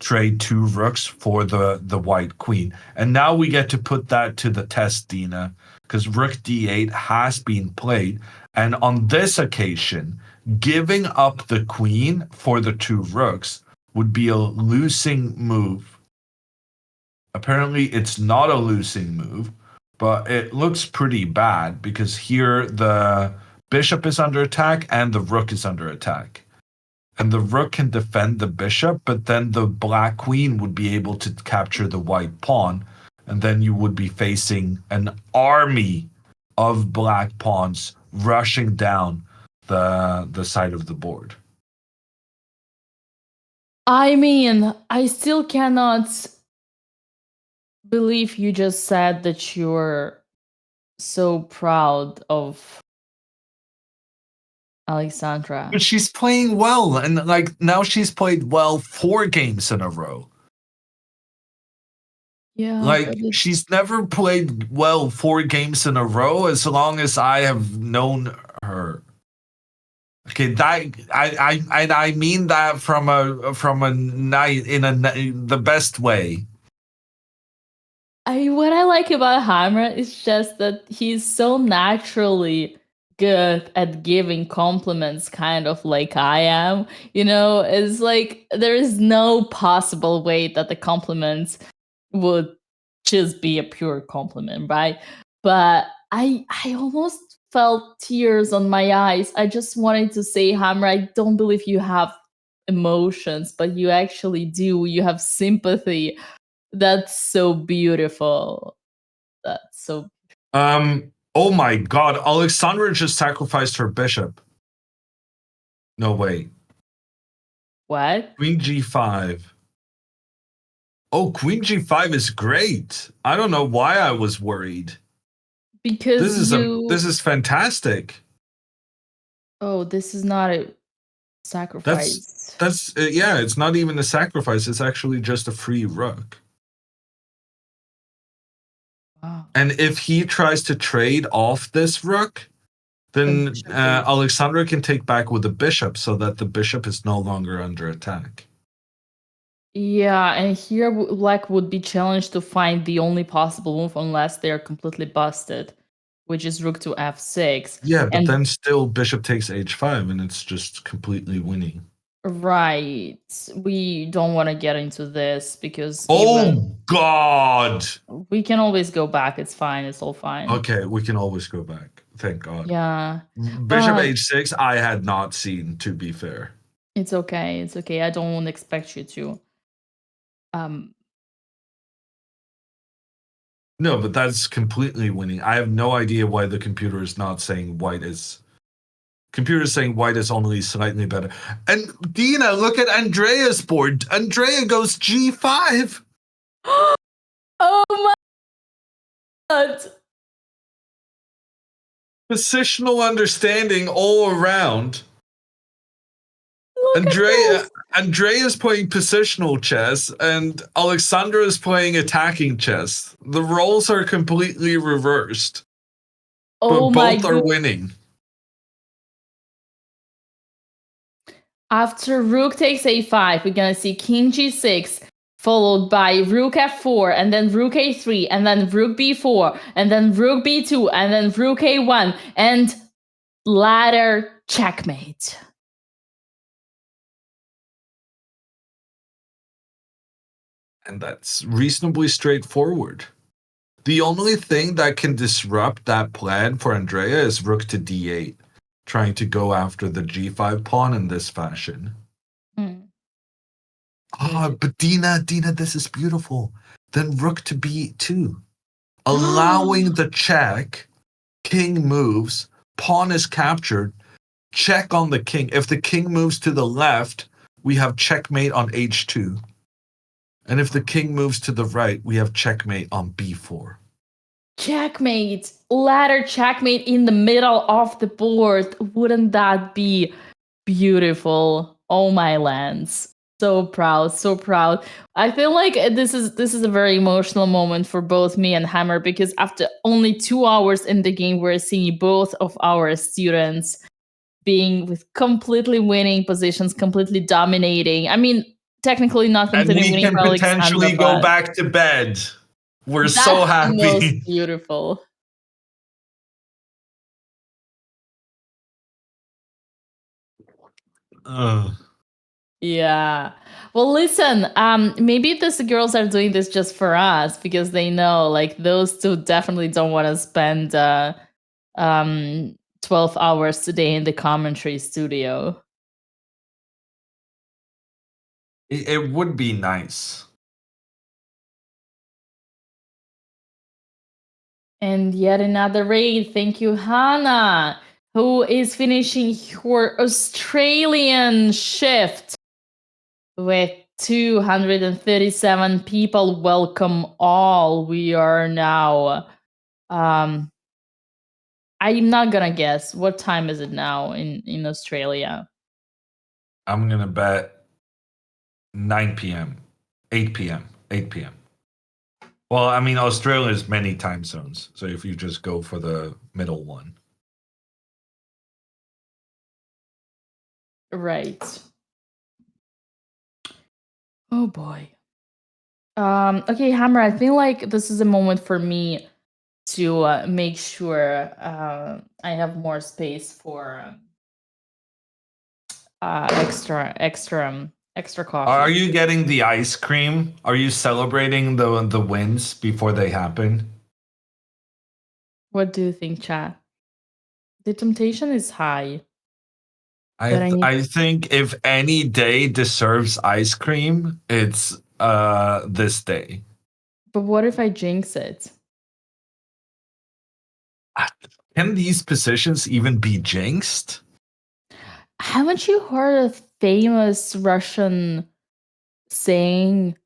trade 2 rooks for the white queen. And now we get to put that to the test, Dina, because rook d8 has been played. And on this occasion, giving up the queen for the 2 rooks would be a losing move. Apparently, it's not a losing move, but it looks pretty bad because here the bishop is under attack and the rook is under attack. And the rook can defend the bishop, but then the black queen would be able to capture the white pawn, and then you would be facing an army of black pawns rushing down the side of the board. I mean, I still cannot believe you just said that you're so proud of Alexandra. But she's playing well, and like now she's played well 4 games in a row. Yeah, Like she's never played well 4 games in a row as long as I have known her. Okay, that I mean that from a night the best way. What I like about Hammer is just that he's so naturally good at giving compliments, kind of like I am. You know, it's like there is no possible way that the compliments would just be a pure compliment, right? But I almost felt tears on my eyes. I just wanted to say, Hammer, I don't believe you have emotions, but you actually do. You have sympathy. That's so beautiful. That's so. Oh my God! Alexandra just sacrificed her bishop. No way. What? Queen g5. Oh, Queen g5 is great. I don't know why I was worried. Because this is fantastic. Oh, this is not a sacrifice. That's yeah. It's not even a sacrifice. It's actually just a free rook. Wow. And if he tries to trade off this rook, then Alexandra can take back with the bishop, so that the bishop is no longer under attack. Yeah, and here Black would be challenged to find the only possible move unless they're completely busted, which is rook to f6. Yeah, but then still bishop takes h5, and it's just completely winning. Right. We don't want to get into this because God! We can always go back. It's fine. It's all fine. Okay, we can always go back. Thank God. Yeah. Bishop h6, I had not seen, to be fair. It's okay. It's okay. I don't expect you to. No, but that's completely winning. I have no idea why the computer is not saying white is. Computer is saying white is only slightly better. And Dina, look at Andrea's board. Andrea goes g5. Oh my God. Positional understanding all around. Andrea's playing positional chess, and Alexandra is playing attacking chess. The roles are completely reversed. Oh but both are winning. After rook takes a5, we're gonna see king g6, followed by rook f4, and then rook a3, and then rook b4, and then rook b2, and then rook a1, and ladder checkmate. And that's reasonably straightforward. The only thing that can disrupt that plan for Andrea is rook to d8, trying to go after the g5 pawn in this fashion. But Dina, this is beautiful. Then rook to b2, allowing the check. King moves, pawn is captured, check on the king. If the king moves to the left, we have checkmate on h2. And if the king moves to the right, we have checkmate on b4. Checkmate! Ladder checkmate in the middle of the board. Wouldn't that be beautiful? Oh my lands. So proud, so proud. I feel like this is a very emotional moment for both me and Hammer, because after only 2 hours in the game, we're seeing both of our students being with completely winning positions, completely dominating. I mean, technically not completely winning. And we can potentially go back to bed. We're so happy. That's most beautiful. Yeah. Well, listen, maybe these girls are doing this just for us because they know, like, those two definitely don't want to spend 12 hours today in the commentary studio. It would be nice. And yet another raid. Thank you, Hannah, who is finishing her Australian shift with 237 people. Welcome all. We are now I'm not gonna guess. What time is it now in Australia? I'm gonna bet 9 p.m., 8 p.m., 8 p.m. Well, I mean, Australia is many time zones, so if you just go for the middle one. Right. Oh boy. Okay, Hammer, I think like this is a moment for me to make sure I have more space for extra coffee. Are you getting the ice cream? Are you celebrating the wins before they happen? What do you think, chat? The temptation is high. I But I need- I think if any day deserves ice cream, it's this day. But what if I jinx it? Can these positions even be jinxed? Haven't you heard a famous Russian saying?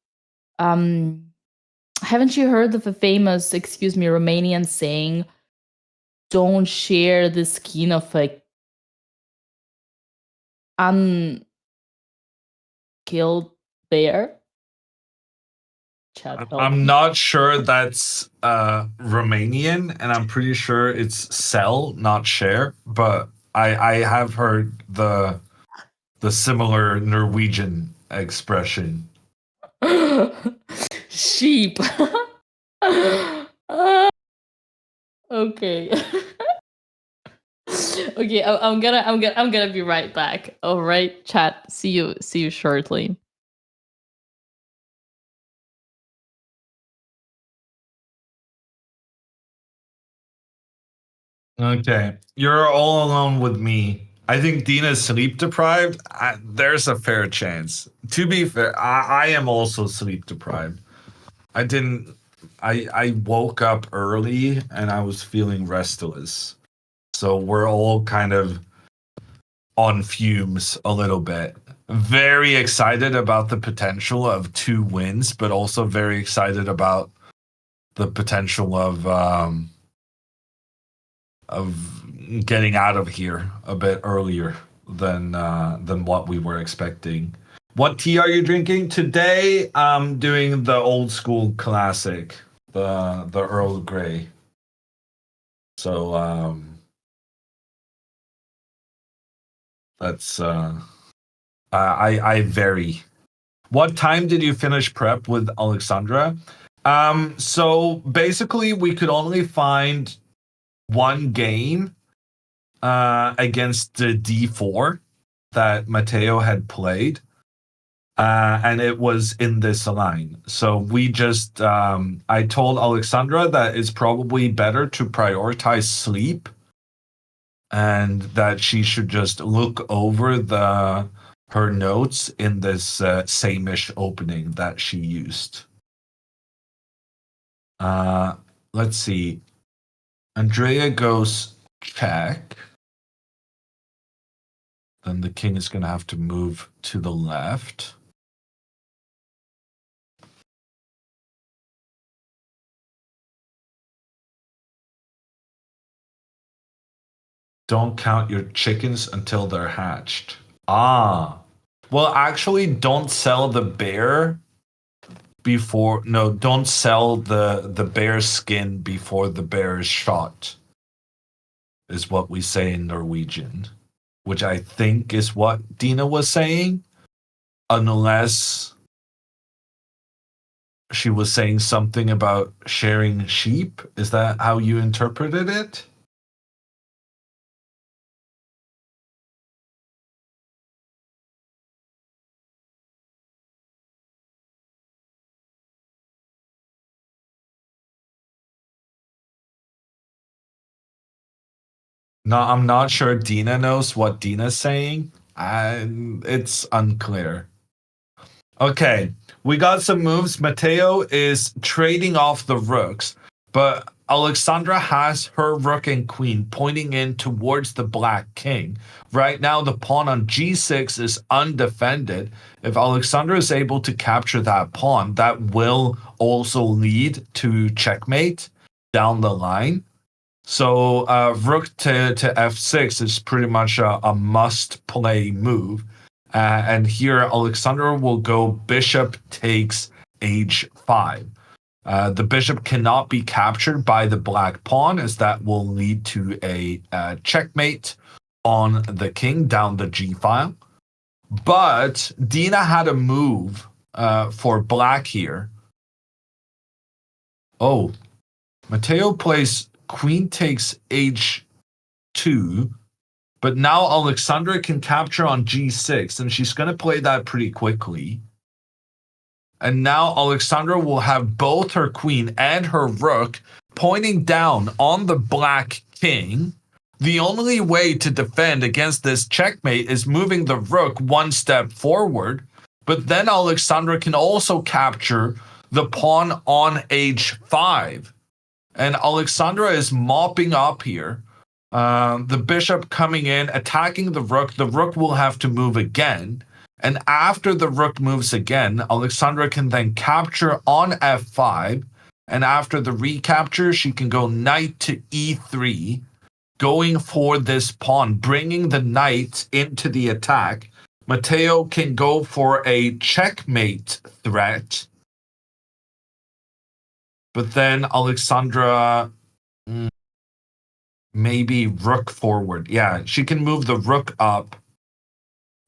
Haven't you heard of a famous, excuse me, Romanian saying? Don't share the skin of a unkilled bear. Chat, help I'm me. not sure that's Romanian, and I'm pretty sure it's sell, not share. But I have heard the similar Norwegian expression. Sheep. Okay. Okay, I'm gonna be right back. All right, chat. See you shortly. Okay, you're all alone with me. I think Dina's sleep deprived. There's a fair chance. To be fair, I am also sleep deprived. I didn't. I woke up early and I was feeling restless. So we're all kind of on fumes a little bit. Very excited about the potential of 2 wins, but also very excited about the potential of getting out of here a bit earlier than what we were expecting. What tea are you drinking today? I'm doing the old school classic, the Earl Grey. So that's I vary. What time did you finish prep with Alexandra? So basically we could only find one game against the D4 that Matteo had played. And it was in this line. So we just, I told Alexandra that it's probably better to prioritize sleep and that she should just look over her notes in this same-ish opening that she used. Let's see. Andrea goes check. Then the king is going to have to move to the left. Don't count your chickens until they're hatched. Ah. Well, actually, don't sell the bear before. No, don't sell the bear skin before the bear is shot, is what we say in Norwegian, which I think is what Dina was saying, unless she was saying something about sharing sheep. Is that how you interpreted it? No, I'm not sure Dina knows what Dina's saying. And it's unclear. Okay, we got some moves. Matteo is trading off the rooks, but Alexandra has her rook and queen pointing in towards the black king. Right now, the pawn on g6 is undefended. If Alexandra is able to capture that pawn, that will also lead to checkmate down the line. So rook to f6 is pretty much a must-play move. And here, Alexandra will go bishop takes h5. The bishop cannot be captured by the black pawn, as that will lead to a checkmate on the king down the g file. But Dina had a move for black here. Oh, Matteo plays queen takes h2. But now Alexandra can capture on g6, and she's going to play that pretty quickly. And now Alexandra will have both her queen and her rook pointing down on the black king. The only way to defend against this checkmate is moving the rook one step forward. But then Alexandra can also capture the pawn on h5. And Alexandra is mopping up here. The bishop coming in, attacking the rook. The rook will have to move again. And after the rook moves again, Alexandra can then capture on f5. And after the recapture, she can go knight to e3, going for this pawn, bringing the knight into the attack. Matteo can go for a checkmate threat. But then Alexandra... maybe rook forward. Yeah, she can move the rook up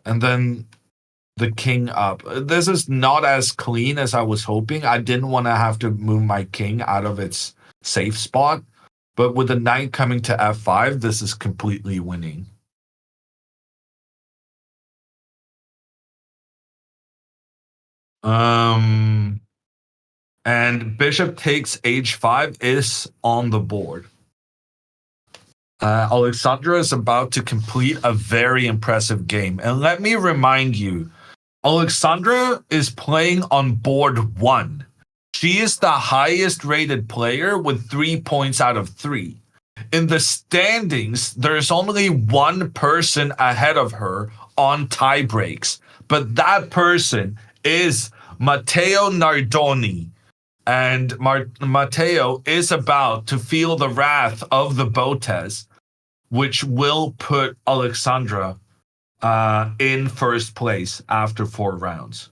and then the king up. This is not as clean as I was hoping. I didn't want to have to move my king out of its safe spot. But with the knight coming to f5, this is completely winning. And bishop takes h5 is on the board. Alexandra is about to complete a very impressive game. And let me remind you, Alexandra is playing on board 1. She is the highest rated player with 3 points out of 3. In the standings, there's only one person ahead of her on tie breaks, but that person is Matteo Nardoni. And Matteo is about to feel the wrath of the Botez, which will put Alexandra in first place after 4 rounds.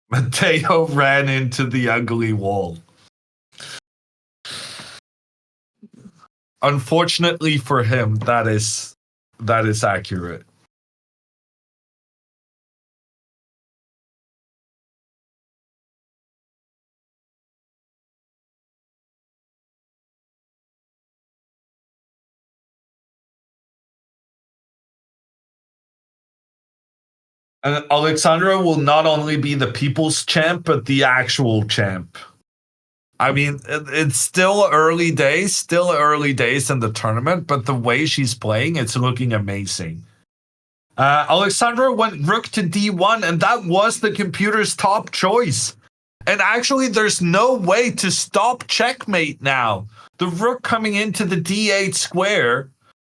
Matteo ran into the ugly wall. Unfortunately for him, that is accurate. And Alexandra will not only be the people's champ, but the actual champ. I mean, it's still early days in the tournament, but the way she's playing, it's looking amazing. Alexandra went rook to d1, and that was the computer's top choice. And actually, there's no way to stop checkmate now. The rook coming into the d8 square,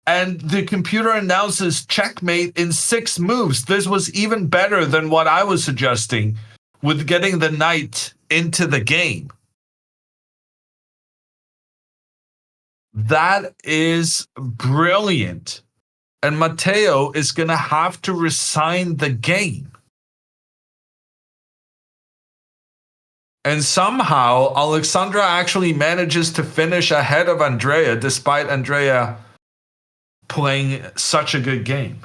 and the computer announces checkmate in 6 moves. This was even better than what I was suggesting with getting the knight into the game. That is brilliant. And Matteo is going to have to resign the game. And somehow, Alexandra actually manages to finish ahead of Andrea, despite Andrea playing such a good game.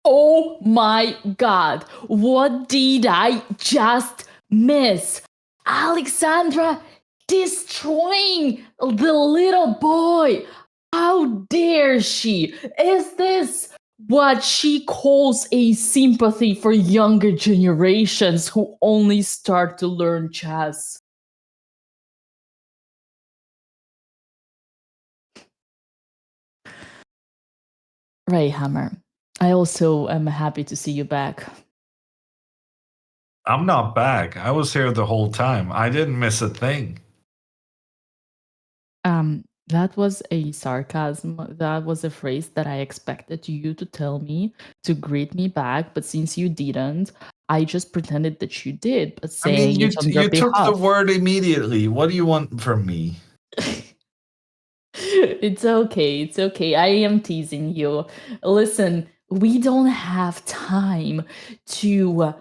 Oh my god, what did I just miss? Alexandra destroying the little boy. How dare she? Is this what she calls a sympathy for younger generations who only start to learn chess. Right, Hammer. I also am happy to see you back. I'm not back. I was here the whole time. I didn't miss a thing. That was a sarcasm. That was a phrase that I expected you to tell me to greet me back, but since you didn't, I just pretended that you did, but I mean, saying it on your you took the behalf. word immediately. What do you want from me? It's okay. It's okay. I am teasing you. Listen, we don't have time to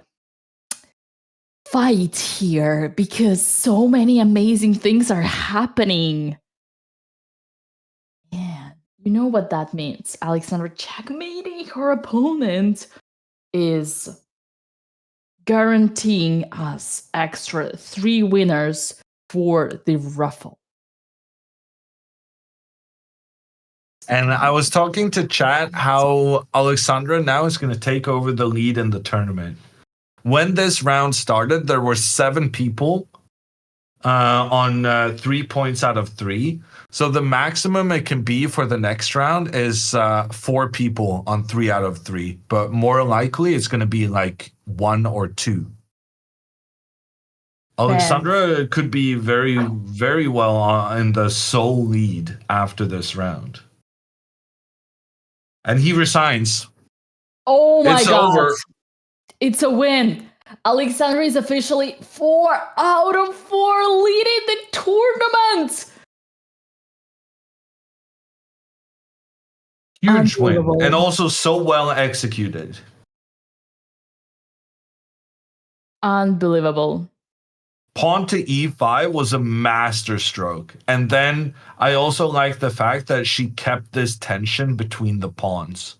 fight here because so many amazing things are happening. Man, you know what that means. Alexandra checkmating her opponent is guaranteeing us extra 3 winners for the ruffle. And I was talking to chat how Alexandra now is going to take over the lead in the tournament. When this round started, there were 7 people on 3 points out of 3. So the maximum it can be for the next round is 4 people on 3 out of 3. But more likely, it's going to be like 1 or 2. Alexandra could be very, very well in the sole lead after this round. And he resigns. Oh my It's god. over. It's a win. Alexandra is officially 4 out of 4 leading the tournament. Huge win. Unbelievable. And also so well executed. Unbelievable. Pawn to e5 was a master stroke. And then I also like the fact that she kept this tension between the pawns.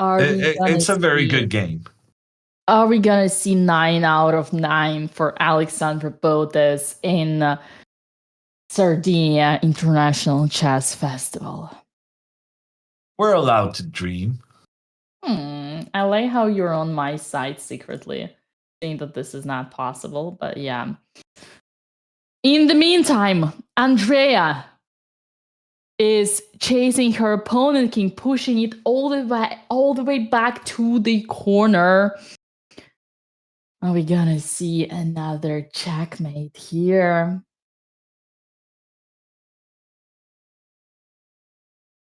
It's a very good game. Are we gonna see 9 out of 9 for Alexandra Botez in Sardinia International Chess Festival? We're allowed to dream. I like how you're on my side secretly, saying that this is not possible, but yeah. In the meantime, Andrea is chasing her opponent king, pushing it all the way back to the corner. Are we gonna see another checkmate here?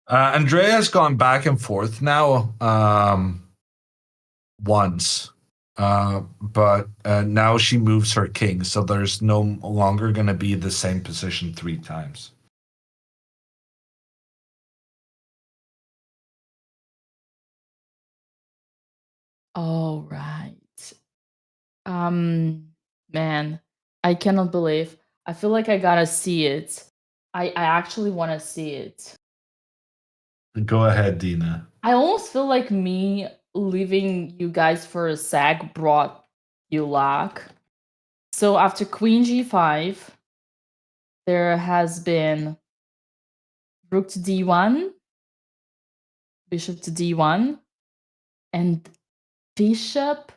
Andrea's gone back and forth now once. But now she moves her king, so there's no longer going to be the same position 3 times. All right. Man, I cannot believe. I feel like I gotta see it. I actually want to see it. Go ahead, Dina. I almost feel like me leaving you guys for a sec brought you luck. So after Queen G5, there has been Rook to D1, Bishop to D1, and Bishop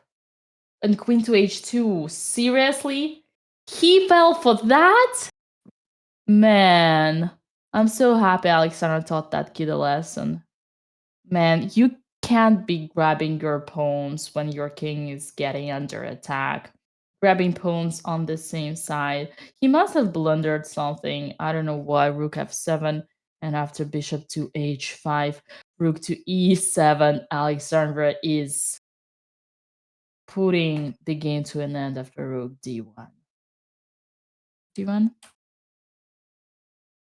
and Queen to H2. Seriously? He fell for that? Man, I'm so happy Alexandra taught that kid a lesson. Man, you can't be grabbing your pawns when your king is getting under attack. Grabbing pawns on the same side. He must have blundered something. I don't know why. Rook f7, and after bishop to h5, rook to e7, Alexandra is putting the game to an end after rook d1. D1?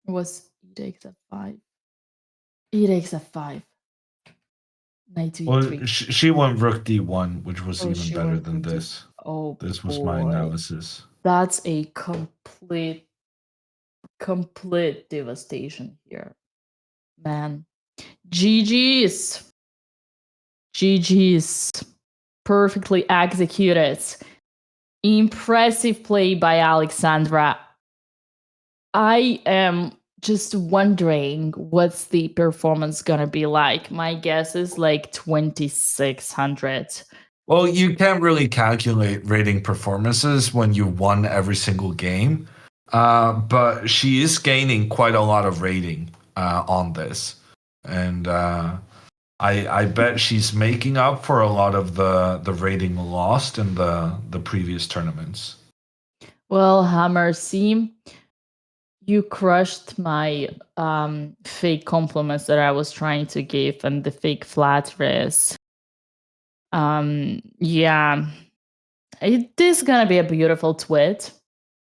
It was e takes f5. E takes f5. Knight to Well, e3. she went rook d1, which was even she better went than rook d- this. Oh, This was my boy. analysis. That's a complete devastation here. Man. GG's. GG's. Perfectly executed. Impressive play by Alexandra. I am just wondering what's the performance gonna be like. My guess is like 2600. Well, you can't really calculate rating performances when you won every single game, but she is gaining quite a lot of rating on this, and I bet she's making up for a lot of the rating lost in the previous tournaments. Well, Hammer, see, you crushed my fake compliments that I was trying to give and the fake flatteries. Yeah, it is gonna be a beautiful tweet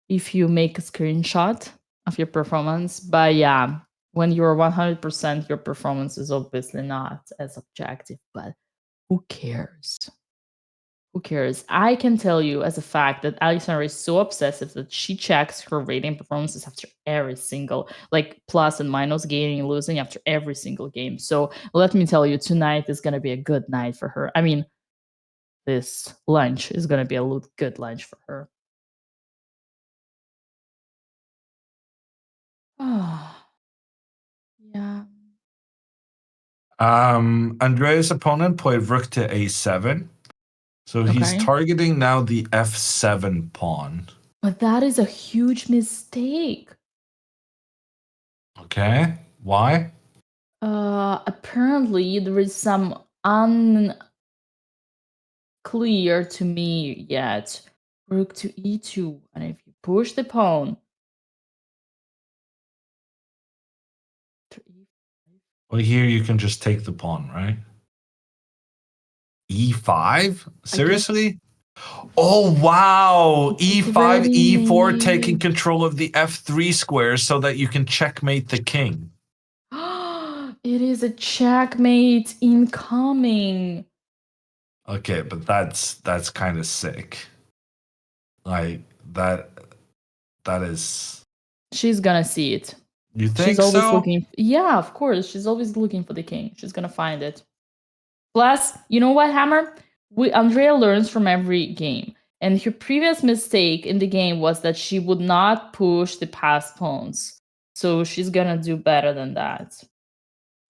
if you make a screenshot of your performance. But yeah, when you're 100%, your performance is obviously not as objective, but who cares? Who cares? I can tell you as a fact that Alexandra is so obsessive that she checks her rating performances after every single, like plus and minus, gaining and losing after every single game. So let me tell you, tonight is going to be a good night for her. I mean, this lunch is going to be a good lunch for her. Oh, yeah. Andrea's opponent played rook to a7. So he's Okay. targeting now the f7 pawn. But that is a huge mistake. Okay, why? Apparently there is some unclear to me yet. Rook to e2, and if you push the pawn to e5. Well, here you can just take the pawn, right? e5? Seriously? Oh, wow. It's e5, e4, ready. taking control of the f3 square so that you can checkmate the king. It is a checkmate incoming. Okay, but that's kind of sick. Like that is. She's gonna see it. You She's think always so? looking. Yeah, of course. She's always looking for the king. She's gonna find it. Plus, you know what, Hammer? Andrea learns from every game. And her previous mistake in the game was that she would not push the passed pawns. So she's gonna do better than that.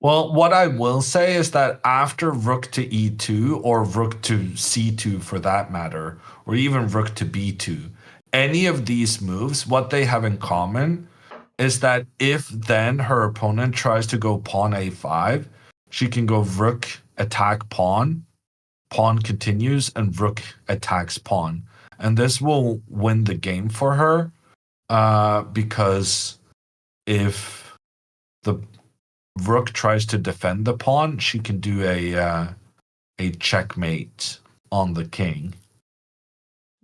Well, what I will say is that after rook to e2 or rook to c2 for that matter, or even rook to b2, any of these moves, what they have in common is that if then her opponent tries to go pawn a5, she can go rook attack pawn, pawn continues, and rook attacks pawn. And this will win the game for her because if the rook tries to defend the pawn, she can do a checkmate on the king.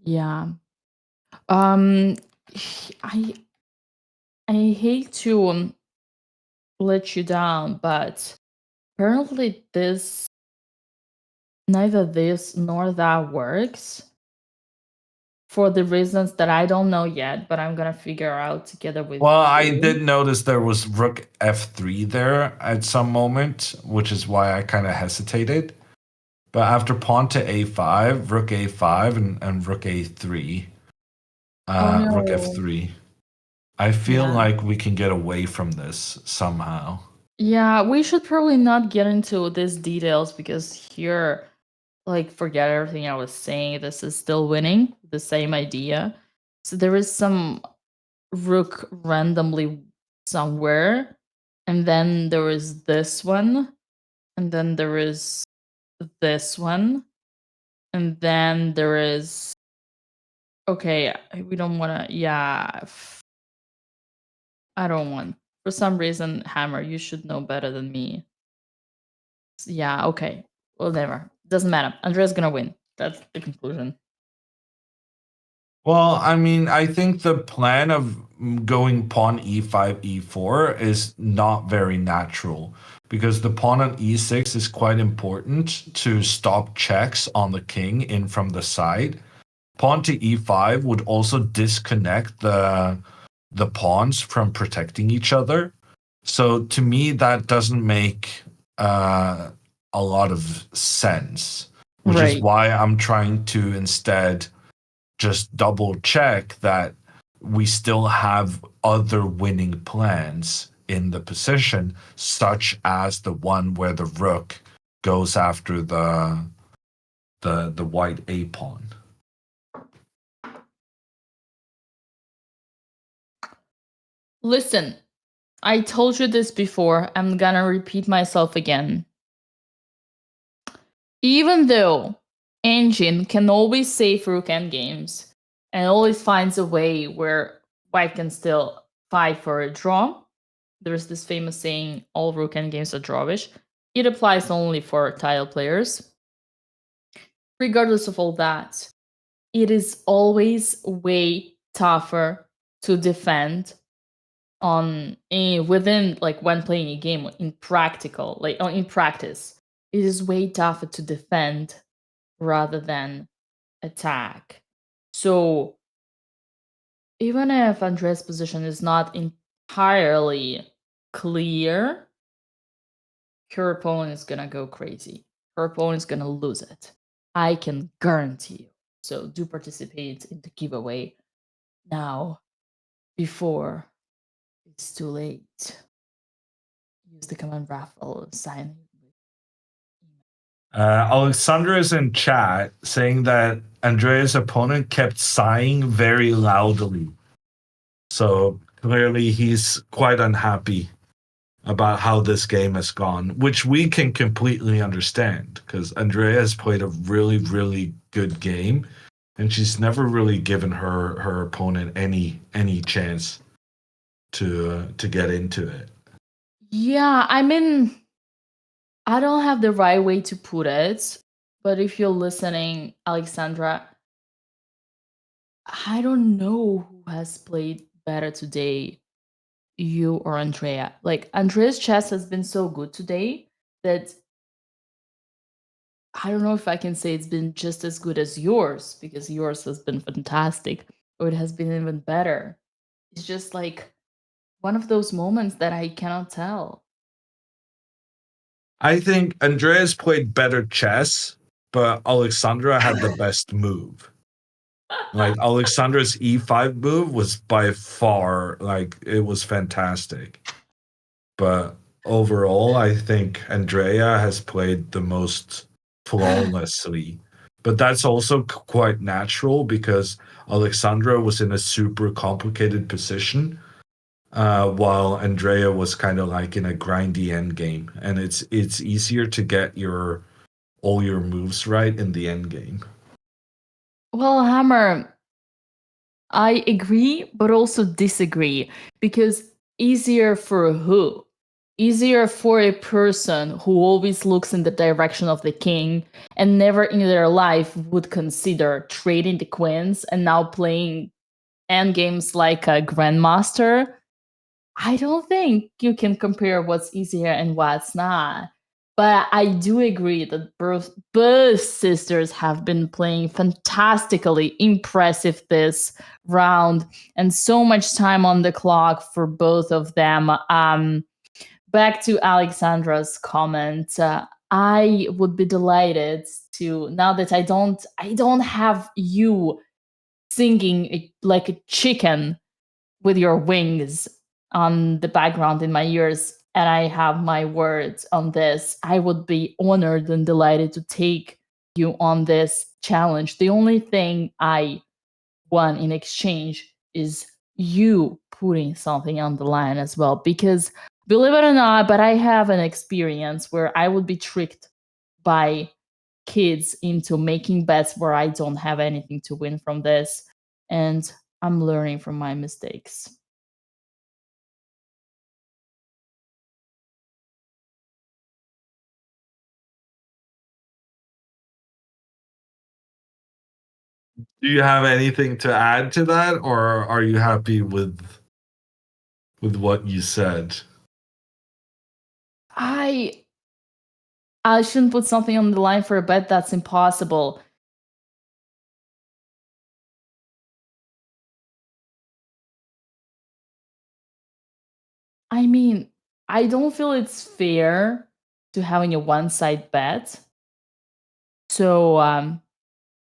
Yeah. I hate to let you down, but apparently neither this nor that works for the reasons that I don't know yet, but I'm gonna figure out together with Well, you. I did notice there was rook f3 there at some moment, which is why I kind of hesitated. But after pawn to a5, rook a5, and rook a3, Oh rook no. f3, I feel Yeah. like we can get away from this somehow. Yeah, we should probably not get into these details because here, like, forget everything I was saying. This is still winning, the same idea. So there is some rook randomly somewhere, and then there is this one, and then there is this one, and then there is. Okay, we don't want to. Yeah, I don't want. For some reason, Hammer, you should know better than me. Yeah, okay. Well, never. Doesn't matter. Andrea's gonna win. That's the conclusion. Well, I mean, I think the plan of going pawn e5, e4 is not very natural because the pawn on e6 is quite important to stop checks on the king in from the side. Pawn to e5 would also disconnect the pawns from protecting each other. So to me, that doesn't make a lot of sense, which is Right. why I'm trying to instead just double check that we still have other winning plans in the position, such as the one where the rook goes after the white a pawn. Listen, I told you this before. I'm gonna repeat myself again. Even though Engine can always save rook endgames and always finds a way where white can still fight for a draw, there's this famous saying, all rook endgames are drawish. It applies only for tile players. Regardless of all that, it is always way tougher to defend within, like, when playing a game in practical, like in practice. It is way tougher to defend rather than attack. So even if Andrea's position is not entirely clear, her opponent is gonna go crazy. Her opponent is gonna lose it. I can guarantee you. So do participate in the giveaway now before it's too late. Use the command raffle, sign. Alexandra is in chat saying that Andrea's opponent kept sighing very loudly. So clearly he's quite unhappy about how this game has gone, which we can completely understand because Andrea has played a really, really good game, and she's never really given her opponent any chance to get into it. Yeah, I mean, I don't have the right way to put it, but if you're listening, Alexandra, I don't know who has played better today, you or Andrea. Like, Andrea's chess has been so good today that I don't know if I can say it's been just as good as yours, because yours has been fantastic, or it has been even better. It's just like one of those moments that I cannot tell. I think Andreas played better chess, but Alexandra had the best move. Like Alexandra's e5 move was by far, like, it was fantastic. But overall, I think Andrea has played the most flawlessly. But that's also quite natural because Alexandra was in a super complicated position, while Andrea was kind of like in a grindy end game, and it's easier to get all your moves right in the end game. Well, Hammer, I agree, but also disagree, because easier for who? Easier for a person who always looks in the direction of the king and never in their life would consider trading the queens and now playing endgames like a grandmaster. I don't think you can compare what's easier and what's not. But I do agree that both sisters have been playing fantastically impressive this round, and so much time on the clock for both of them. Back to Alexandra's comment. I would be delighted to, now that I don't have you singing like a chicken with your wings on the background in my ears, and I have my words on this, I would be honored and delighted to take you on this challenge. The only thing I want in exchange is you putting something on the line as well, because believe it or not, but I have an experience where I would be tricked by kids into making bets where I don't have anything to win from this, and I'm learning from my mistakes. Do you have anything to add to that, or are you happy with what you said? I shouldn't put something on the line for a bet. That's impossible. I mean, I don't feel it's fair to having a one-side bet. So,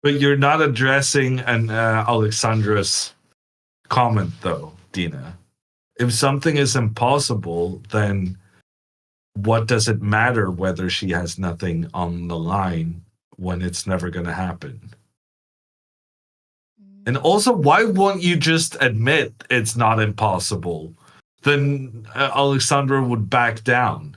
But you're not addressing an Alexandra's comment, though, Dina. If something is impossible, then what does it matter whether she has nothing on the line when it's never going to happen? And also, why won't you just admit it's not impossible? Then Alexandra would back down.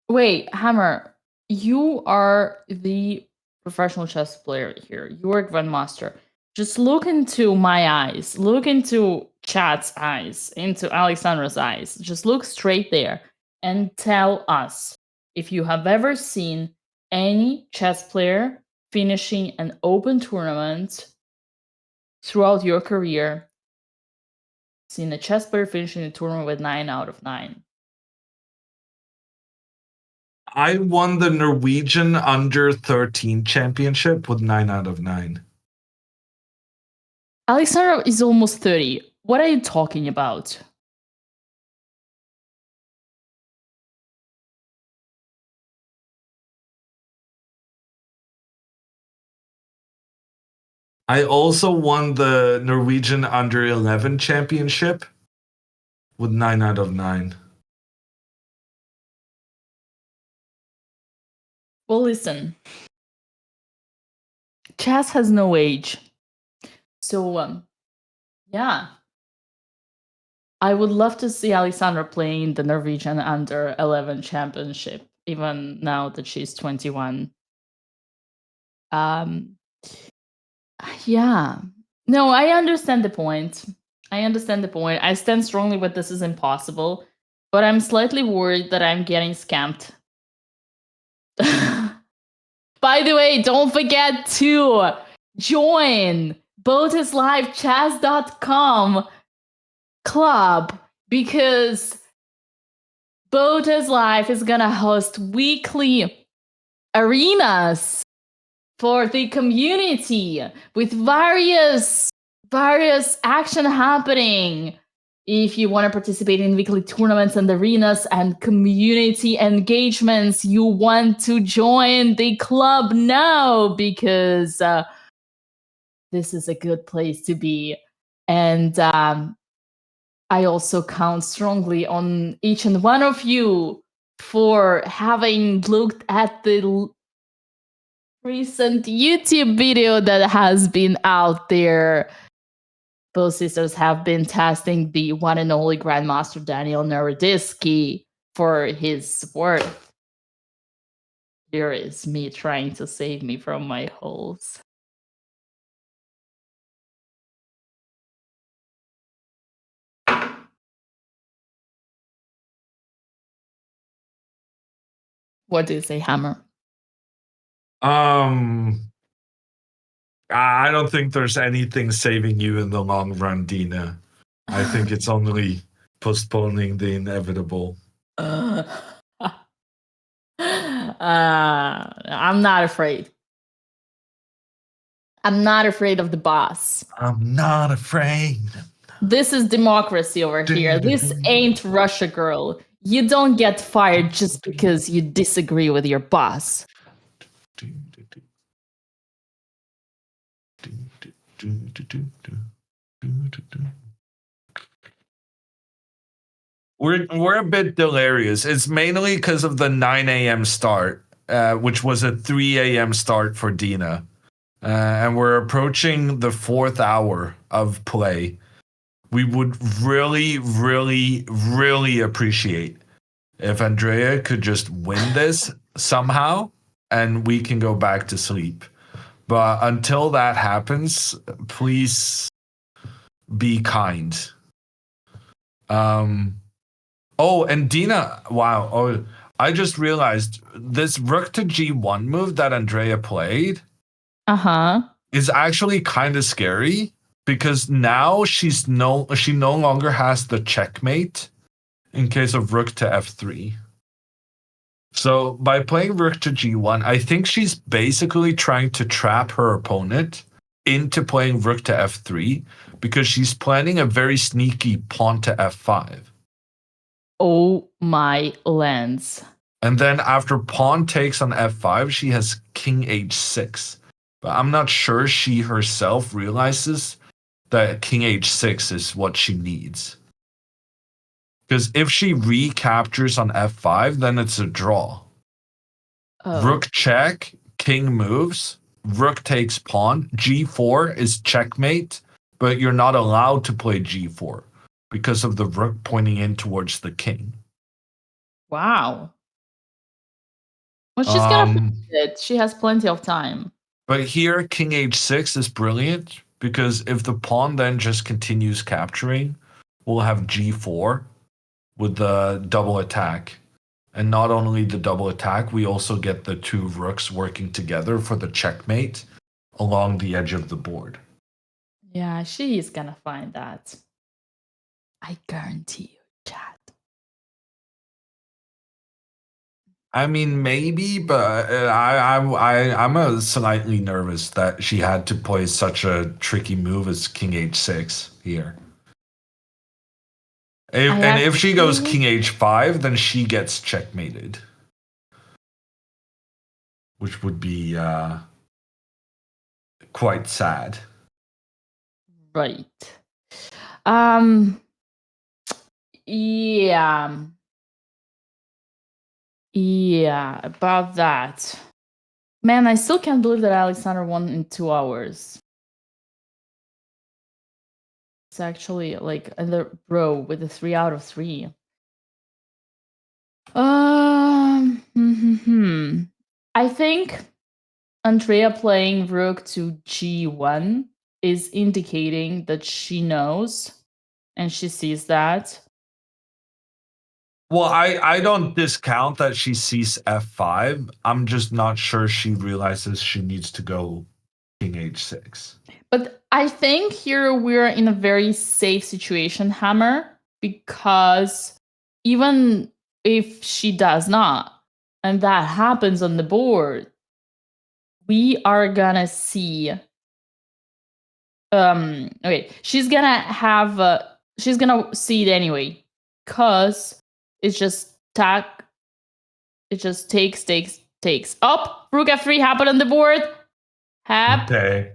Wait, Hammer, you are the professional chess player here. You're a grandmaster. Just look into my eyes. Look into Chat's eyes, into Alexandra's eyes. Just look straight there and tell us if you have ever seen any chess player finishing an open tournament throughout your career. Seen a chess player finishing a tournament with 9 out of 9. I won the Norwegian under 13 championship with 9 out of 9. Alexandra is almost 30. What are you talking about? I also won the Norwegian under 11 championship with 9 out of 9. Well, listen. Chess has no age. So, yeah. I would love to see Alexandra playing the Norwegian under 11 championship, even now that she's 21. Yeah. No, I understand the point. I stand strongly with this is impossible, but I'm slightly worried that I'm getting scammed. By the way, don't forget to join BotezLiveChess.com club because BotezLive is gonna host weekly arenas for the community with various action happening. If you want to participate in weekly tournaments and arenas and community engagements, you want to join the club now because this is a good place to be. And I also count strongly on each and one of you for having looked at the recent YouTube video that has been out there. Both sisters have been testing the one and only Grandmaster Daniel Naroditsky for his worth. Here is me trying to save me from my holes. What do you say, Hammer? I don't think there's anything saving you in the long run, Dina. I think it's only postponing the inevitable. I'm not afraid. I'm not afraid of the boss. I'm not afraid. This is democracy over here. This ain't Russia, girl. You don't get fired just because you disagree with your boss. We're a bit delirious. It's mainly because of the 9 a.m. start, which was a 3 a.m. start for Dina. And we're approaching the 4th hour of play. We would really, really, really appreciate if Andrea could just win this somehow and we can go back to sleep. But until that happens, please be kind. Oh, and Dina, wow. Oh, I just realized this rook to g1 move that Andrea played is actually kind of scary because now she no longer has the checkmate in case of rook to f3. So by playing rook to g1, I think she's basically trying to trap her opponent into playing rook to f3 because she's planning a very sneaky pawn to f5. Oh my lands. And then after pawn takes on f5, she has king h6. But I'm not sure she herself realizes that king h6 is what she needs. Because if she recaptures on f5, then it's a draw. Rook check, king moves, rook takes pawn, g4 is checkmate, but you're not allowed to play g4 because of the rook pointing in towards the king. Wow. Well, she's gonna fix it. She has plenty of time. But here, king h6 is brilliant because if the pawn then just continues capturing, we'll have g4 with the double attack. And not only the double attack, we also get the two rooks working together for the checkmate along the edge of the board. Yeah, she is gonna find that. I guarantee you, chat. I mean, maybe, but I'm a slightly nervous that she had to play such a tricky move as king h6 here. If she goes king h5, then she gets checkmated, which would be quite sad. Right. Yeah. Yeah, about that. Man, I still can't believe that Alexander won in 2 hours. It's actually like a row with a 3 out of 3. I think Andrea playing rook to g1 is indicating that she knows and she sees that. Well, I don't discount that she sees f5. I'm just not sure she realizes she needs to go king h6. But I think here we're in a very safe situation, Hammer, because even if she does not, and that happens on the board, we are gonna see. Okay, she's gonna see it anyway, cause it's just it just takes. Up, rook f3 happened on the board. Okay.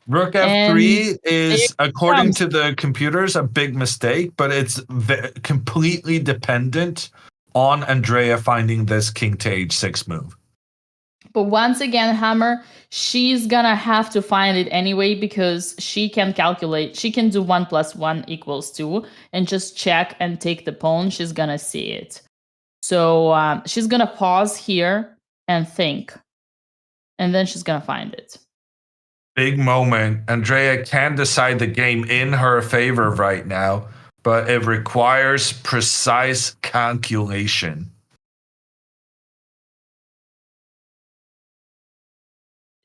Rook f3 is, according comes. to the computers, a big mistake, but it's completely dependent on Andrea finding this king to h6 move. But once again, Hammer, she's gonna have to find it anyway because she can calculate. She can do 1 + 1 = 2 and just check and take the pawn. She's gonna see it. So she's gonna pause here and think. And then she's gonna find it. Big moment. Andrea can decide the game in her favor right now, but it requires precise calculation.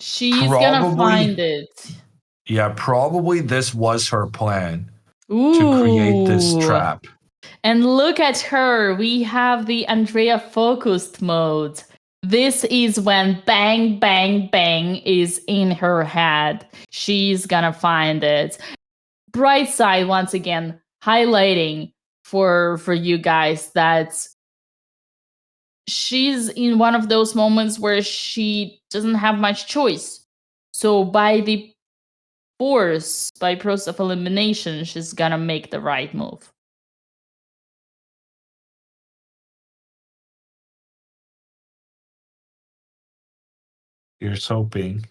She's gonna find it. Yeah, probably this was her plan to create this trap. And look at her. We have the Andrea focused mode. This is when bang, bang, bang is in her head. She's gonna find it. Bright side, once again, highlighting for you guys that she's in one of those moments where she doesn't have much choice. So by the force, by process of elimination, she's gonna make the right move. Here's hoping.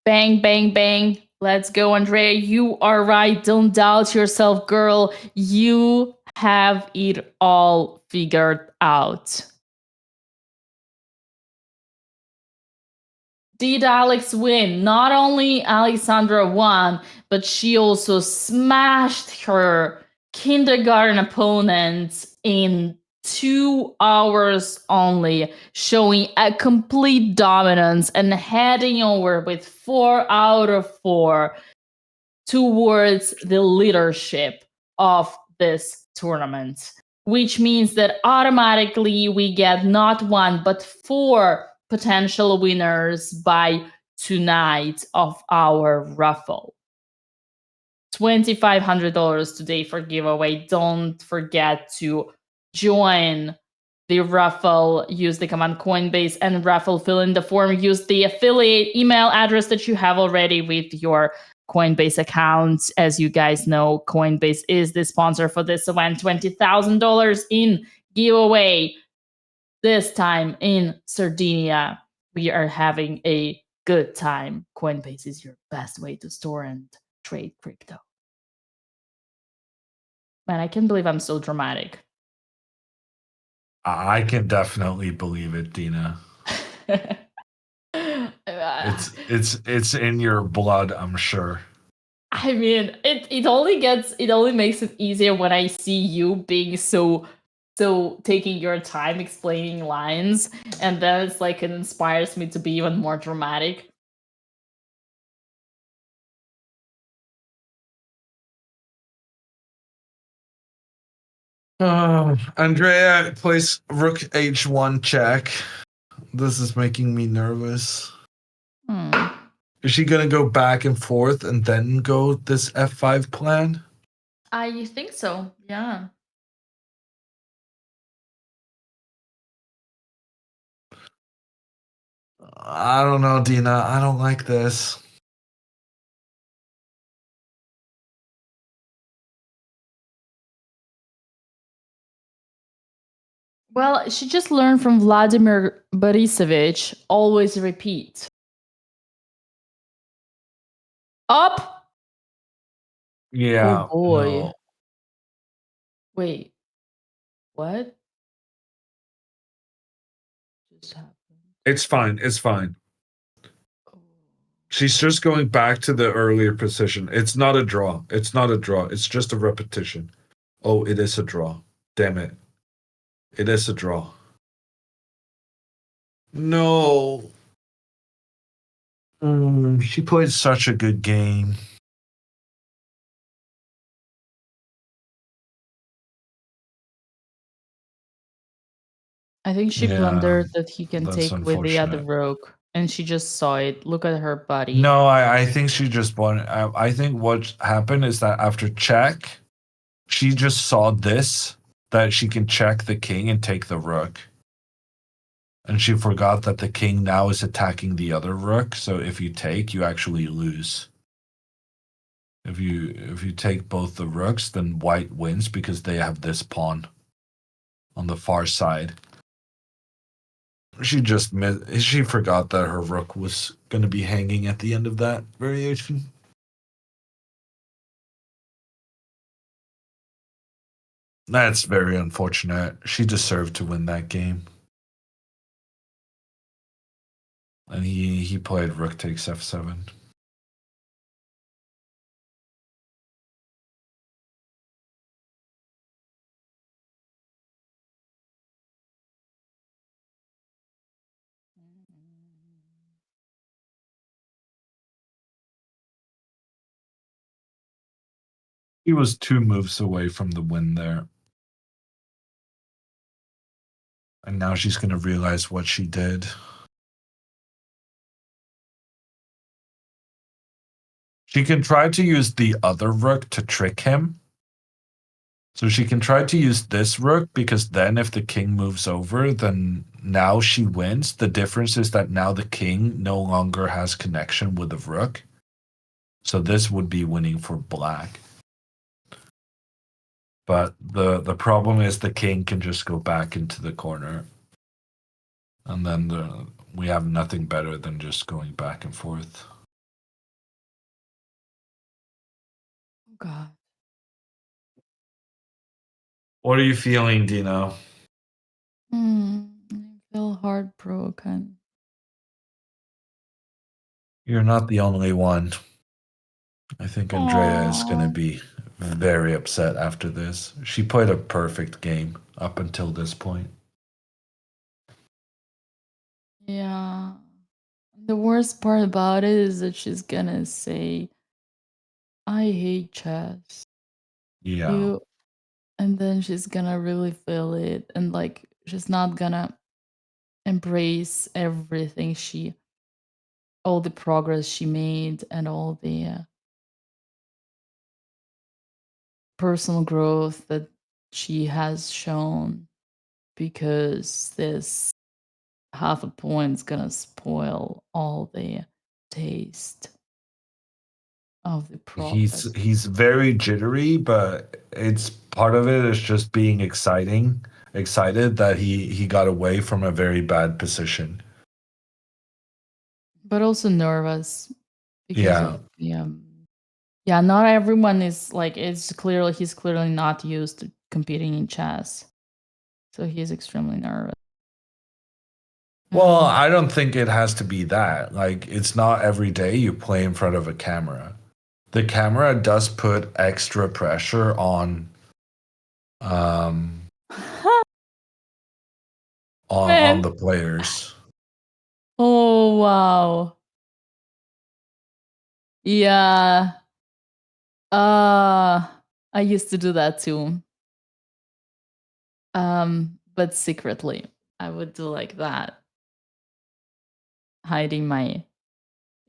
Bang, bang, bang. Let's go, Andrea. You are right. Don't doubt yourself, girl. You have it all figured out. Did Alex win? Not only Alexandra won, but she also smashed her kindergarten opponent in 2 hours only, showing a complete dominance and heading over with 4 out of 4 towards the leadership of this tournament, which means that automatically we get not 1 but 4 potential winners by tonight of our raffle. $2,500 today for giveaway. Don't forget to join the raffle. Use the command Coinbase and raffle, fill in the form, use the affiliate email address that you have already with your Coinbase account. As you guys know, Coinbase is the sponsor for this event. $20,000 in giveaway. This time in Sardinia, we are having a good time. Coinbase is your best way to store and trade crypto. Man, I can't believe I'm so dramatic. I can definitely believe it, Dina. It's in your blood, I'm sure. I mean, it only makes it easier when I see you being so taking your time explaining lines, and then it's like it inspires me to be even more dramatic. Andrea plays rook h1 check. This is making me nervous. Is she gonna go back and forth and then go this f5 plan? I think so, yeah. I don't know, Dina. I don't like this. Well, she just learned from Vladimir Borisovich, always repeat. Up! Yeah. Oh boy. No. Wait. What? Just happened. It's fine. It's fine. Oh. She's just going back to the earlier position. It's not a draw. It's not a draw. It's just a repetition. Oh, it is a draw. Damn it. It is a draw. No. She played such a good game. I think she Yeah, blundered that he can that's take with the other unfortunate. rook, and she just saw it. Look at her body. No, I think she just won. I think what happened is that after check, she just saw this, that she can check the king and take the rook. And she forgot that the king now is attacking the other rook, so if you take, you actually lose. If you take both the rooks, then white wins because they have this pawn on the far side. She forgot that her rook was going to be hanging at the end of that variation. That's very unfortunate. She deserved to win that game. And he played rook takes f7. He was 2 moves away from the win there. And now she's going to realize what she did. She can try to use the other rook to trick him. So she can try to use this rook, because then if the king moves over, then now she wins. The difference is that now the king no longer has connection with the rook. So this would be winning for black. But the problem is the king can just go back into the corner. And then we have nothing better than just going back and forth. Oh God. What are you feeling, Dino? I feel heartbroken. You're not the only one. I think Andrea is going to be very upset after this. She played a perfect game up until this point. Yeah. The worst part about it is that she's gonna say, I hate chess. Yeah. And then she's gonna really feel it, and like she's not gonna embrace everything all the progress she made and all the personal growth that she has shown, because this half a point is gonna spoil all the taste of the process. He's very jittery, but it's part of it is just being excited that he got away from a very bad position. But also nervous because Yeah. of yeah, not everyone is like he's clearly not used to competing in chess. So he is extremely nervous. Well, I don't think it has to be that. Like, it's not every day you play in front of a camera. The camera does put extra pressure um on Man. the players. Oh wow. Yeah. I used to do that too. But secretly. I would do like that. Hiding my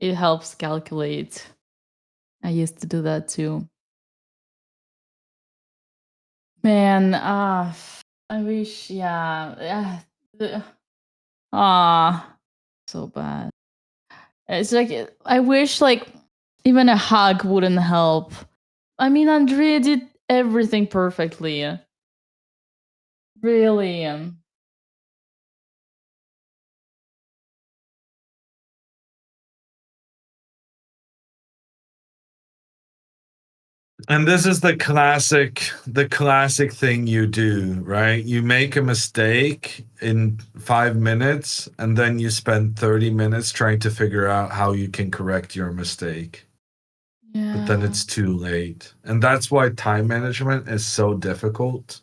it helps calculate. I used to do that too. Man, I wish, yeah. So bad. It's like I wish like even a hug wouldn't help. I mean, Andrea did everything perfectly. Really. And this is the classic thing you do, right? You make a mistake in 5 minutes, and then you spend 30 minutes trying to figure out how you can correct your mistake. But then Yeah. it's too late. And that's why time management is so difficult,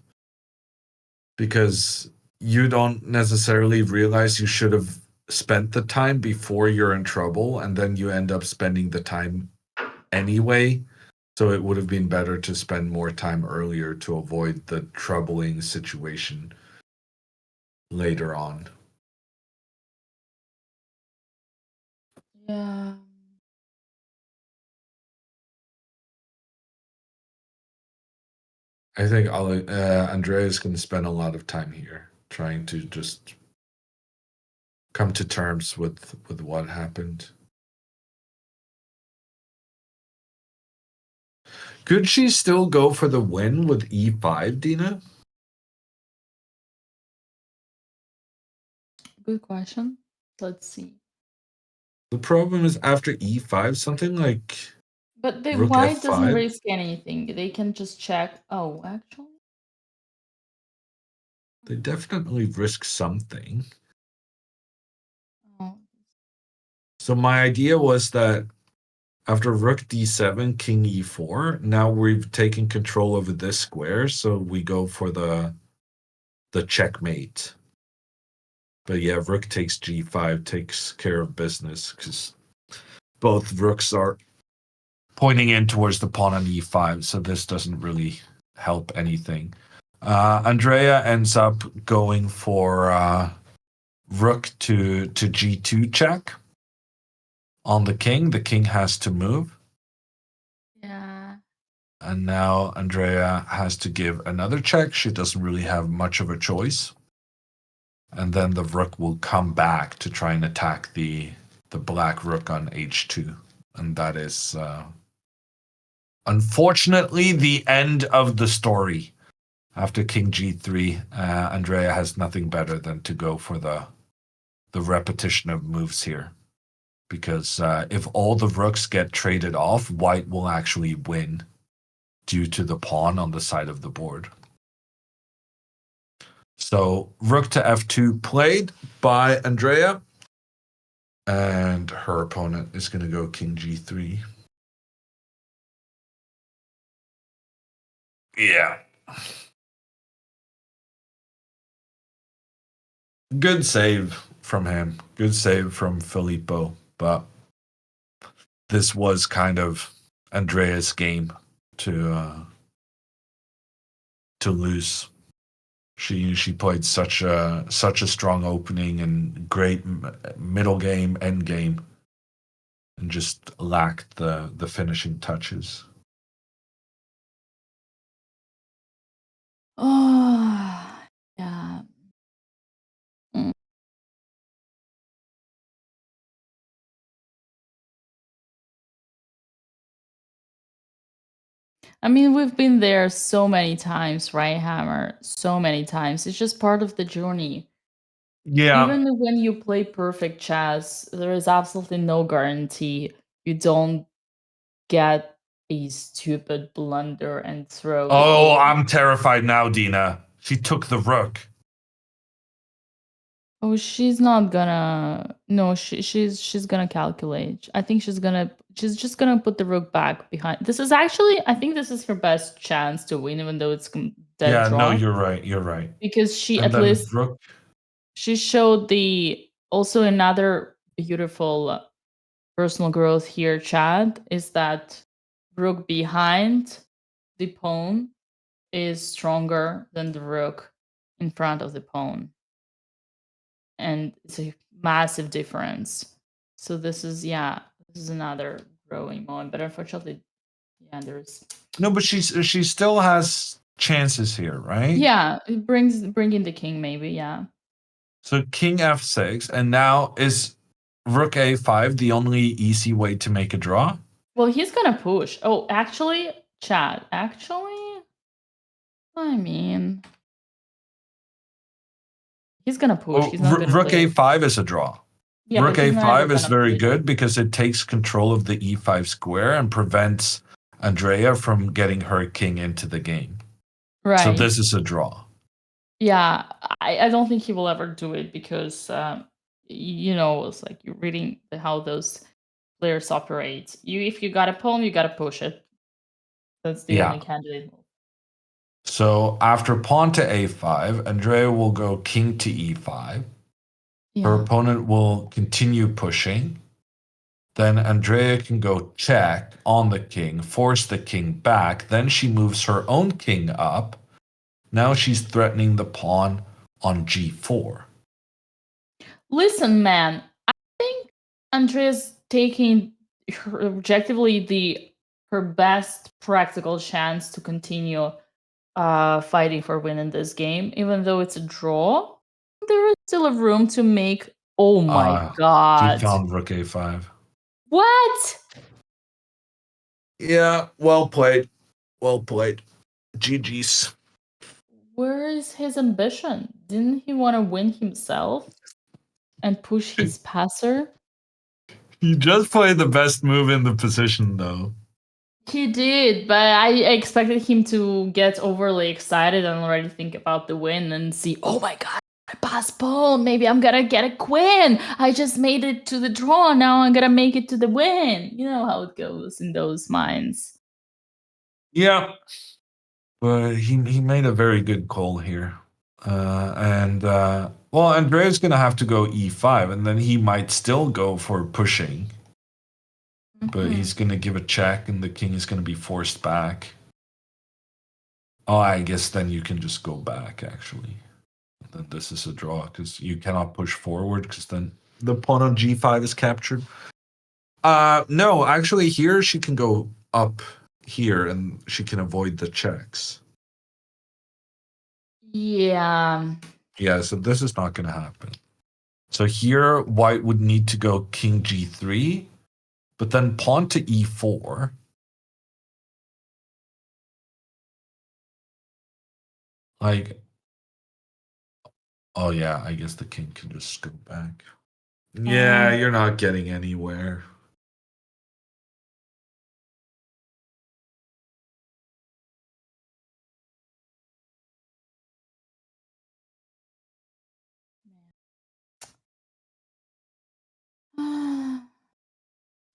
because you don't necessarily realize you should have spent the time before you're in trouble, and then you end up spending the time anyway. So it would have been better to spend more time earlier to avoid the troubling situation later on. Yeah. I think Andrea's going to spend a lot of time here trying to just come to terms with what happened. Could she still go for the win with e5, Dina? Good question. Let's see. The problem is after e5, something like But the rook white doesn't f5. risk anything. They can just check. Oh, actually. They definitely risk something. Oh. So my idea was that after rook d7, king e4, now we've taken control over this square, so we go for the checkmate. But yeah, rook takes g5, takes care of business, because both rooks are pointing in towards the pawn on e5, so this doesn't really help anything. Andrea ends up going for rook to g2 check on the king. The king has to move. Yeah. And now Andrea has to give another check. She doesn't really have much of a choice. And then the rook will come back to try and attack the black rook on h2. And that is unfortunately the end of the story. After king g3, Andrea has nothing better than to go for the repetition of moves here. Because if all the rooks get traded off, white will actually win due to the pawn on the side of the board. So rook to f2 played by Andrea. And her opponent is going to go king g3. Yeah. Good save from him. Good save from Filippo. But this was kind of Andrea's game to lose. She played such a strong opening and great middle game, end game, and just lacked the finishing touches. Oh, yeah. Mm. I mean, we've been there so many times, right, Hammer? So many times. It's just part of the journey. Yeah. Even when you play perfect chess, there is absolutely no guarantee you don't get a stupid blunder and throw the Oh, game. I'm terrified now, Dina. She took the rook. Oh, she's not gonna. No, she's gonna calculate. I think she's just gonna put the rook back behind. This is actually, I think this is her best chance to win, even though it's dead Yeah, no, draw. you're right. You're right. Because she And at then least rook. she showed the also another beautiful personal growth here, Chad, is that rook behind the pawn is stronger than the rook in front of the pawn. And it's a massive difference. So this is another growing moment. But unfortunately, there's No, but she still has chances here, right? it bring in the king maybe, yeah. So king f6, and now is rook a5 the only easy way to make a draw? Well, he's gonna push. Oh, actually, Chad, I mean, he's gonna push. Oh, He's not gonna rook play. a5 is a draw. Yeah, Rook but he's never a5 is gonna very play. good because it takes control of the e5 square and prevents Andrea from getting her king into the game. Right. So this is a draw. Yeah, I don't think he will ever do it because it's like you're reading how those players operate. If you got a pawn, you gotta push it. That's the only candidate move. So after pawn to a5, Andrea will go king to e5. Her Yeah. opponent will continue pushing. Then Andrea can go check on the king, force the king back. Then she moves her own king up. Now she's threatening the pawn on g4. Listen, man, I think Andrea's taking objectively her best practical chance to continue fighting for winning this game, even though it's a draw. There is still a room to make. Oh my She god! found rook a5. What? Yeah, well played. Well played. GG's. Where is his ambition? Didn't he want to win himself and push his passer? You just played the best move in the position, though. He did, but I expected him to get overly excited and already think about the win and see, oh my god, I passed pawn. Maybe I'm gonna get a queen. I just made it to the draw. Now I'm gonna make it to the win. You know how it goes in those minds. Yeah. But he made a very good call here. Well, Andrea's going to have to go e5, and then he might still go for pushing. But he's going to give a check, and the king is going to be forced back. Oh, I guess then you can just go back, actually. Then this is a draw, because you cannot push forward, because then the pawn on g5 is captured. No, actually, here she can go up here, and she can avoid the checks. Yeah. Yeah, so this is not going to happen. So here, white would need to go king g3, but then pawn to e4. Like, oh yeah, I guess the king can just go back. Yeah, you're not getting anywhere.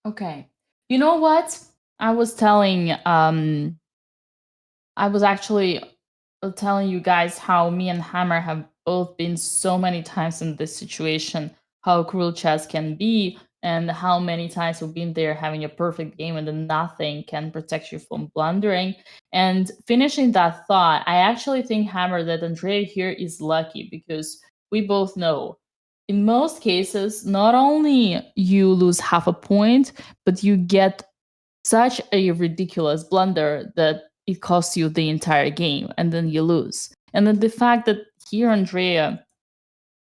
Okay. You know what? I was actually telling you guys how me and Hammer have both been so many times in this situation, how cruel chess can be, and how many times we've been there having a perfect game and then nothing can protect you from blundering. And finishing that thought, I actually think, Hammer, that Andrea here is lucky because we both know in most cases, not only you lose half a point, but you get such a ridiculous blunder that it costs you the entire game and then you lose. And then the fact that here Andrea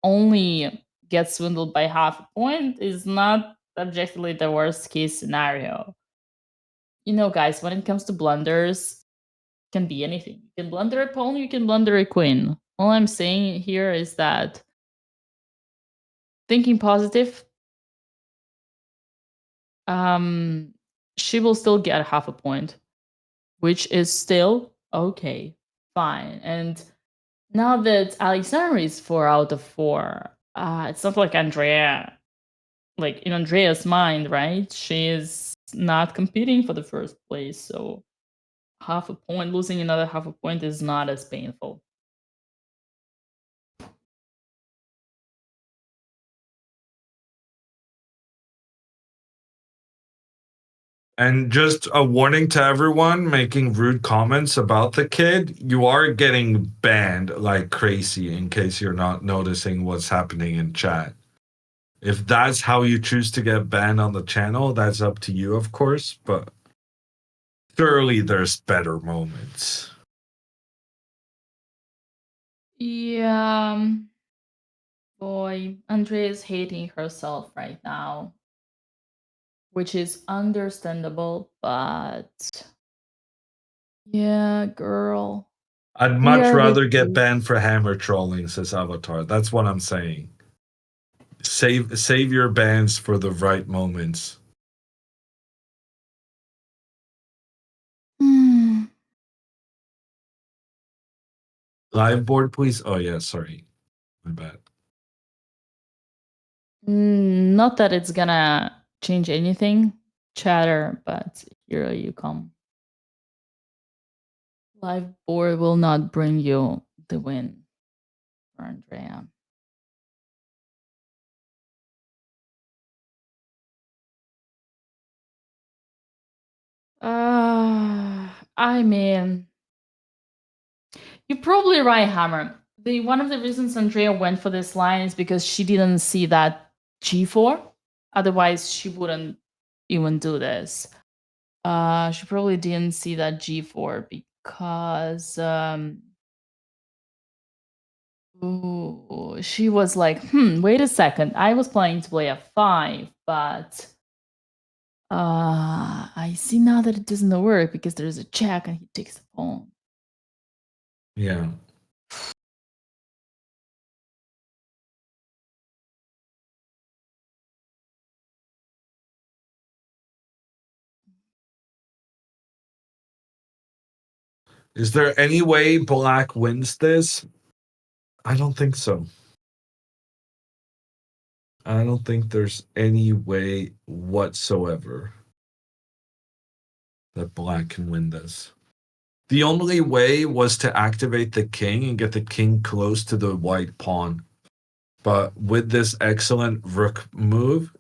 only gets swindled by half a point is not objectively the worst case scenario. You know, guys, when it comes to blunders, can be anything. You can blunder a pawn, you can blunder a queen. All I'm saying here is that thinking positive, she will still get half a point, which is still okay, fine. And now that Alexandra is 4 out of 4, it's not like Andrea, like in Andrea's mind, right? She is not competing for the first place, so half a point, losing another half a point is not as painful. And just a warning to everyone making rude comments about the kid, you are getting banned like crazy in case you're not noticing what's happening in chat. If that's how you choose to get banned on the channel, that's up to you, of course, but surely there's better moments. Yeah. Boy, Andrea is hating herself right now, which is understandable, but yeah, girl. I'd We much are with rather get you. banned for hammer trolling, says Avatar. That's what I'm saying. Save your bans for the right moments. Live board, please. Oh yeah, sorry. My bad. Not that it's gonna change anything, chatter, but here you come. Live board will not bring you the win for Andrea. I mean, you're probably right, Hammer. One of the reasons Andrea went for this line is because she didn't see that G4. Otherwise, she wouldn't even do this. She probably didn't see that G4 because she was like, wait a second. I was planning to play F5, but I see now that it doesn't work because there's a check and he takes the pawn. Yeah. Is there any way black wins this? I don't think so. I don't think there's any way whatsoever that black can win this. The only way was to activate the king and get the king close to the white pawn. But with this excellent rook move,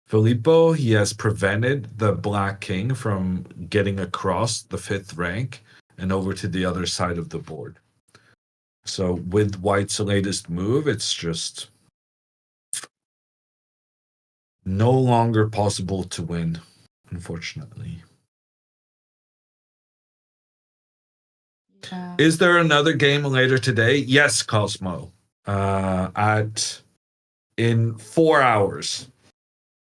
Filippo, he has prevented the black king from getting across the 5th rank and over to the other side of the board. So with white's latest move, it's just no longer possible to win, unfortunately. Yeah. Is there another game later today? Yes, Cosmo. In 4 hours.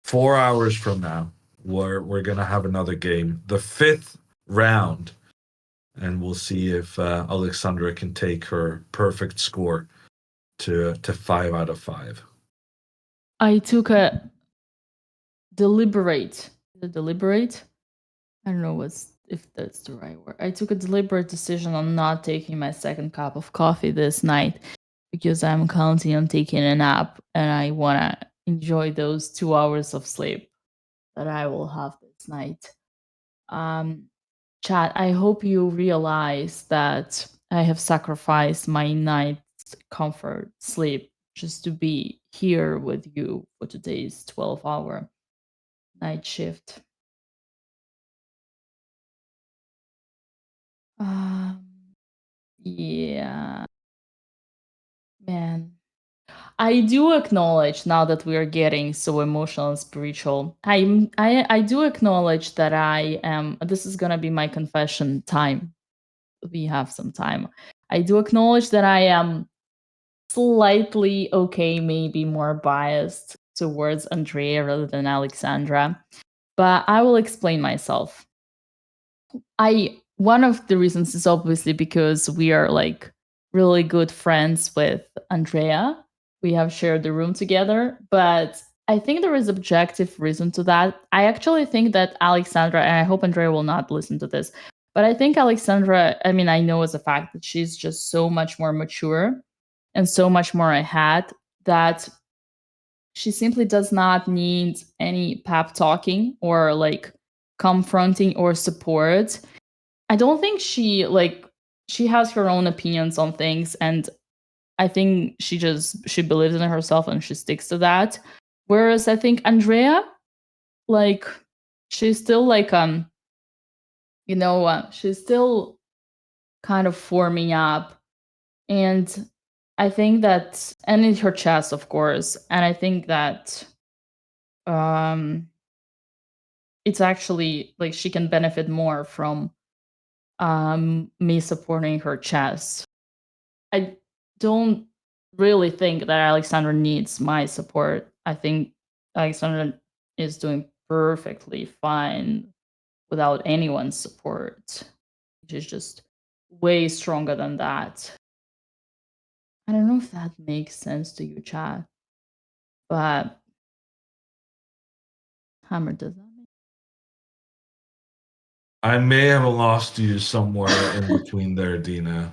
4 hours from now, we're gonna have another game, the 5th round, and we'll see if Alexandra can take her perfect score to 5 out of 5. I took a deliberate. Deliberate? I don't know if that's the right word. I took a deliberate decision on not taking my second cup of coffee this night because I'm counting on taking a nap and I want to enjoy those 2 hours of sleep that I will have this night. Chat, I hope you realize that I have sacrificed my night's comfort sleep just to be here with you for today's 12-hour night shift. Yeah, man. I do acknowledge now that we are getting so emotional and spiritual. I do acknowledge that I am. This is gonna be my confession time. We have some time. I do acknowledge that I am slightly okay, maybe more biased towards Andrea rather than Alexandra, but I will explain myself. I one of the reasons is obviously because we are like really good friends with Andrea. We have shared the room together, but I think there is objective reason to that. I actually think that Alexandra, and I hope Andrea will not listen to this, but I think Alexandra, I mean, I know as a fact that she's just so much more mature and so much more ahead that she simply does not need any pep talking or like confronting or support. I don't think she has her own opinions on things, and I think she believes in herself and she sticks to that. Whereas I think Andrea, like, she's still like she's still kind of forming up, and I think that, and in her chest, of course, and I think that um it's actually like she can benefit more from me supporting her chess. I don't really think that Alexandra needs my support. I think Alexandra is doing perfectly fine without anyone's support. She's just way stronger than that. I don't know if that makes sense to you, chat, but Hammer, does that make I may have lost you somewhere in between there, Dina.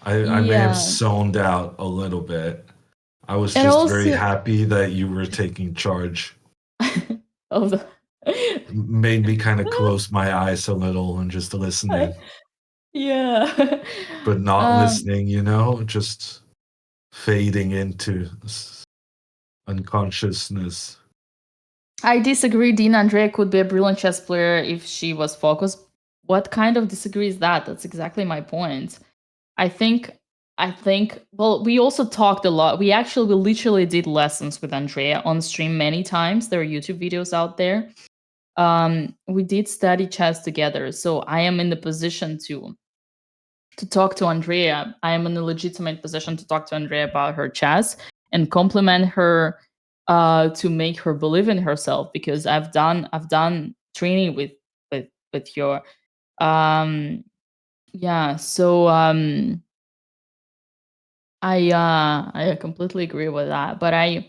I may have yeah. zoned out a little bit. I was And just very also happy that you were taking charge. of the Made me kind of close my eyes a little and just listening, yeah. but not um listening, just fading into unconsciousness. I disagree. Dina Andrea could be a brilliant chess player if she was focused. What kind of disagree is that? That's exactly my point. I think well, we also talked a lot. We literally did lessons with Andrea on stream many times. There are YouTube videos out there. We did study chess together. So I am in the position to talk to Andrea. I am in a legitimate position to talk to Andrea about her chess and compliment her to make her believe in herself, because I've done training with your yeah. So I completely agree with that. But I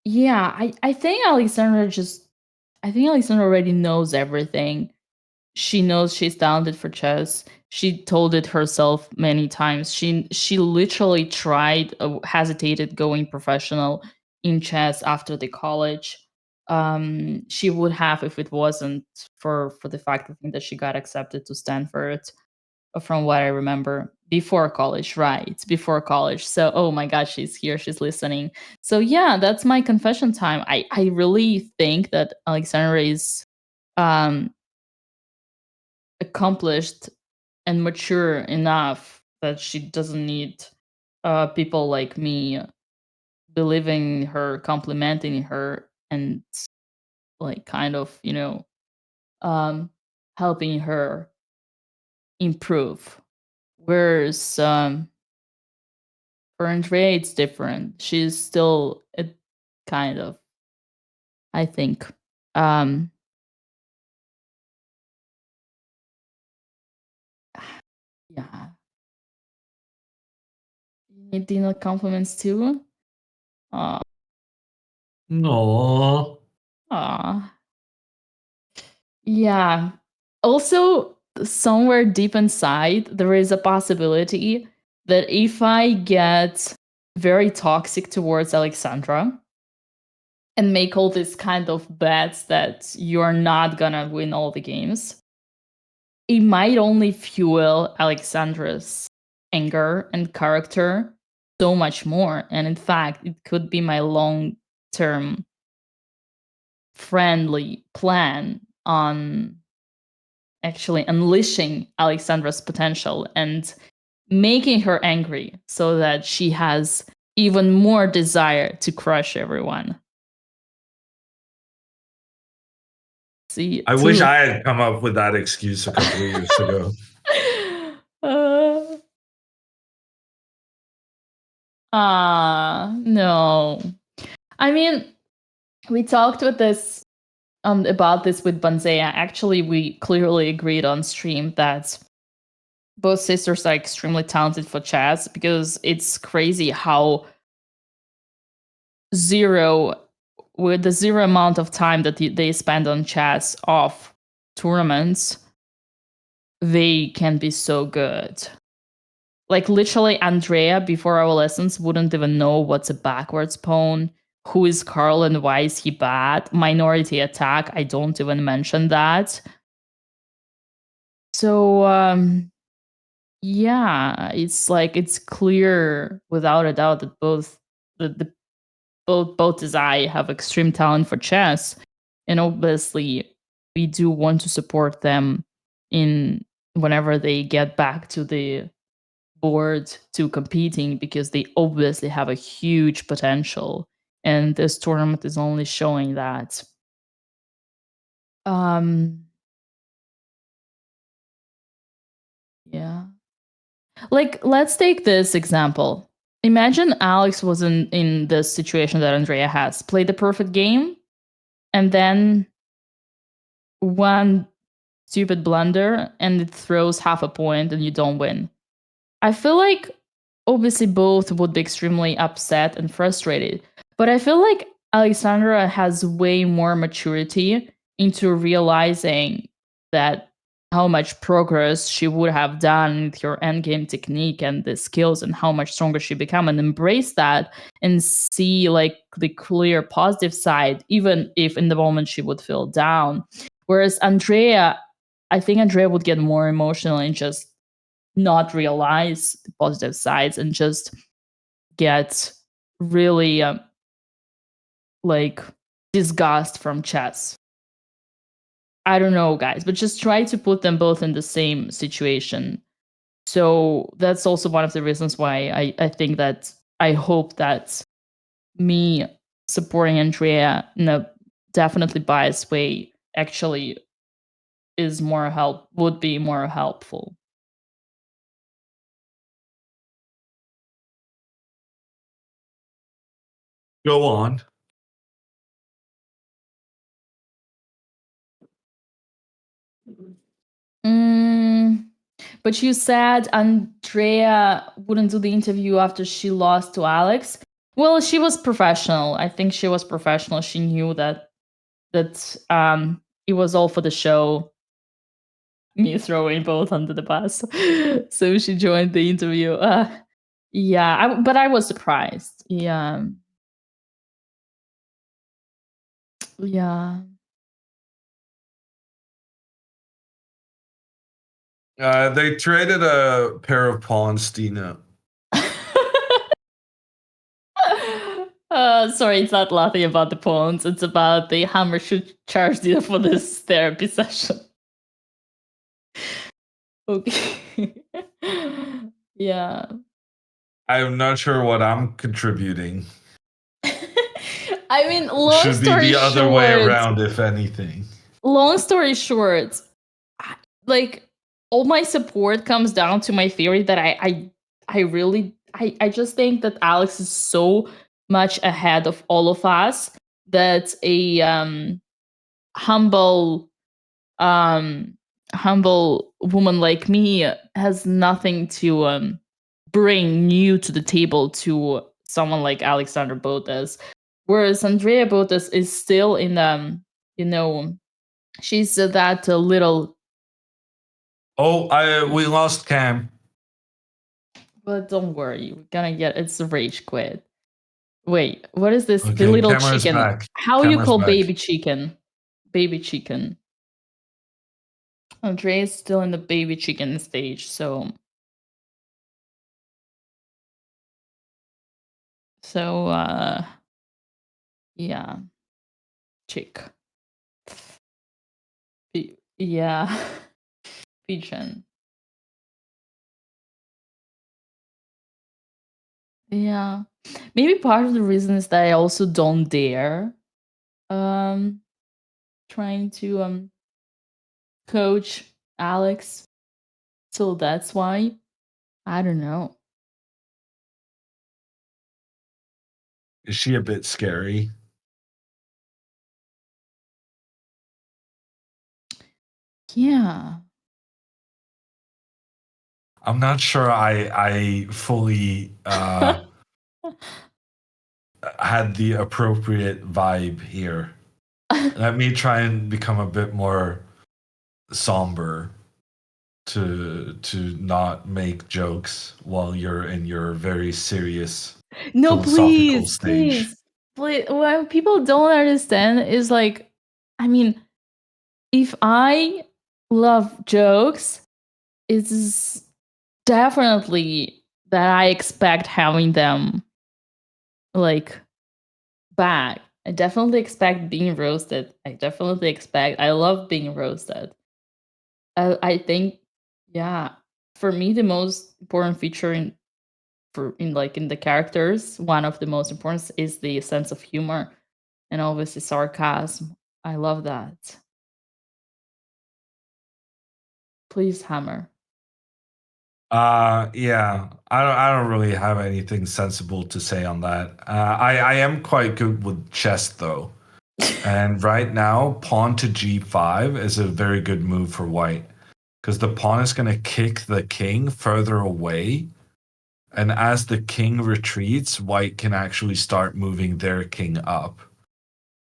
think Alexandra already knows everything. She knows she's talented for chess. She told it herself many times. She literally tried, hesitated going professional in chess after the college. She would have if it wasn't for the fact, I think, that she got accepted to Stanford, from what I remember, before college, right? Before college. So, oh my God, she's here. She's listening. So yeah, that's my confession time. I really think that Alexandra is um accomplished and mature enough that she doesn't need people like me believing her, complimenting her, and like kind of, um, helping her improve. Whereas for Andrea, it's different. She's still a kind of, I think, um, yeah. You need Dina compliments too. Aw. No. Aw. Yeah. Also, somewhere deep inside, there is a possibility that if I get very toxic towards Alexandra and make all these kind of bets that you're not gonna win all the games, it might only fuel Alexandra's anger and character so much more. And in fact, it could be my long term friendly plan on actually unleashing Alexandra's potential and making her angry so that she has even more desire to crush everyone. See, I wish I had come up with that excuse a couple of years ago. uh, no. I mean, we talked with this about this with Banzea. Actually, we clearly agreed on stream that both sisters are extremely talented for chess, because it's crazy how with the zero amount of time that they spend on chess off tournaments, they can be so good. Like literally, Andrea before our lessons wouldn't even know what's a backwards pawn, who is Carl and why is he bad. Minority attack, I don't even mention that. So yeah, it's like it's clear without a doubt that both both as I have extreme talent for chess, and obviously we do want to support them in whenever they get back to the board to competing, because they obviously have a huge potential, and this tournament is only showing that. Yeah, like let's take this example. Imagine Alex was in this situation that Andrea has, played the perfect game, and then one stupid blunder and it throws half a point and you don't win. I feel like obviously both would be extremely upset and frustrated, but I feel like Alexandra has way more maturity into realizing that how much progress she would have done with her endgame technique and the skills, and how much stronger she become, and embrace that and see like the clear positive side, even if in the moment she would feel down. Whereas Andrea, I think Andrea would get more emotional and just not realize the positive sides and just get really like disgust from chess. I don't know, guys, but just try to put them both in the same situation. So that's also one of the reasons why I think that I hope that me supporting Andrea in a definitely biased way actually would be more helpful. Go on. But you said Andrea wouldn't do the interview after she lost to Alex. Well, she was professional. I think she was professional. She knew that it was all for the show. Me throwing both under the bus. So she joined the interview. Yeah, but I was surprised. Yeah. Yeah. They traded a pair of pawns, Tina. Sorry, it's not laughing about the pawns. It's about the hammer should charge deal for this therapy session. Okay. Yeah. I'm not sure what I'm contributing. I mean, long Should be story the other way short, around, if anything. long story short, like all my support comes down to my theory that I just think that Alex is so much ahead of all of us that a humble humble woman like me has nothing to bring new to the table to someone like Alexander Botez, whereas Andrea Botez is still in you know, she's that little. Oh, we lost Cam. But don't worry, we're gonna get it's a rage quit. Wait, what is this? The Okay, little camera's chicken. back. How you Camera's call back. baby chicken? Baby chicken. Andre is still in the baby chicken stage, so yeah. Chick. Yeah. Pigeon. Yeah. Maybe part of the reason is that I also don't dare trying to coach Alex. So that's why. I don't know. Is she a bit scary? Yeah. I'm not sure I fully had the appropriate vibe here. Let me try and become a bit more somber to not make jokes while you're in your very serious No, philosophical please, stage. please. What people don't understand is like, I mean, if I love jokes, it's definitely that I expect having them like back. I definitely expect being roasted. I love being roasted. I think, yeah, for me, the most important feature in the characters, one of the most important is the sense of humor and obviously sarcasm. I love that. Please, Hammer. Yeah, I don't really have anything sensible to say on that. I am quite good with chess though. And right now, pawn to g5 is a very good move for white because the pawn is going to kick the king further away. And as the king retreats, white can actually start moving their king up.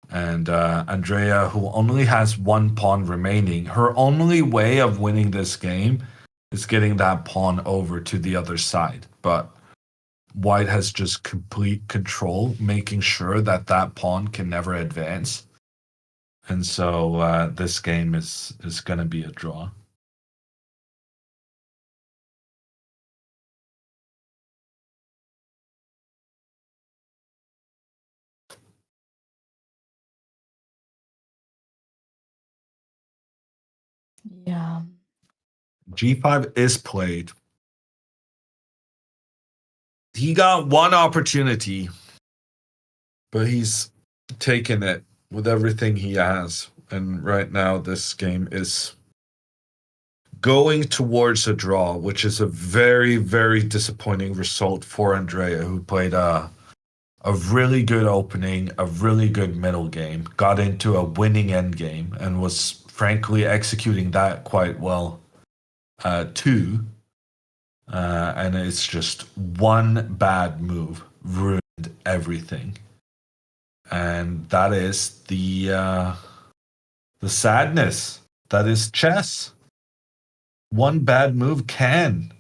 And Andrea, who only has one pawn remaining, her only way of winning this game is getting that pawn over to the other side. But white has just complete control, making sure that that pawn can never advance. And so this game is going to be a draw. Yeah. G5 is played. He got one opportunity, but he's taken it with everything he has. And right now, this game is going towards a draw, which is a very, very disappointing result for Andrea, who played a really good opening, a really good middle game, got into a winning end game, and was frankly executing that quite well too. And it's just one bad move ruined everything, and that is the sadness that is chess. One bad move can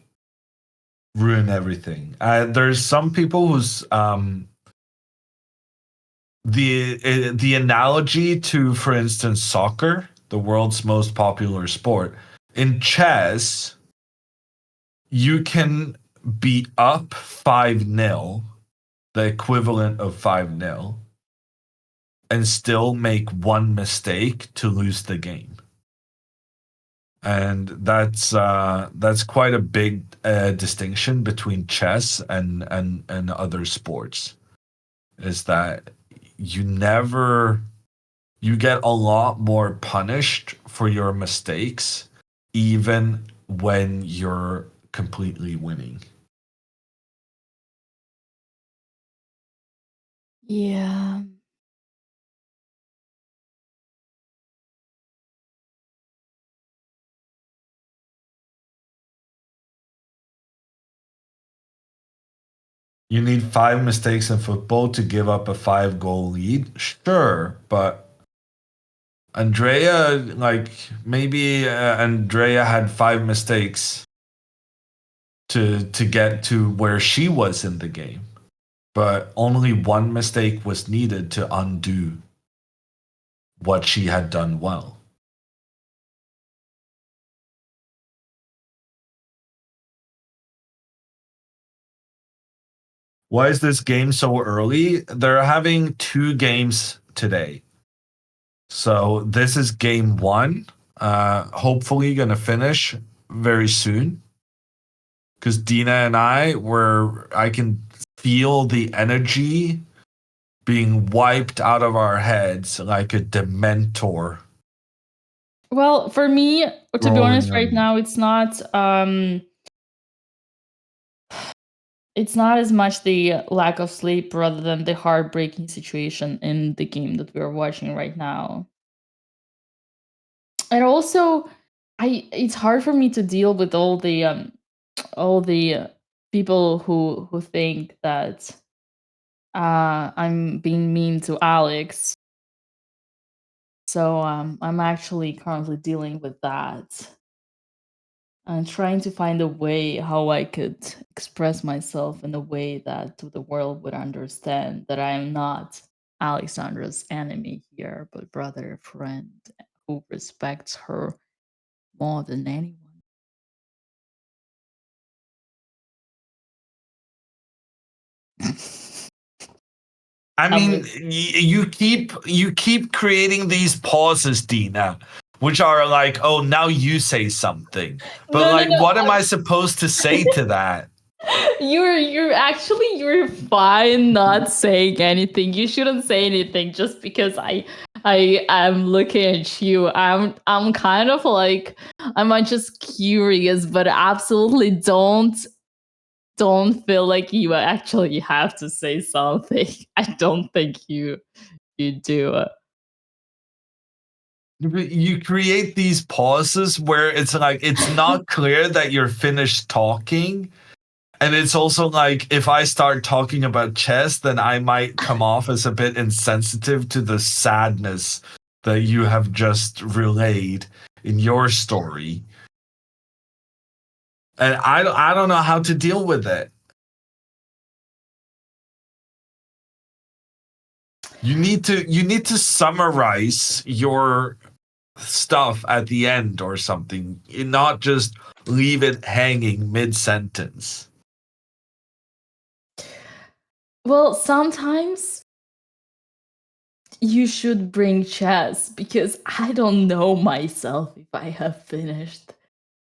ruin everything. There's some people who's the analogy to, for instance, soccer, the world's most popular sport. In chess, you can be up 5-0, the equivalent of 5-0, and still make one mistake to lose the game. And that's quite a big distinction between chess and other sports. Is that you get a lot more punished for your mistakes, even when you're completely winning. Yeah. You need 5 mistakes in football to give up a 5-goal lead, sure, but Andrea, like maybe Andrea had 5 mistakes to get to where she was in the game, but only one mistake was needed to undo what she had done well. Why is this game so early? They're having 2 games today. So this is game 1. Hopefully gonna finish very soon. Because Dina and I can feel the energy being wiped out of our heads like a dementor. Well, for me, to be honest, right Rolling now, it's not as much the lack of sleep rather than the heartbreaking situation in the game that we're watching right now. And also, it's hard for me to deal with all the people who think that I'm being mean to Alex. So I'm actually currently dealing with that and trying to find a way how I could express myself in a way that the world would understand that I am not Alexandra's enemy here, but rather a friend who respects her more than anyone. I I'm mean, you keep creating these pauses, Dina, which are like, oh, now you say something. But no, no, like, no. what am I supposed to say to that? You're fine not saying anything. You shouldn't say anything just because I am looking at you. I'm kind of like I'm not just curious, but absolutely don't feel like you actually have to say something. I don't think you do. You create these pauses where it's like it's not clear that you're finished talking. And it's also like if I start talking about chess, then I might come off as a bit insensitive to the sadness that you have just relayed in your story. And I don't know how to deal with it. You need to summarize your stuff at the end or something, not just leave it hanging mid-sentence. Well, sometimes you should bring chess because I don't know myself if I have finished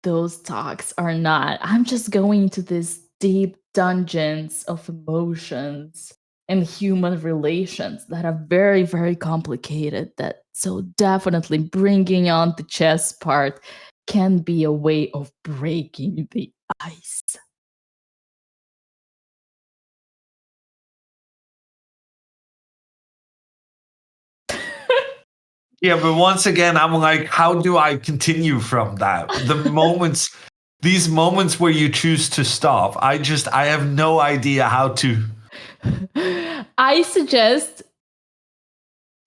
those talks or not. I'm just going into these deep dungeons of emotions and human relations that are very, very complicated. That so definitely bringing on the chess part can be a way of breaking the ice. Yeah, but once again, I'm like, how do I continue from that? These moments where you choose to stop, I have no idea how to. I suggest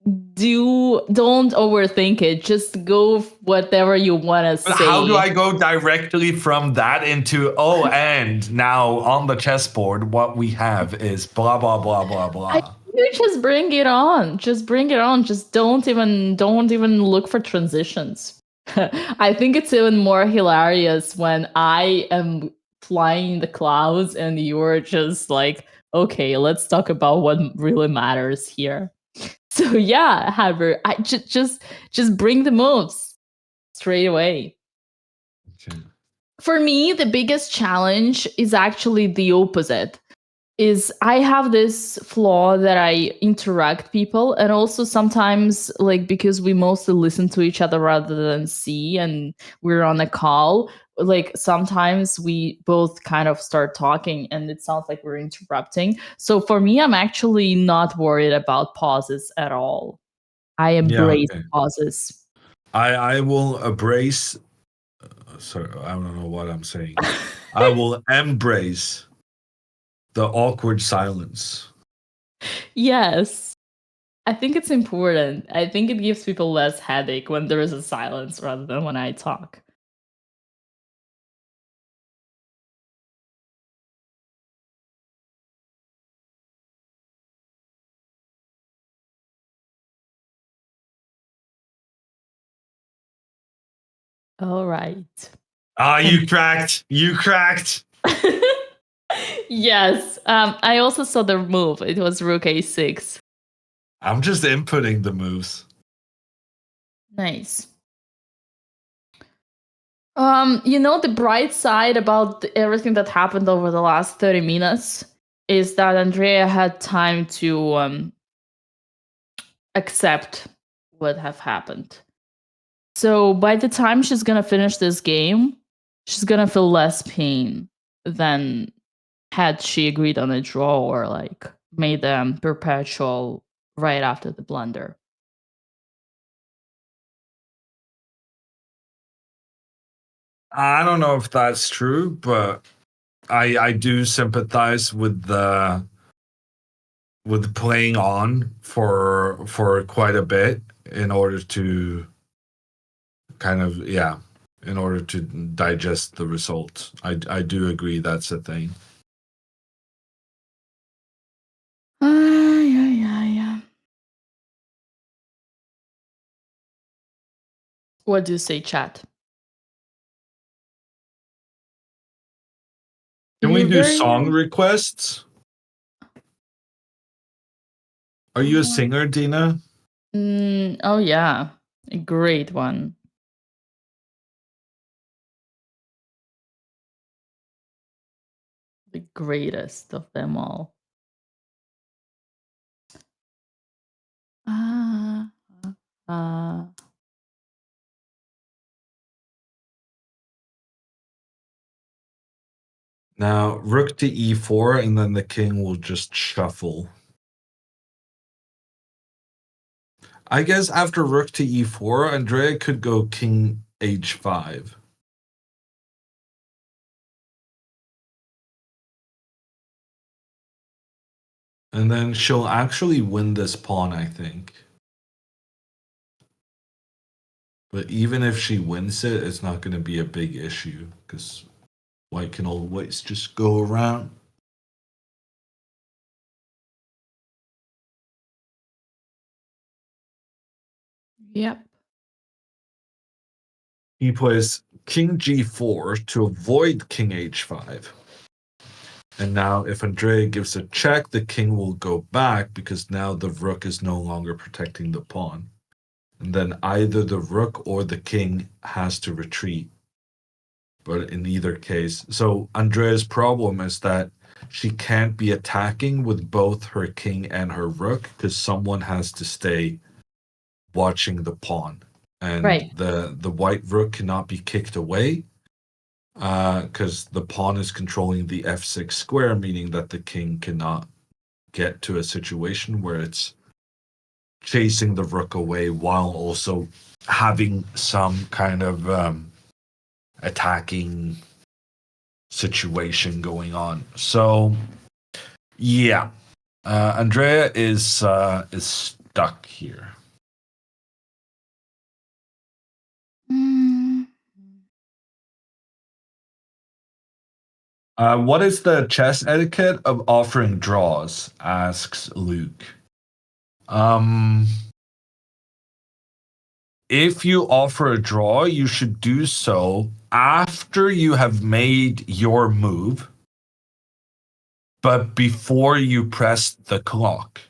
don't overthink it. Just go whatever you want to But say. how do I go directly from that into, oh, and now on the chessboard, what we have is blah, blah, blah, blah, blah. You just bring it on. Just bring it on. Just don't even look for transitions. I think it's even more hilarious when I am flying in the clouds and you're just like, okay, let's talk about what really matters here. So yeah, Haber, I just bring the moves straight away. Okay. For me, the biggest challenge is actually the opposite. Is I have this flaw that I interact people, and also sometimes like because we mostly listen to each other rather than see, and we're on a call, like sometimes we both kind of start talking and it sounds like we're interrupting. So for me, I'm actually not worried about pauses at all. I Yeah, embrace okay. pauses. I will embrace. Sorry, I don't know what I'm saying. I will embrace the awkward silence. Yes. I think it's important. I think it gives people less headache when there is a silence rather than when I talk. All right. Ah, you cracked. You cracked. Yes. I also saw the move. It was Rook A6. I'm just inputting the moves. Nice. The bright side about everything that happened over the last 30 minutes is that Andrea had time to accept what have happened. So by the time she's gonna finish this game, she's gonna feel less pain than had she agreed on a draw or like made them perpetual right after the blunder. I don't know if that's true, but I do sympathize with playing on for quite a bit in order to kind of in order to digest the results. I do agree that's a thing. Yeah. What do you say, chat? Can we You're do very song requests? Are you a singer, Dina? oh yeah, a great one. The greatest of them all. Ah, ah. Now, rook to e4, and then the king will just shuffle. I guess after rook to e4, Andrea could go king h5. And then she'll actually win this pawn, I think. But even if she wins it, it's not going to be a big issue because white can always just go around. Yep. He plays king g4 to avoid king h5. And now if Andrea gives a check, the king will go back because now the rook is no longer protecting the pawn. And then either the rook or the king has to retreat. But in either case, so Andrea's problem is that she can't be attacking with both her king and her rook because someone has to stay watching the pawn. And Right. the white rook cannot be kicked away because the pawn is controlling the f6 square, meaning that the king cannot get to a situation where it's chasing the rook away while also having some kind of attacking situation going on. So yeah, Andrea is stuck here. Mm. What is the chess etiquette of offering draws? Asks Luke. If you offer a draw, you should do so after you have made your move, but before you press the clock.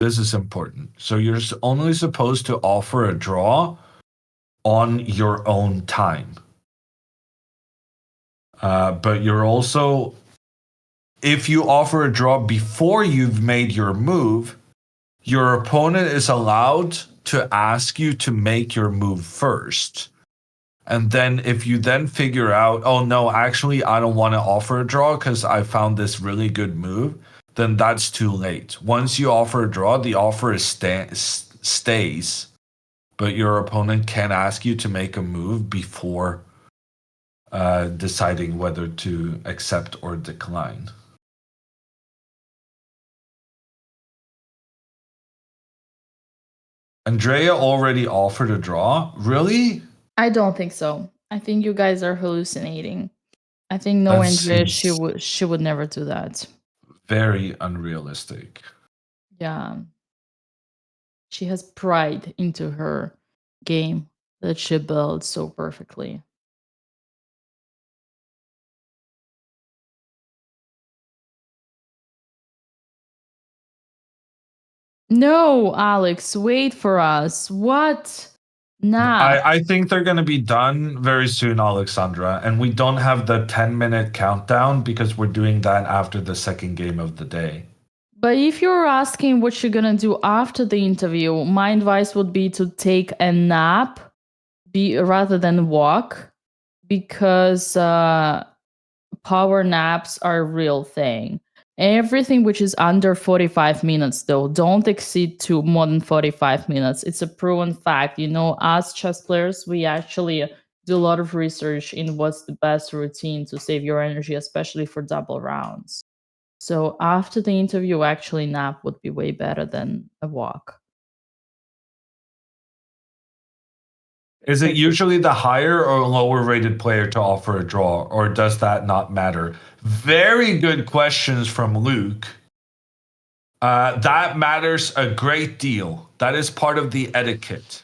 This is important. So you're only supposed to offer a draw on your own time. But you're also, if you offer a draw before you've made your move, your opponent is allowed to ask you to make your move first. And then if you then figure out, oh no, actually, I don't want to offer a draw because I found this really good move, then that's too late. Once you offer a draw, the offer is stays, but your opponent can ask you to make a move before deciding whether to accept or decline. Andrea already offered a draw? Really? I don't think so. I think you guys are hallucinating. I think no, That Andrea, seems she would never do that. very unrealistic. Yeah. She has pride into her game that she built so perfectly. No, Alex, wait for us. What? Nah. I think they're going to be done very soon, Alexandra. And we don't have the 10-minute countdown because we're doing that after the second game of the day. But if you're asking what you're gonna do after the interview, my advice would be to take a nap rather than walk, because power naps are a real thing. Everything which is under 45 minutes, though, don't exceed to more than 45 minutes. It's a proven fact. You know, us chess players, we actually do a lot of research in what's the best routine to save your energy, especially for double rounds. So after the interview, actually nap would be way better than a walk. Is it usually the higher or lower rated player to offer a draw, or does that not matter? Very good questions from Luke. That matters a great deal. That is part of the etiquette.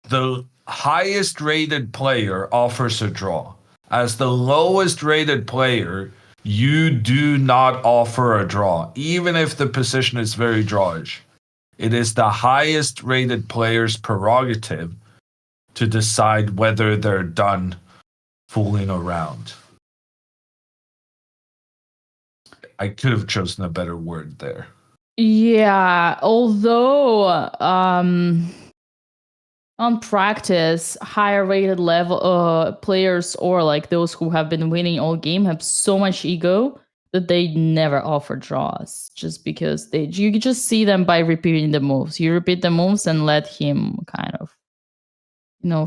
The highest rated player offers a draw. As the lowest rated player, you do not offer a draw, even if the position is very drawish. It is the highest rated player's prerogative to decide whether they're done fooling around. I could have chosen a better word there. Yeah, although on practice, higher rated level players or like those who have been winning all game have so much ego that they never offer draws just because you just see them by repeating the moves. You repeat the moves and let him kind of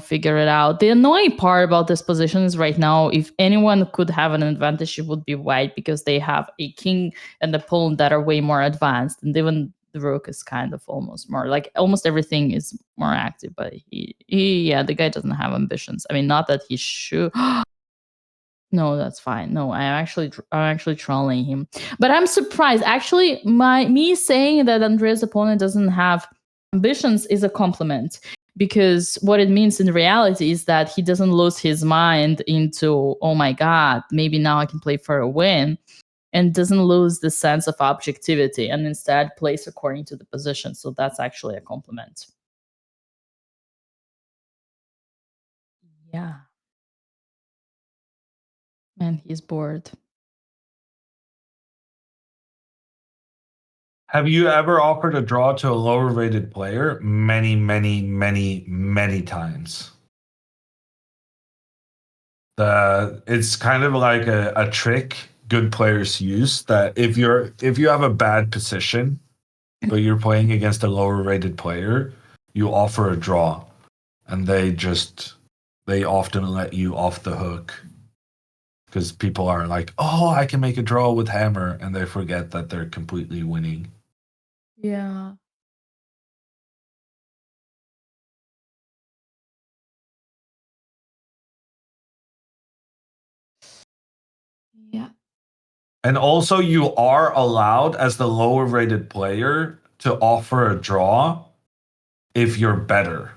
figure it out. The annoying part about this position is right now, if anyone could have an advantage, it would be white because they have a king and a pawn that are way more advanced, and even the rook is kind of almost more like almost everything is more active. But the guy doesn't have ambitions. I mean, not that he should. No, that's fine. No, I'm actually trolling him. But I'm surprised. Actually, me saying that Andrea's opponent doesn't have ambitions is a compliment, because what it means in reality is that he doesn't lose his mind into, oh my god, maybe now I can play for a win, and doesn't lose the sense of objectivity and instead plays according to the position. So that's actually a compliment. Yeah. Man, he's bored. Have you ever offered a draw to a lower rated player? Many, many, many, many times. It's kind of like a trick good players use, that if you have a bad position, but you're playing against a lower rated player, you offer a draw, and they often let you off the hook. Because people are like, oh, I can make a draw with hammer, and they forget that they're completely winning. Yeah. Yeah. And also, you are allowed, as the lower rated player, to offer a draw if you're better.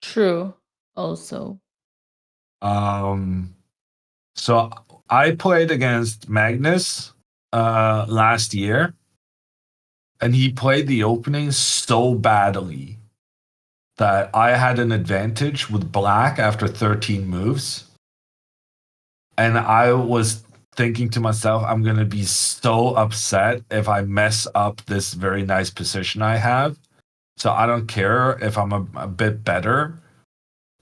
True. Also. So I played against Magnus last year, and he played the opening so badly that I had an advantage with black after 13 moves. And I was thinking to myself, I'm going to be so upset if I mess up this very nice position I have. So I don't care if I'm a bit better.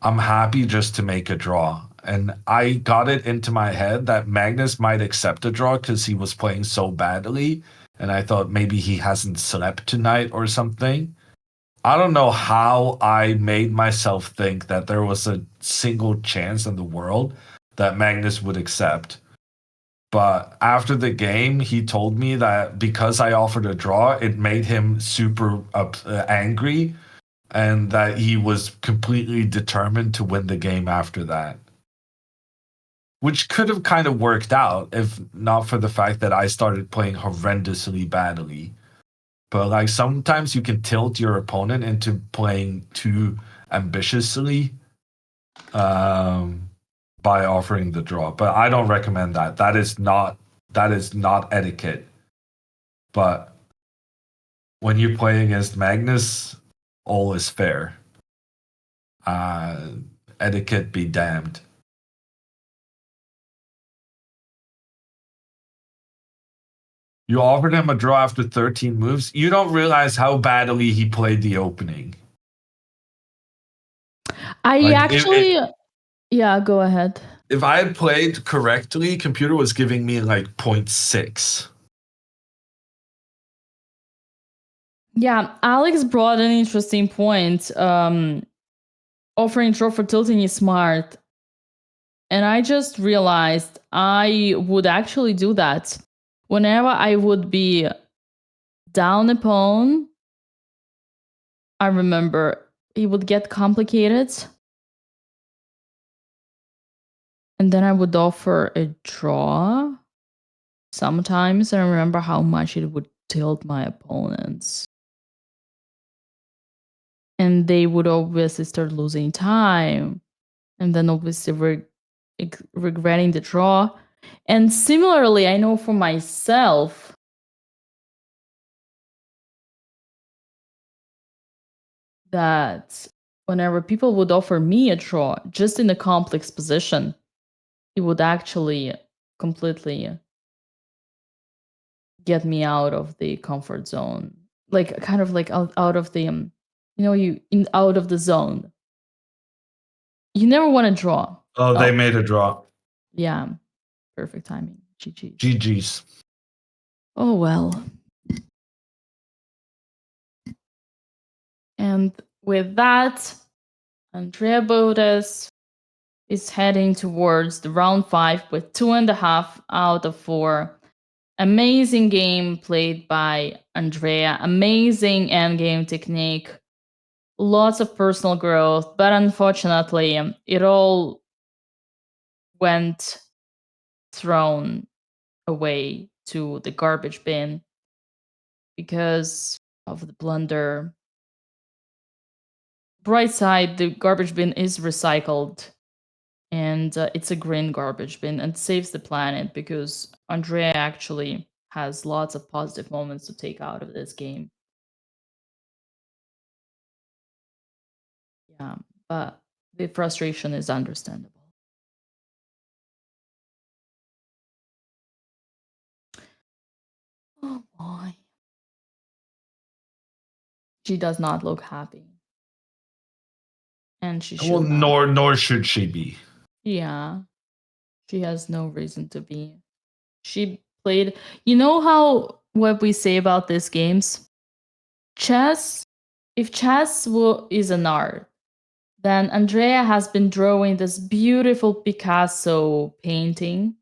I'm happy just to make a draw. And I got it into my head that Magnus might accept a draw because he was playing so badly. And I thought maybe he hasn't slept tonight or something. I don't know how I made myself think that there was a single chance in the world that Magnus would accept. But after the game, he told me that because I offered a draw, it made him super angry, and that he was completely determined to win the game after that. Which could have kind of worked out if not for the fact that I started playing horrendously badly. But like sometimes you can tilt your opponent into playing too ambitiously by offering the draw. But I don't recommend that. That is not etiquette. But when you play against Magnus, all is fair. Etiquette be damned. You offered him a draw after 13 moves. You don't realize how badly he played the opening. Yeah, go ahead. If I had played correctly, computer was giving me like 0.6. Yeah, Alex brought an interesting point. offering draw for tilting is smart. And I just realized I would actually do that. Whenever I would be down a pawn, I remember it would get complicated. And then I would offer a draw. Sometimes I remember how much it would tilt my opponents. And they would obviously start losing time. And then obviously regretting the draw. And similarly, I know for myself, that whenever people would offer me a draw just in a complex position, it would actually completely get me out of the comfort zone, like kind of like out of the out of the zone. You never want to draw. Oh, they made a draw. Yeah, perfect timing. GG. GG's. Oh well. And with that, Andrea Botez is heading towards the round 5 with 2.5 out of 4. Amazing game played by Andrea. Amazing endgame technique. Lots of personal growth, but unfortunately, it all went thrown away to the garbage bin because of the blunder. Bright side, the garbage bin is recycled, and it's a green garbage bin and saves the planet because Andrea actually has lots of positive moments to take out of this game. Yeah, but the frustration is understandable. Oh boy. She does not look happy. And she should Well, not. nor should she be. Yeah. She has no reason to be. She played. You know how what we say about these games? Chess. If chess is an art, then Andrea has been drawing this beautiful Picasso painting.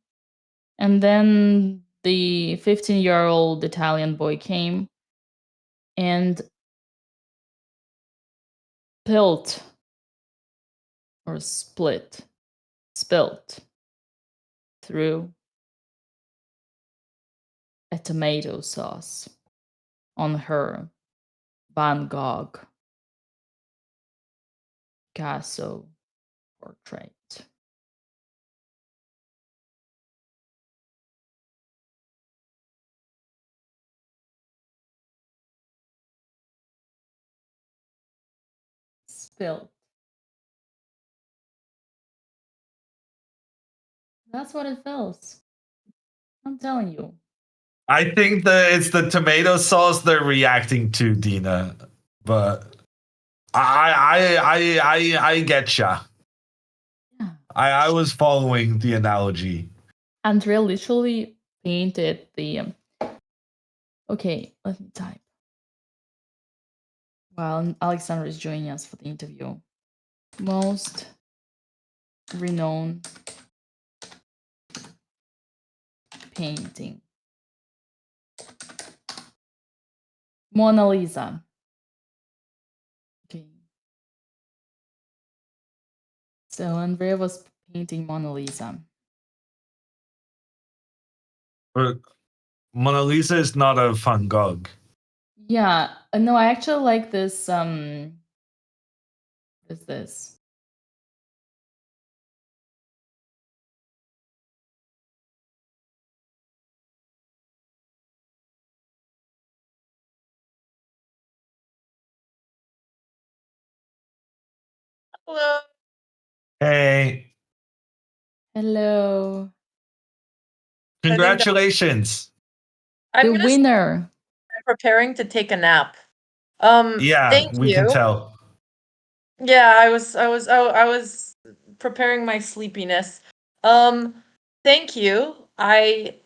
And then the 15-year-old Italian boy came and spilt through a tomato sauce on her Van Gogh Picasso portrait. Spilt. That's what it feels. I'm telling you. I think that it's the tomato sauce they're reacting to, Dina. But I get ya. Yeah. I was following the analogy. Andrea literally painted the. Okay, let me type. While Alexander is joining us for the interview. Most renowned painting. Mona Lisa. Okay. So Andrea was painting Mona Lisa. But Mona Lisa is not a Van Gogh. Yeah, no, I actually like this. What is this? Hello. Hey, Hello. congratulations. I'm The gonna winner. start preparing to take a nap. Yeah, Thank we you. can tell. Yeah, I was preparing my sleepiness. Thank you. I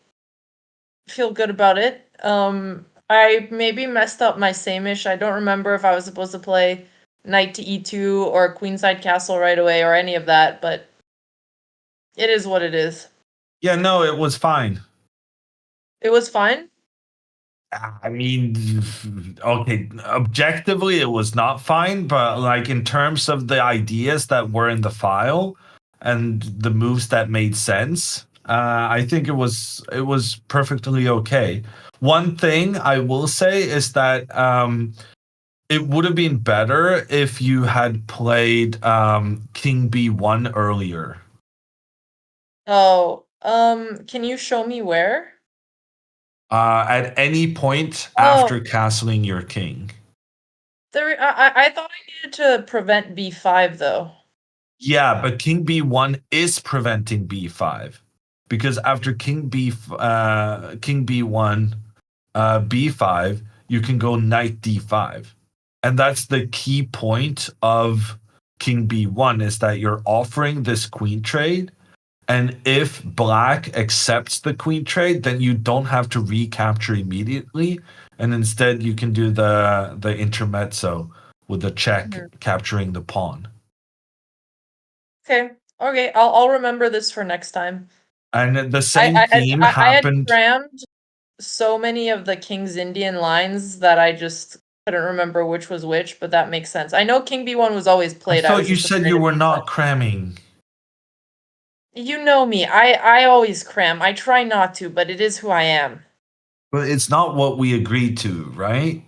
feel good about it. I maybe messed up my same-ish. I don't remember if I was supposed to play knight to e2 or queenside castle right away or any of that, but it is what it is. Yeah, no, it was fine. It was fine. I mean, okay, objectively, it was not fine, but like in terms of the ideas that were in the file and the moves that made sense, I think it was perfectly okay. One thing I will say is that it would have been better if you had played King B1 earlier. Oh, can you show me where? At any point Oh, after castling your king. I thought I needed to prevent b5 though. Yeah, but King B1 is preventing B5 because after King B1, B5, you can go Knight D5, and that's the key point of King B1 is that you're offering this queen trade, and if Black accepts the queen trade, then you don't have to recapture immediately, and instead you can do the intermezzo with the check Mhm. capturing the pawn. Okay, okay, I'll remember this for next time. And the I same I theme I had happened. crammed so many of the King's Indian lines that I just couldn't remember which was which, but that makes sense. I know King B1 was always I played. I thought was you just said afraid you of were B5. not cramming. You know me. I always cram. I try not to, but it is who I am. But it's not what we agreed to, right?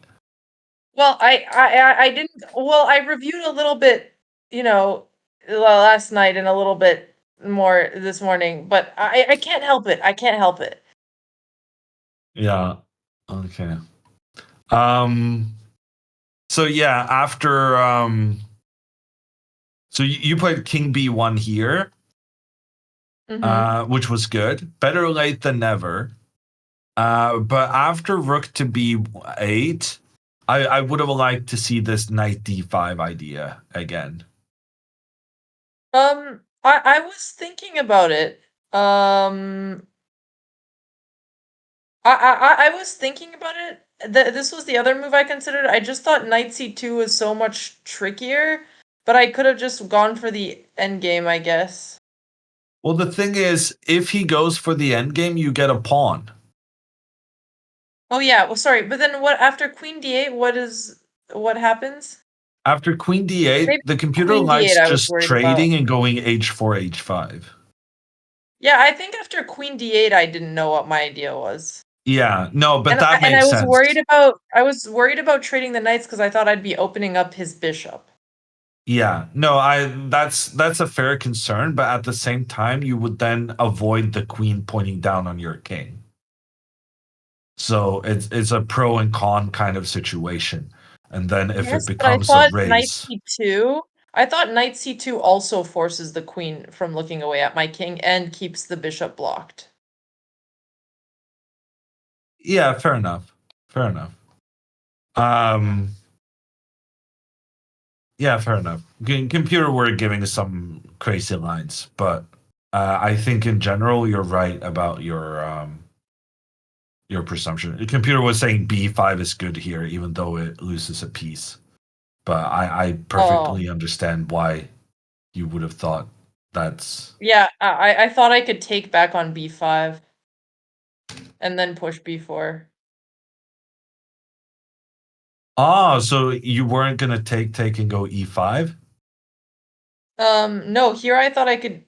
Well, I didn't. Well, I reviewed a little bit, you know, last night and a little bit more this morning, but I can't help it. I can't help it. Yeah. Okay. Um so yeah, after so you played King B1 here, Mm-hmm. which was good. Better late than never. But after Rook to B8, I would have liked to see this Knight D5 idea again. I was thinking about it. I was thinking about it. This was the other move I considered. I just thought Knight C2 was so much trickier, but I could have just gone for the endgame, I guess. Well, the thing is, if he goes for the endgame, you get a pawn. Oh yeah, well sorry, but then what after Queen D8, what happens? After Queen D8, Maybe the computer Queen D8 likes I was just worried about. trading and going H4, H5. Yeah, I think after Queen D8 I didn't know what my idea was. Yeah, no, but And that I makes was sense. worried about trading the knights because I thought I'd be opening up his bishop. Yeah, no, that's a fair concern, but at the same time, you would then avoid the queen pointing down on your king. So it's a pro and con kind of situation. And then if it Yes, but I becomes a thought knight race, C2. I thought knight C2 also forces the queen from looking away at my king and keeps the bishop blocked. yeah, fair enough. Fair enough. Um, yeah, fair enough. Computer were giving some crazy lines, but I think in general you're right about your presumption. The computer was saying B5 is good here, even though it loses a piece. But I Oh, perfectly understand why you would have thought that's yeah, I thought I could take back on B5 and then push B4. so you weren't gonna take and go E5? No, here I thought I could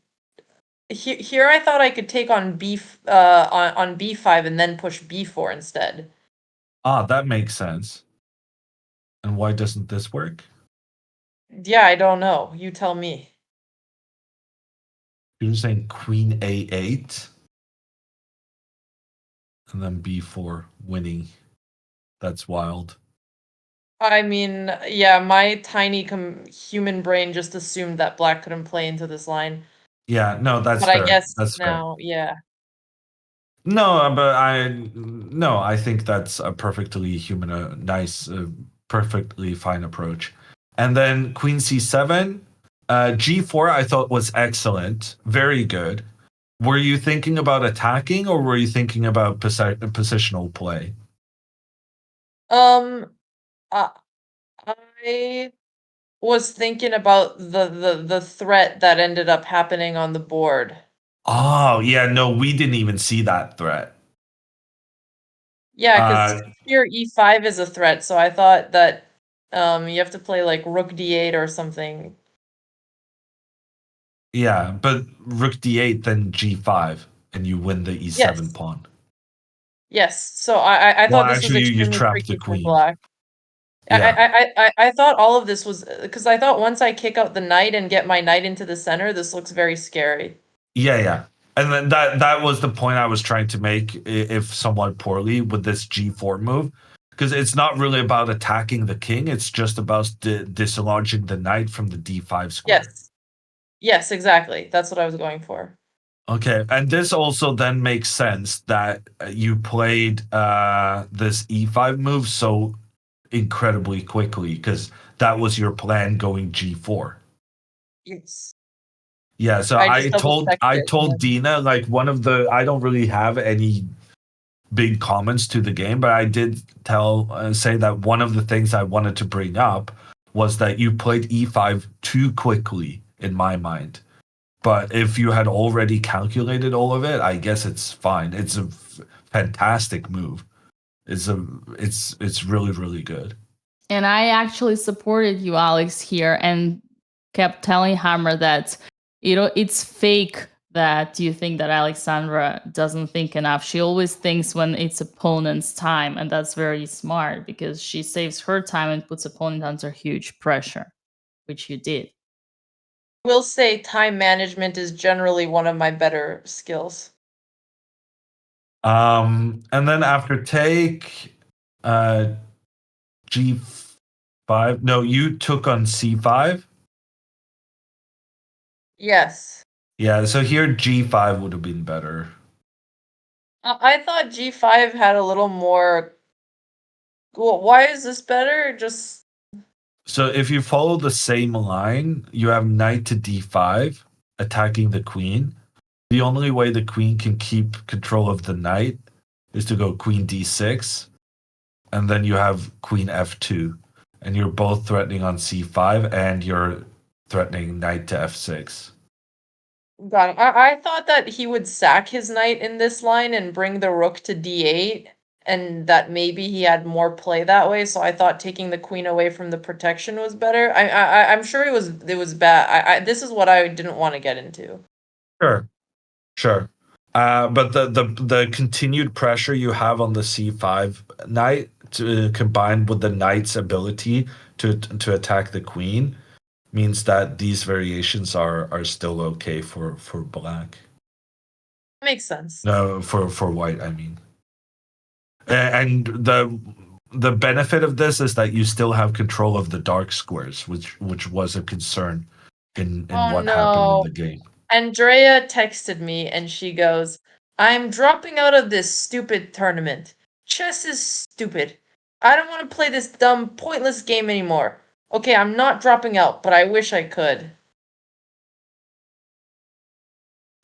here I thought I could take on on B5 and then push B4 instead. That makes sense. And why doesn't this work? Yeah, I don't know. You tell me. You're saying Queen A8 and then B4 winning. That's wild. I mean, yeah, my tiny human brain just assumed that black couldn't play into this line. Yeah, no, that's But I fair. guess That's fair. now, yeah. No, but I think that's a perfectly human, nice, perfectly fine approach. And then Queen C7, G4, I thought was excellent, very good. Were you thinking about attacking, or were you thinking about positional play? Um, I was thinking about the threat that ended up happening on the board. Oh, yeah, no, we didn't even see that threat. Yeah, because here e5 is a threat, so I thought that you have to play like rook d8 or something. Yeah, but rook d8, then g5, and you win the e7 Yes. pawn. Yes, so I Well, thought this was actually, you extremely trapped the tricky for queen. black. Yeah. I thought all of this was because I thought once I kick out the knight and get my knight into the center, this looks very scary. Yeah. And then that was the point I was trying to make, if somewhat poorly, with this g4 move. Because it's not really about attacking the king, it's just about dislodging the knight from the d5 square. Yes. Yes, exactly. That's what I was going for. Okay, and this also then makes sense that you played this e5 move so incredibly quickly, because that was your plan going g4. Yes. Yeah, so I just double checked I it. told Dina, like, one of the, I don't really have any big comments to the game, but I did say that one of the things I wanted to bring up was that you played e5 too quickly in my mind. But if you had already calculated all of it, I guess it's fine. It's a fantastic move. It's really, really good. And I actually supported you, Alex, here and kept telling Hammer that, it's fake that you think that Alexandra doesn't think enough. She always thinks when it's opponent's time, and that's very smart because she saves her time and puts opponent under huge pressure, which you did. I will say time management is generally one of my better skills. And then after take, g5. No, you took on c5. Yes. Yeah, so here g5 would have been better. I thought g5 had a little more. Well, why is this better? Just So if you follow the same line, you have knight to d5 attacking the queen. The only way the queen can keep control of the knight is to go queen d6, and then you have queen f2, and you're both threatening on c5, and you're threatening knight to f6. got him. I thought that he would sack his knight in this line and bring the rook to d8, and that maybe he had more play that way. So I thought taking the queen away from the protection was better. I'm sure it was bad. This is what I didn't want to get into. Sure. But the continued pressure you have on the c5 knight, combined with the knight's ability to attack the queen, means that these variations are still okay for black. Makes sense. No, for white, I mean. And the benefit of this is that you still have control of the dark squares, which was a concern in Oh what happened in no. the game. Andrea texted me and she goes, I'm dropping out of this stupid tournament. Chess is stupid. I don't want to play this dumb, pointless game anymore. Okay, I'm not dropping out, but I wish I could.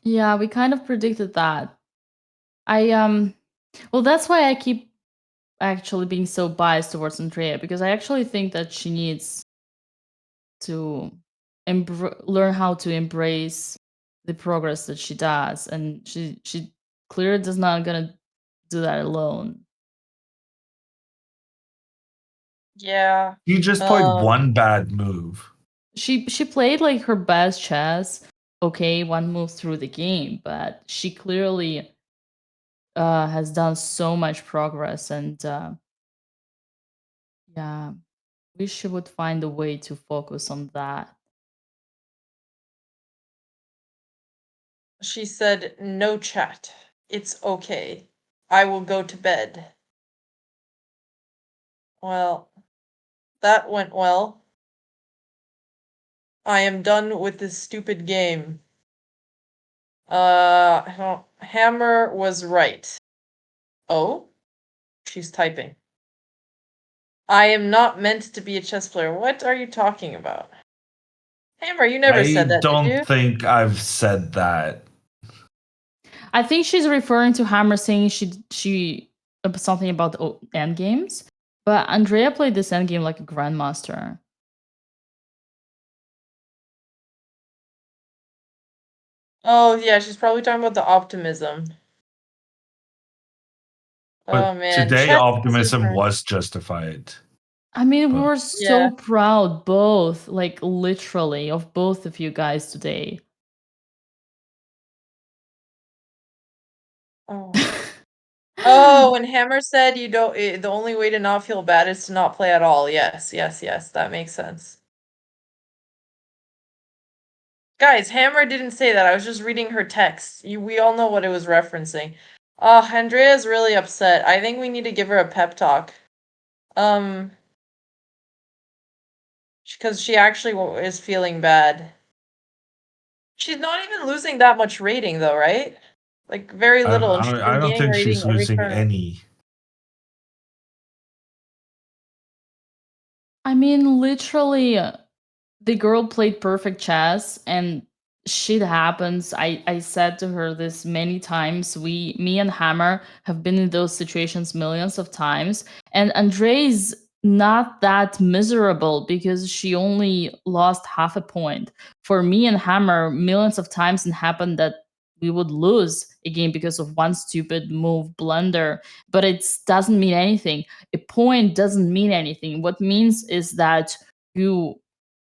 Yeah, we kind of predicted that. Well, that's why I keep actually being so biased towards Andrea, because I actually think that she needs to learn how to embrace the progress that she does, and she clearly does not gonna do that alone. Yeah. You just played one bad move. She played like her best chess, okay, one move through the game, but she clearly has done so much progress, and yeah, wish she would find a way to focus on that. She said, no chat. It's okay. I will go to bed. Well, that went well. I am done with this stupid game. Hammer was right. Oh? She's typing. I am not meant to be a chess player. What are you talking about? Hammer, you never I said that, did don't you? think I've said that. I think she's referring to Hammer saying she something about the end games, but Andrea played this end game like a grandmaster. Oh, yeah, she's probably talking about the optimism. But Oh, man. today, Chet optimism Super. was justified. I mean, But- we're Yeah. so proud, both, like literally, of both of you guys today. Oh. Oh, when Hammer said you don't, the only way to not feel bad is to not play at all. Yes, yes, yes, that makes sense. Guys, Hammer didn't say that. I was just reading her text. We all know what it was referencing. Andrea's really upset. I think we need to give her a pep talk. Because she actually is feeling bad. She's not even losing that much rating though, right? Like very little, and she's I been don't gaining think rating she's every losing turn. any. I mean, literally, the girl played perfect chess, and shit happens. I said to her this many times. Me and Hammer have been in those situations millions of times, and Andre's not that miserable because she only lost half a point. For me and Hammer, millions of times it happened that we would lose a game because of one stupid move blunder, but it doesn't mean anything. A point doesn't mean anything. What means is that you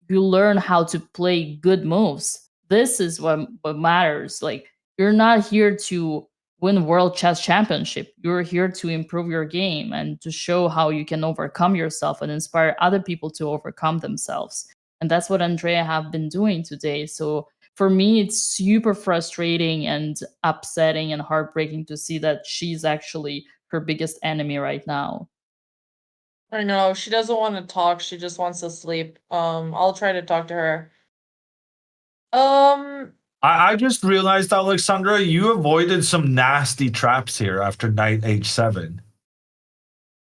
you learn how to play good moves. This is what matters. Like, you're not here to win world chess championship. You're here to improve your game and to show how you can overcome yourself and inspire other people to overcome themselves. And that's what Andrea have been doing today. So for me, it's super frustrating and upsetting and heartbreaking to see that she's actually her biggest enemy right now. I know, she doesn't want to talk, she just wants to sleep. I'll try to talk to her. I just realized, Alexandra, you avoided some nasty traps here after knight h7.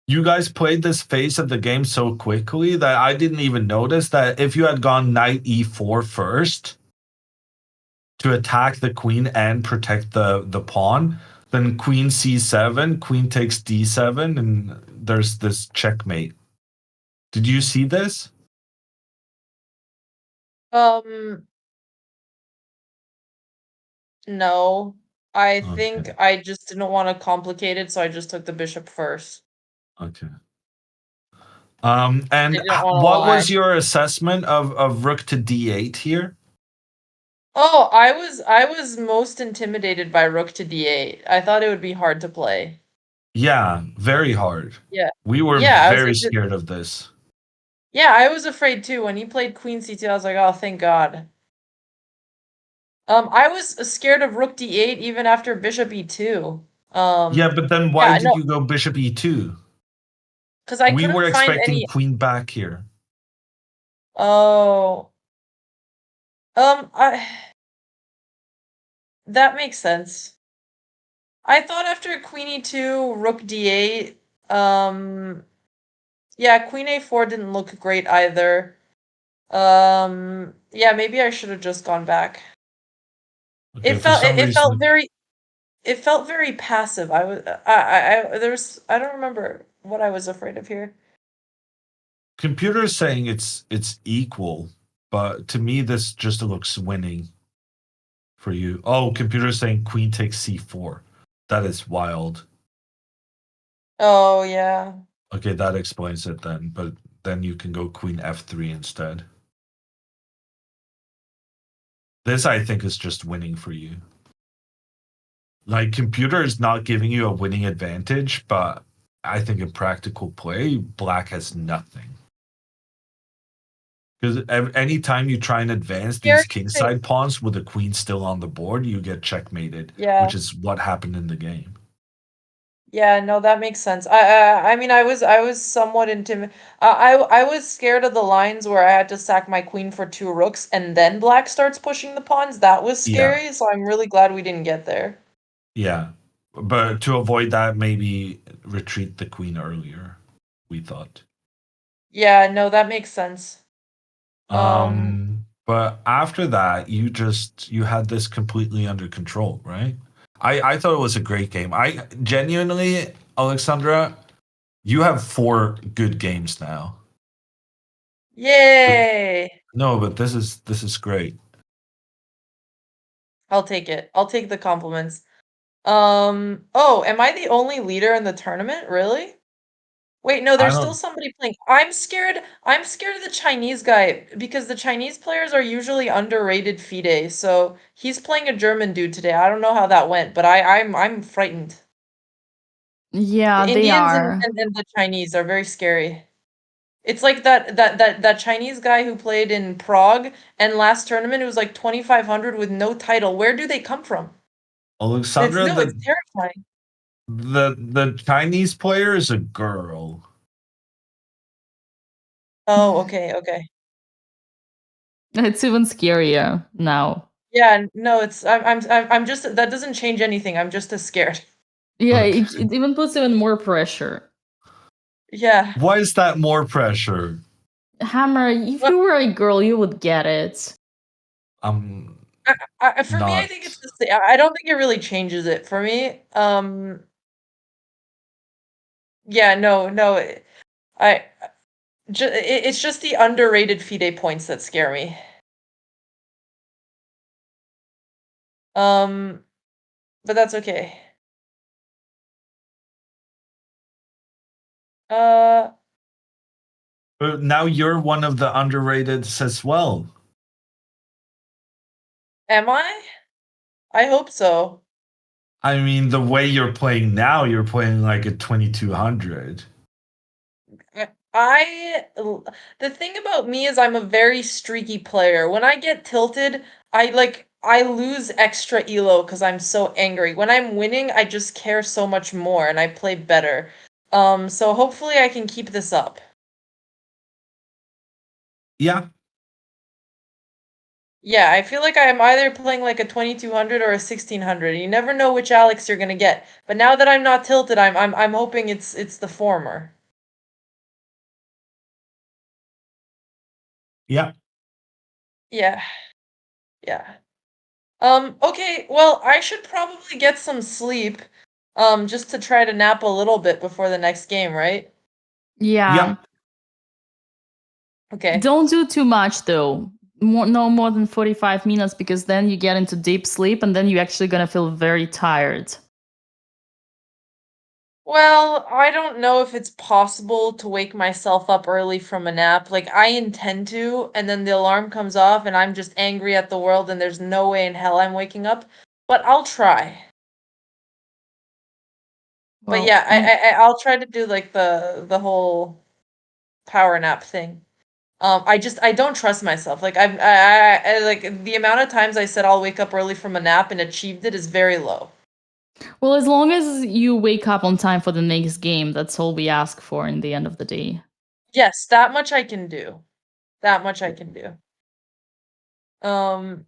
You guys played this phase of the game so quickly that I didn't even notice that if you had gone knight e4 first to attack the queen and protect the pawn, then queen c7, queen takes d7, and there's this checkmate. Did you see this? No. I Okay. think I just didn't want to complicate it, so I just took the bishop first. Okay. I And didn't want to what lie. was your assessment of rook to d8 here? Oh, I was most intimidated by rook to d8. I thought it would be hard to play. Yeah, very hard. Yeah. We were Yeah, I was very like, scared of this. yeah, I was afraid too. When he played queen c2, I was like, oh, thank God. I was scared of rook d8 even after bishop e2. Yeah, but then why Yeah, did no, you go bishop e2? because I We were couldn't find expecting any. queen back here. Oh, I that makes sense. I thought after queen e2, rook d8, yeah, queen a4 didn't look great either. Yeah, maybe I should have just gone back. Okay, It for felt some it felt reason, very it felt very passive. I was there's I don't remember what I was afraid of here. computer is saying it's equal, but to me this just looks winning for you. Oh, computer is saying queen takes c4. That is wild. Oh yeah. Okay, that explains it then, but then you can go queen f3 instead. This, I think, is just winning for you. Like, computer is not giving you a winning advantage, but I think in practical play, black has nothing. Because anytime you try and advance these kingside pawns with the queen still on the board, you get checkmated, Yeah. which is what happened in the game. Yeah, no, that makes sense. I mean, I was somewhat I was scared of the lines where I had to sack my queen for 2 rooks and then black starts pushing the pawns. That was Yeah. scary, so I'm really glad we didn't get there. Yeah. But to avoid that, maybe retreat the queen earlier, we thought. Yeah, no, that makes sense. But after that, you had this completely under control, right? I thought it was a great game. I genuinely, Alexandra, you have 4 good games now. Yay! No, but this is great. I'll take it. I'll take the compliments. Oh, am I the only leader in the tournament? Really? Wait, no, I there's still don't. somebody playing. I'm scared of the Chinese guy because the Chinese players are usually underrated FIDE. So he's playing a German dude today. I don't know how that went, but I'm frightened. Yeah, The they Indians and, are. and the Chinese are very scary. It's like that Chinese guy who played in Prague and last tournament it was like 2,500 with no title. Where do they come from? Alexandra, It's terrifying. the Chinese player is a girl. Oh, okay, okay. It's even scarier now. Yeah, no, I'm just that doesn't change anything. I'm just as scared. Yeah, Okay. it even puts even more pressure. Yeah. Why is that more pressure? Hammer, if Well, you were a girl, you would get it. I'm for me, I think not. it's the same. I don't think it really changes it for me. Yeah, no. I it's just the underrated FIDE points that scare me. Um, but that's okay. Uh, But now you're one of the underrateds as well. am I? I hope so. I mean, the way you're playing now, you're playing like a 2200. The thing about me is I'm a very streaky player. When I get tilted, I lose extra elo because I'm so angry. When I'm winning, I just care so much more and I play better. So hopefully I can keep this up. Yeah, Yeah, I feel like I'm either playing like a 2200 or a 1600. You never know which Alex you're gonna get. But now that I'm not tilted, I'm hoping it's the former. yeah. Yeah, yeah. Okay, well, I should probably get some sleep, just to try to nap a little bit before the next game, right? Yeah. Yep. Okay. Don't do too much though. No more than 45 minutes because then you get into deep sleep and then you're actually gonna feel very tired. Well, I don't know if it's possible to wake myself up early from a nap. Like, I intend to, and then the alarm comes off and I'm just angry at the world and there's no way in hell I'm waking up. But I'll try. But Well, yeah, I'll try to do like the whole power nap thing. I don't trust myself. Like I like the amount of times I said I'll wake up early from a nap and achieved it is very low. well, as long as you wake up on time for the next game, that's all we ask for in the end of the day. Yes, that much I can do. That much I can do. Um,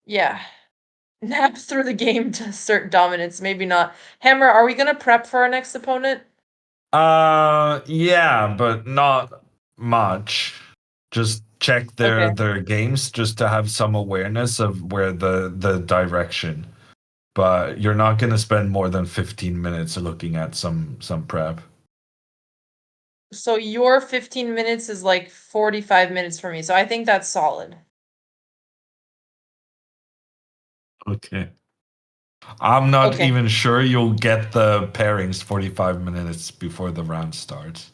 yeah. Nap through the game to assert dominance, maybe not. Hammer, are we gonna prep for our next opponent? Yeah, but not much. Just check Okay. their games just to have some awareness of where the direction. But you're not going to spend more than 15 minutes looking at some prep. So your 15 minutes is like 45 minutes for me. So I think that's solid. Okay. I'm not Okay. even sure you'll get the pairings 45 minutes before the round starts.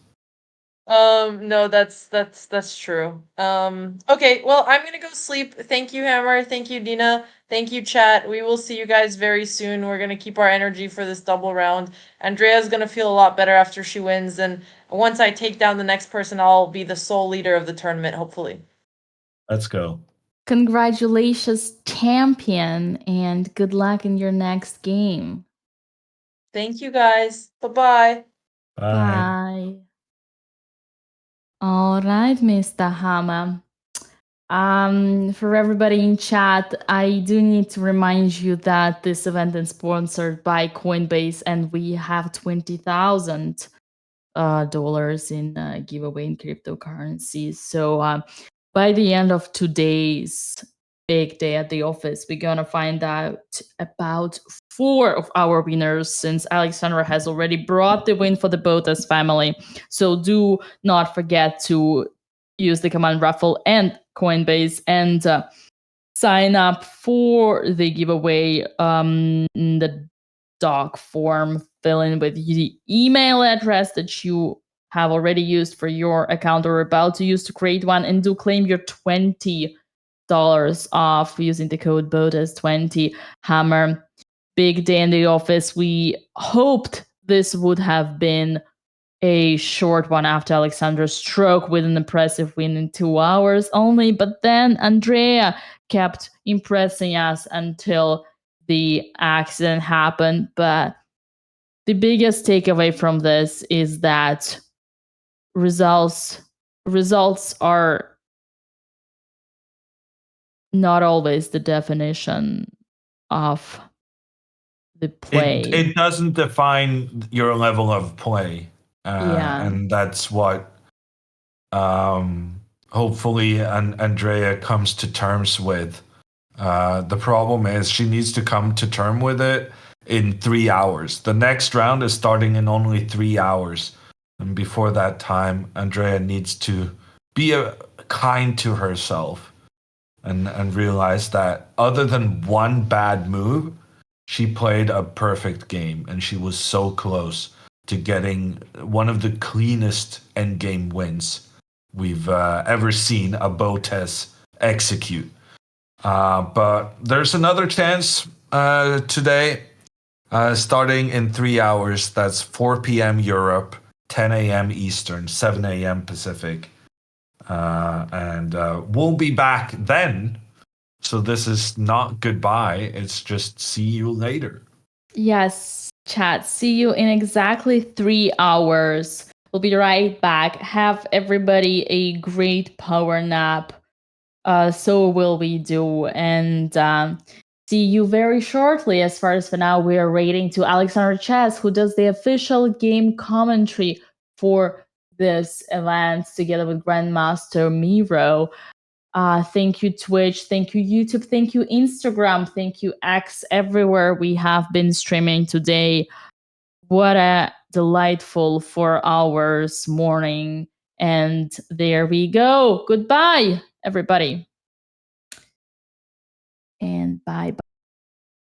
No, that's true. Okay, well, I'm gonna go sleep. Thank you, Hammer. Thank you, Dina. Thank you, chat. We will see you guys very soon. We're gonna keep our energy for this double round. Andrea's gonna feel a lot better after she wins, and once I take down the next person, I'll be the sole leader of the tournament, hopefully. Let's go. Congratulations, champion, and good luck in your next game. Thank you, guys. Bye-bye. Bye. Bye. All right, Mr. Hammer. For everybody in chat, I do need to remind you that this event is sponsored by Coinbase, and we have $20,000 dollars in giveaway in cryptocurrencies. So by the end of today's big day at the office, we're gonna find out about 4 of our winners, since Alexandra has already brought the win for the Botez family. So do not forget to use the command raffle and Coinbase and sign up for the giveaway in the doc form. Fill in with the email address that you have already used for your account or about to use to create one, and do claim your $20 off using the code BOTEZ20. Hammer, big day in the office. We hoped this would have been a short one after Alexandra's stroke with an impressive win in 2 hours only, but then Andrea kept impressing us until the accident happened. But the biggest takeaway from this is that results are not always the definition of the play. It doesn't define your level of play. Yeah. And that's what hopefully Andrea comes to terms with. The problem is she needs to come to term with it in 3 hours. The next round is starting in only 3 hours. And before that time, Andrea needs to be kind to herself and realize that other than one bad move, she played a perfect game and she was so close to getting one of the cleanest endgame wins we've ever seen a Botez execute. But there's another chance today, starting in 3 hours. That's 4 p.m. Europe, 10 a.m. Eastern, 7 a.m. Pacific. And we'll be back then. So this is not goodbye. It's just see you later. Yes, chat. See you in exactly 3 hours. We'll be right back. Have everybody a great power nap. So will we do. And see you very shortly. As far as for now, we are rating to Alexander Chess, who does the official game commentary for this event together with Grandmaster Miro. Thank you, Twitch. Thank you, YouTube. Thank you, Instagram. Thank you, X. Everywhere we have been streaming today. What a delightful 4 hours morning. And there we go. Goodbye, everybody. And bye-bye.